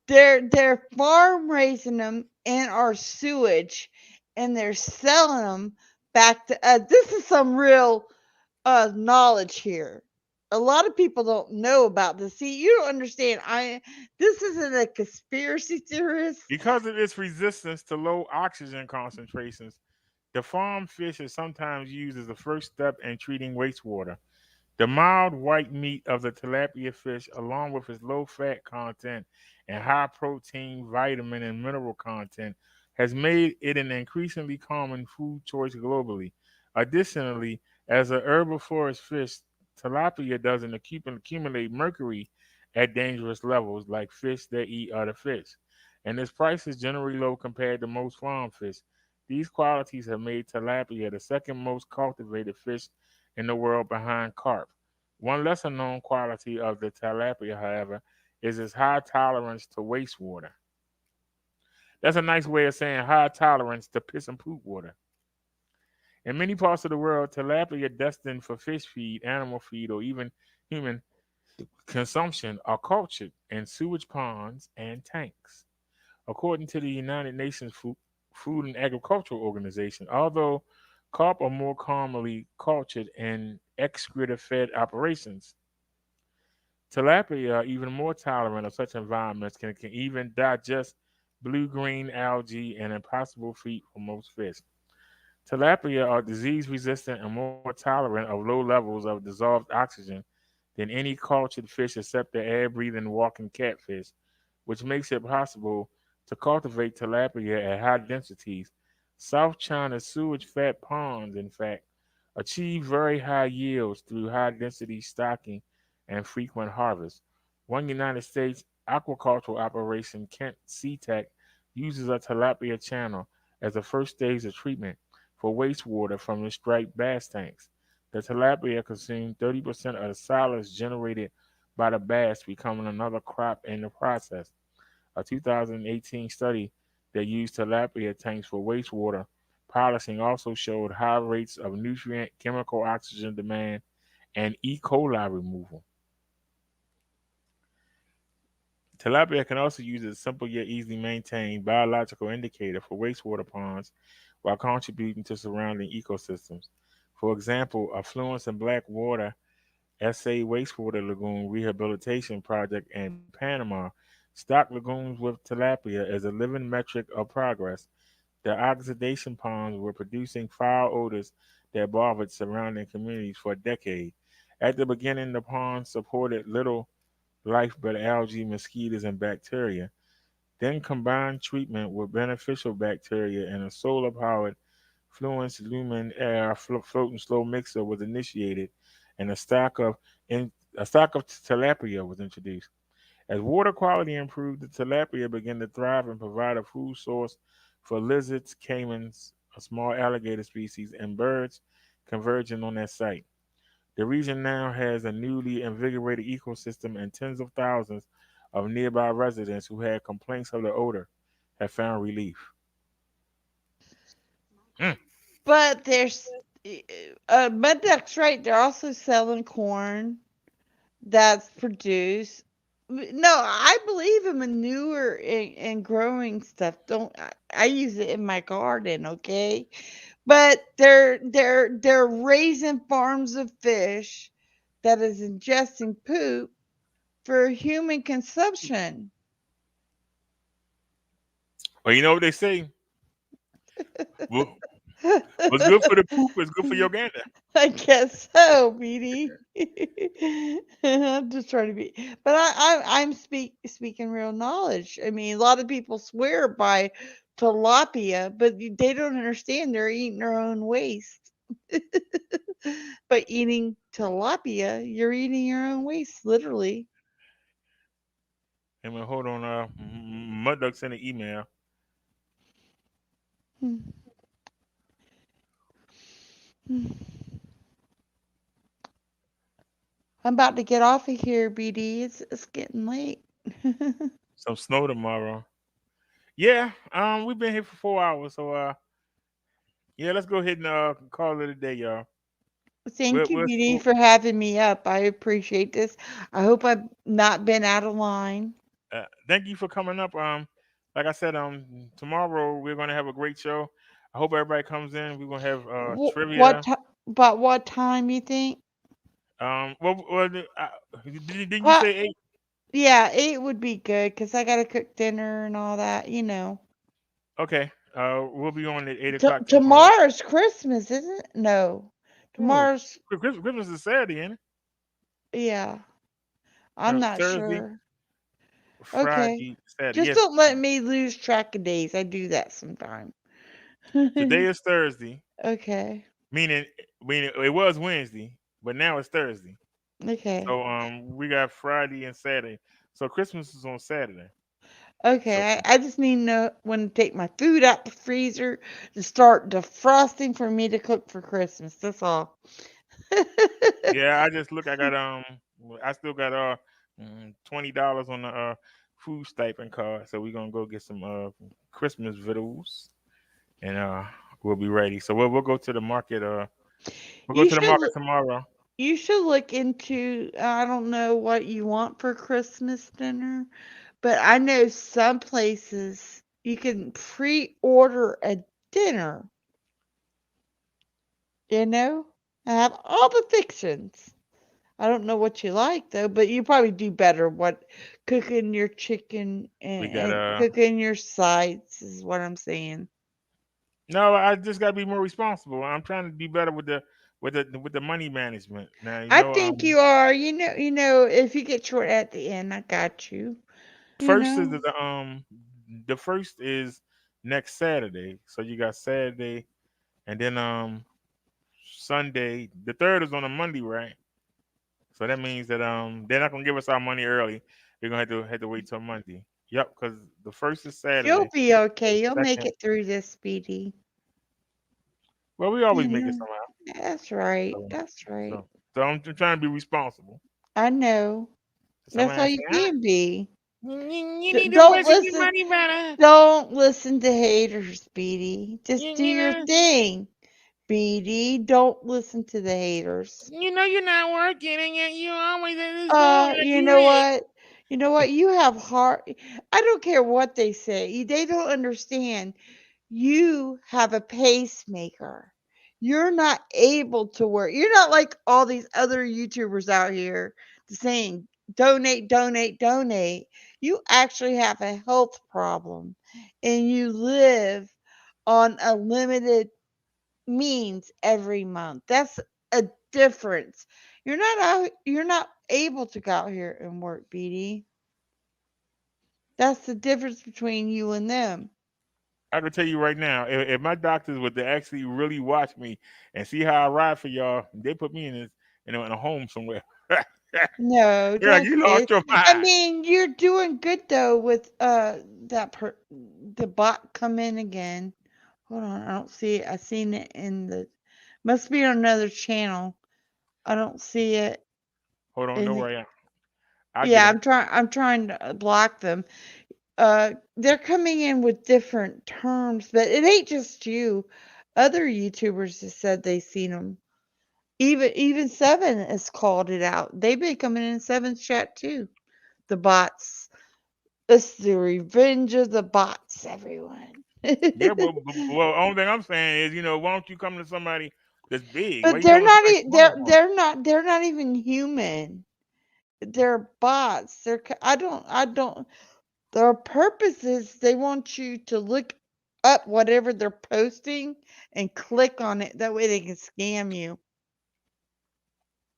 they're farm raising them in our sewage and they're selling them back to this is some real knowledge here. A lot of people don't know about this. See, you don't understand. This isn't a conspiracy theorist. Because of its resistance to low oxygen concentrations, the farm fish is sometimes used as the first step in treating wastewater. The mild white meat of the tilapia fish, along with its low fat content and high protein, vitamin, and mineral content, has made it an increasingly common food choice globally. Additionally, as a herbivorous fish, tilapia doesn't accumulate mercury at dangerous levels like fish that eat other fish. And its price is generally low compared to most farm fish. These qualities have made tilapia the second most cultivated fish in the world behind carp. One lesser known quality of the tilapia, however, is its high tolerance to wastewater. That's a nice way of saying high tolerance to piss and poop water. In many parts of the world, tilapia destined for fish feed, animal feed, or even human consumption are cultured in sewage ponds and tanks. According to the United Nations Food and Agricultural Organization, although carp are more commonly cultured in excreta-fed operations, tilapia are even more tolerant of such environments can even digest blue-green algae, an impossible feat for most fish. Tilapia are disease resistant and more tolerant of low levels of dissolved oxygen than any cultured fish except the air breathing walking catfish, which makes it possible to cultivate tilapia at high densities. South China's sewage fed ponds, in fact, achieve very high yields through high density stocking and frequent harvest. One United States aquaculture operation, Kent SeaTech, uses a tilapia channel as a first stage of treatment for wastewater from the striped bass tanks. The tilapia consume 30% of the solids generated by the bass, becoming another crop in the process. A 2018 study that used tilapia tanks for wastewater polishing also showed high rates of nutrient, chemical oxygen demand, and E. coli removal. Tilapia can also use a simple yet easily maintained biological indicator for wastewater ponds while contributing to surrounding ecosystems. For example, Affluence and Black Water SA Wastewater Lagoon Rehabilitation Project in Panama stocked lagoons with tilapia as a living metric of progress. The oxidation ponds were producing foul odors that bothered surrounding communities for a decade. At the beginning, the ponds supported little life but algae, mosquitoes, and bacteria. Then combined treatment with beneficial bacteria and a solar-powered Fluence Lumen Air floating slow mixer was initiated, and in, a stock of tilapia was introduced. As water quality improved, the tilapia began to thrive and provide a food source for lizards, caimans, a small alligator species, and birds converging on that site. The region now has a newly invigorated ecosystem, and tens of thousands of nearby residents who had complaints of the odor have found relief. Mm. But there's Mud Duck's right. They're also selling corn that's produced. No, I believe in manure and growing stuff. Don't I use it in my garden, okay? But they're raising farms of fish that is ingesting poop for human consumption. Well, you know what they say? Well, what's good for the poop is good for your gander. I guess so, Beanie. I'm just trying to be, but I'm speaking real knowledge. I mean, a lot of people swear by tilapia, but they don't understand they're eating their own waste. By eating tilapia, you're eating your own waste, literally. And we hold on, Mud Duck sent an email. Hmm. Hmm. I'm about to get off of here, BD. It's getting late. Some snow tomorrow. Yeah, we've been here for 4 hours, so yeah, let's go ahead and call it a day, y'all. Thank you, We'll, BD, for having me up. I appreciate this. I hope I've not been out of line. thank you for coming up. Like I said, tomorrow we're gonna have a great show. I hope everybody comes in. We're gonna have What trivia. about what time you think? Didn't you What? say 8? Yeah, 8 would be good because I gotta cook dinner and all that. Okay. We'll be on at 8 o'clock tomorrow. Tomorrow's Christmas, isn't it? No, Ooh, tomorrow's Christmas is Saturday, ain't it? yeah. I'm not Thursday, sure. Okay, Friday, Saturday. just Yes, don't let me lose track of days. I do that sometime. today is Thursday. Okay. Meaning, it was Wednesday, but now it's Thursday. Okay. So we got Friday and Saturday. So Christmas is on Saturday. So Okay. I just need to know when to take my food out the freezer to start defrosting for me to cook for Christmas. That's all. yeah, I just look. I got I still got $20 on the food stipend card. So we're gonna go get some Christmas victuals, and we'll be ready. So we'll go to the market. We'll go You to the should market tomorrow. you should look into, I don't know what you want for Christmas dinner, but I know some places you can pre-order a dinner, you know, and have all the fixings. I don't know what you like though, but you probably do better what cooking your chicken We and, got and cooking your sides is what I'm saying. no. I just got to be more responsible. I'm trying to be better with the money management. Now I think you are, if you get short at the end, I got you. You first is know. the first is next Saturday. So you got Saturday, and then Sunday. The third is on a Monday, right? So that means that they're not gonna give us our money early. We're gonna have to wait till Monday. Yep, because the first is You'll Saturday. be The okay. You'll make second, it through this, Speedy. well, we You always make it know. somehow. That's right. So, That's right. so I'm just trying to be responsible. I know. That's all Somebody you say, can be. you need to Don't budget your listen. money better. Don't listen to haters, Speedy. Just do You your know, thing, Speedy. Don't listen to the haters. you're not working, and yet you always at this phone like You you know rich. what? You know what? You have heart. I don't care what they say. They don't understand. You have a pacemaker. You're not able to work. You're not like all these other YouTubers out here saying donate, donate, donate. You actually have a health problem and you live on a limited means every month. That's a difference. You're not able to go out here and work, BD. That's the difference between you and them. I can tell you right now, if my doctors were to actually really watch me and see how I ride for y'all, they put me in a home somewhere. No, You're like, don't you say. lost your I mind. mean, you're doing good though with the bot come in again. Hold on, I don't see it. I seen it in the must be on another channel. I don't see it Hold on, don't in worry. I'll get yeah, them. I'm trying to block them. They're coming in with different terms, but it ain't just you. Other YouTubers have said they seen them. Even Seven has called it out. They've been coming in Seven's chat too. The bots. It's the revenge of the bots, everyone. Yeah, well, only thing I'm saying is, why don't you come to somebody that's big? Why But you coming to somebody small for? they're not even human. They're bots. I don't. Their purpose is they want you to look up whatever they're posting and click on it. That way they can scam you.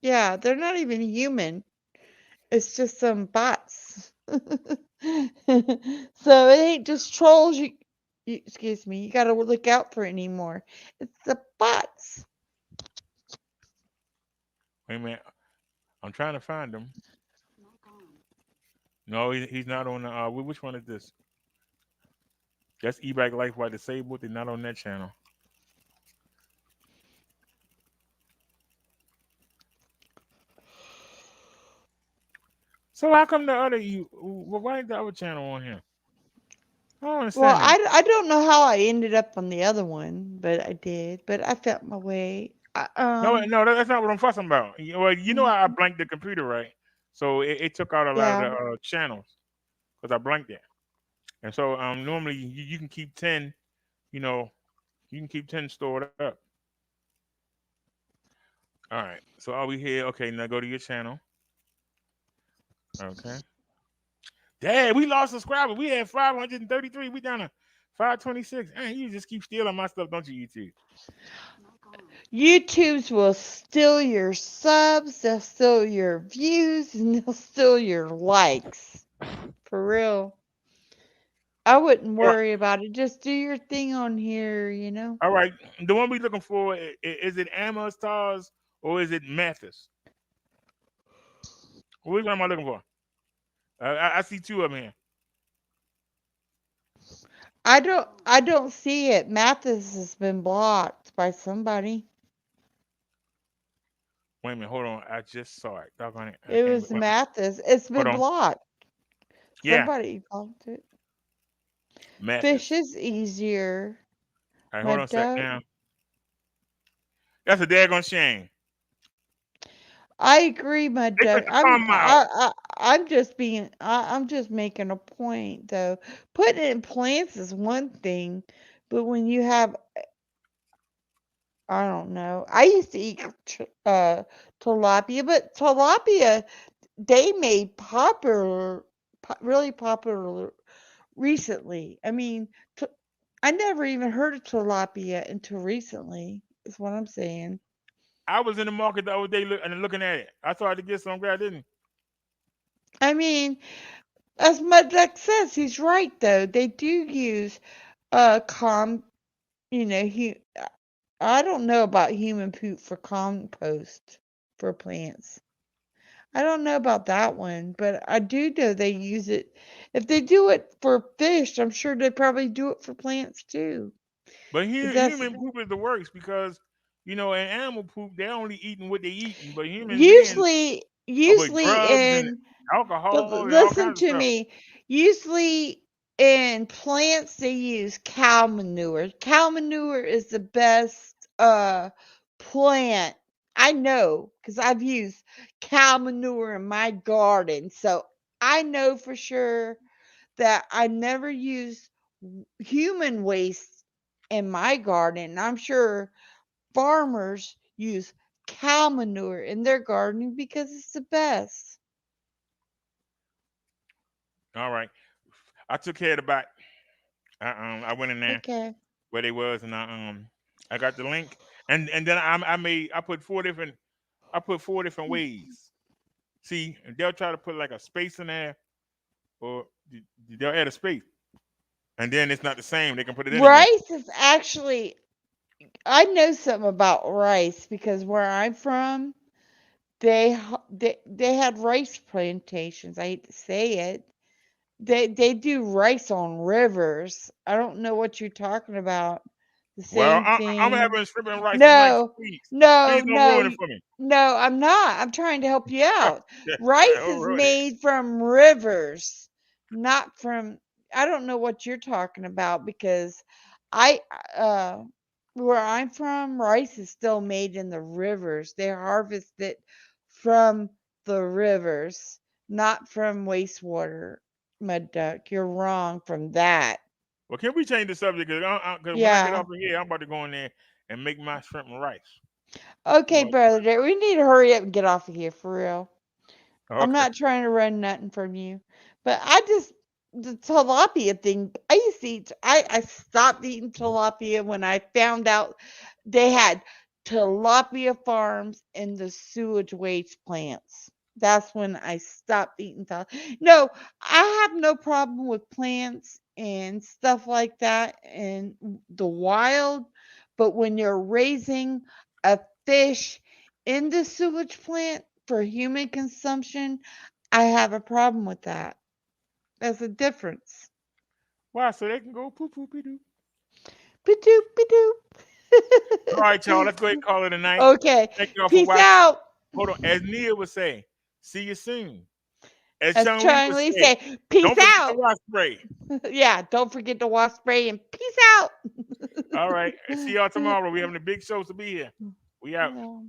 Yeah, they're not even human. It's just some bots. So it ain't just trolls. Excuse me. You got to look out for anymore. It's the bots. Wait a minute, I'm trying to find him. No, he's not on the. Which one is this? That's E-Bike Life while disabled. They're not on that channel. So how come the other you? Why is the other channel on here? I don't Well, understand that. I don't know how I ended up on the other one, but I did. But I felt my way. No, no, that's not what I'm fussing about. Well, I Mhm. blanked the computer, right? So it took out a lot of Yeah. the channels because I blanked it. And so normally you can keep 10, you know, you can keep 10 stored up. All right. So are we here? Okay, now go to your channel. Okay. Dad, we lost subscribers. We had 533. We down to 526. Man, you just keep stealing my stuff, don't you, YouTube? YouTube's will steal your subs, they'll steal your views, and they'll steal your likes. For real. I wouldn't All right. worry about it. Just do your thing on here. All right. The one we looking for, is it Amos Tars or is it Mathis? Which one am I looking for? I see two of them here. I don't see it. Mathis has been blocked by somebody. Wait a minute, hold on. I just saw it. Doggone it. It was Wait a minute. Mathis. It's Hold been on. blocked. Yeah, Somebody blocked it. Mathis. Fish is easier. All right, hold My on a sec duck. now. That's a daggone shame. I agree, my They duck. took the calm out. I'm just being I'm just making a point though. Putting it in plants is one thing, but when you have I don't know. I used to eat tilapia, but tilapia they made really popular recently. I mean, I never even heard of tilapia until recently. Is what I'm saying. I was in the market the other day looking at it. I thought to get some, but I didn't. I mean, as Mudduck says, he's right though. They do use com. You know, I don't know about human poop for compost for plants. I don't know about that one, but I do know they use it. If they do it for fish, I'm sure they probably do it for plants too. But But that's human poop is the worst because in animal poop they're only eating what they eating, but human beings usually are with usually drugs and in but alcohol and all listen kinds of to stuff. me. Usually in plants they use cow manure. Cow manure is the best plant. I know because I've used cow manure in my garden. So I know for sure that I never use human waste in my garden. I'm sure farmers use cow manure in their gardening because it's the best. All right, I took care of the back. I went in there Okay. where they was, and I got the link, and then I put four different ways. See, and they'll try to put like a space in there, or they'll add a space, and then it's not the same. They can put it in again. Rice is actually, I know something about rice because where I'm from, they had rice plantations. I hate to say it. They do rice on rivers. I don't know what you're talking about. The Well, same I'm thing. having shrimp and rice tonight. So No, please, no, please don't no, ruin it for me. no, I'm not. I'm trying to help you out. Rice Oh, is ruin it. made from rivers, not from, I don't know what you're talking about because I, uh, where I'm from, rice is still made in the rivers. They harvest it from the rivers, not from wastewater. Mud duck, you're wrong from that. Well, can we change the subject? Because when I get Yeah. off of here, I'm about to go in there and make my shrimp and rice. Okay, But brother, we need to hurry up and get off of here for real. I'm okay. not trying to run nothing from you, but the tilapia thing. I stopped eating tilapia when I found out they had tilapia farms in the sewage waste plants. That's when I stopped eating tilapia. No, I have no problem with plants and stuff like that in the wild, but when you're raising a fish in the sewage plant for human consumption, I have a problem with that. There's a difference. Wow, so they can go poo poo pee doo. Ba-doop, ba-doop. All right, y'all. Let's go ahead and call it a night. Okay. Thank y'all for Peace watching. out. Hold on. As Nia would say, see you soon. As As Sean Lee Charlie would Lee say, say, peace don't forget the out. wash spray. Yeah, don't forget to wash spray and peace out. All right. See y'all tomorrow. We having a big show to be here. We out. Yeah.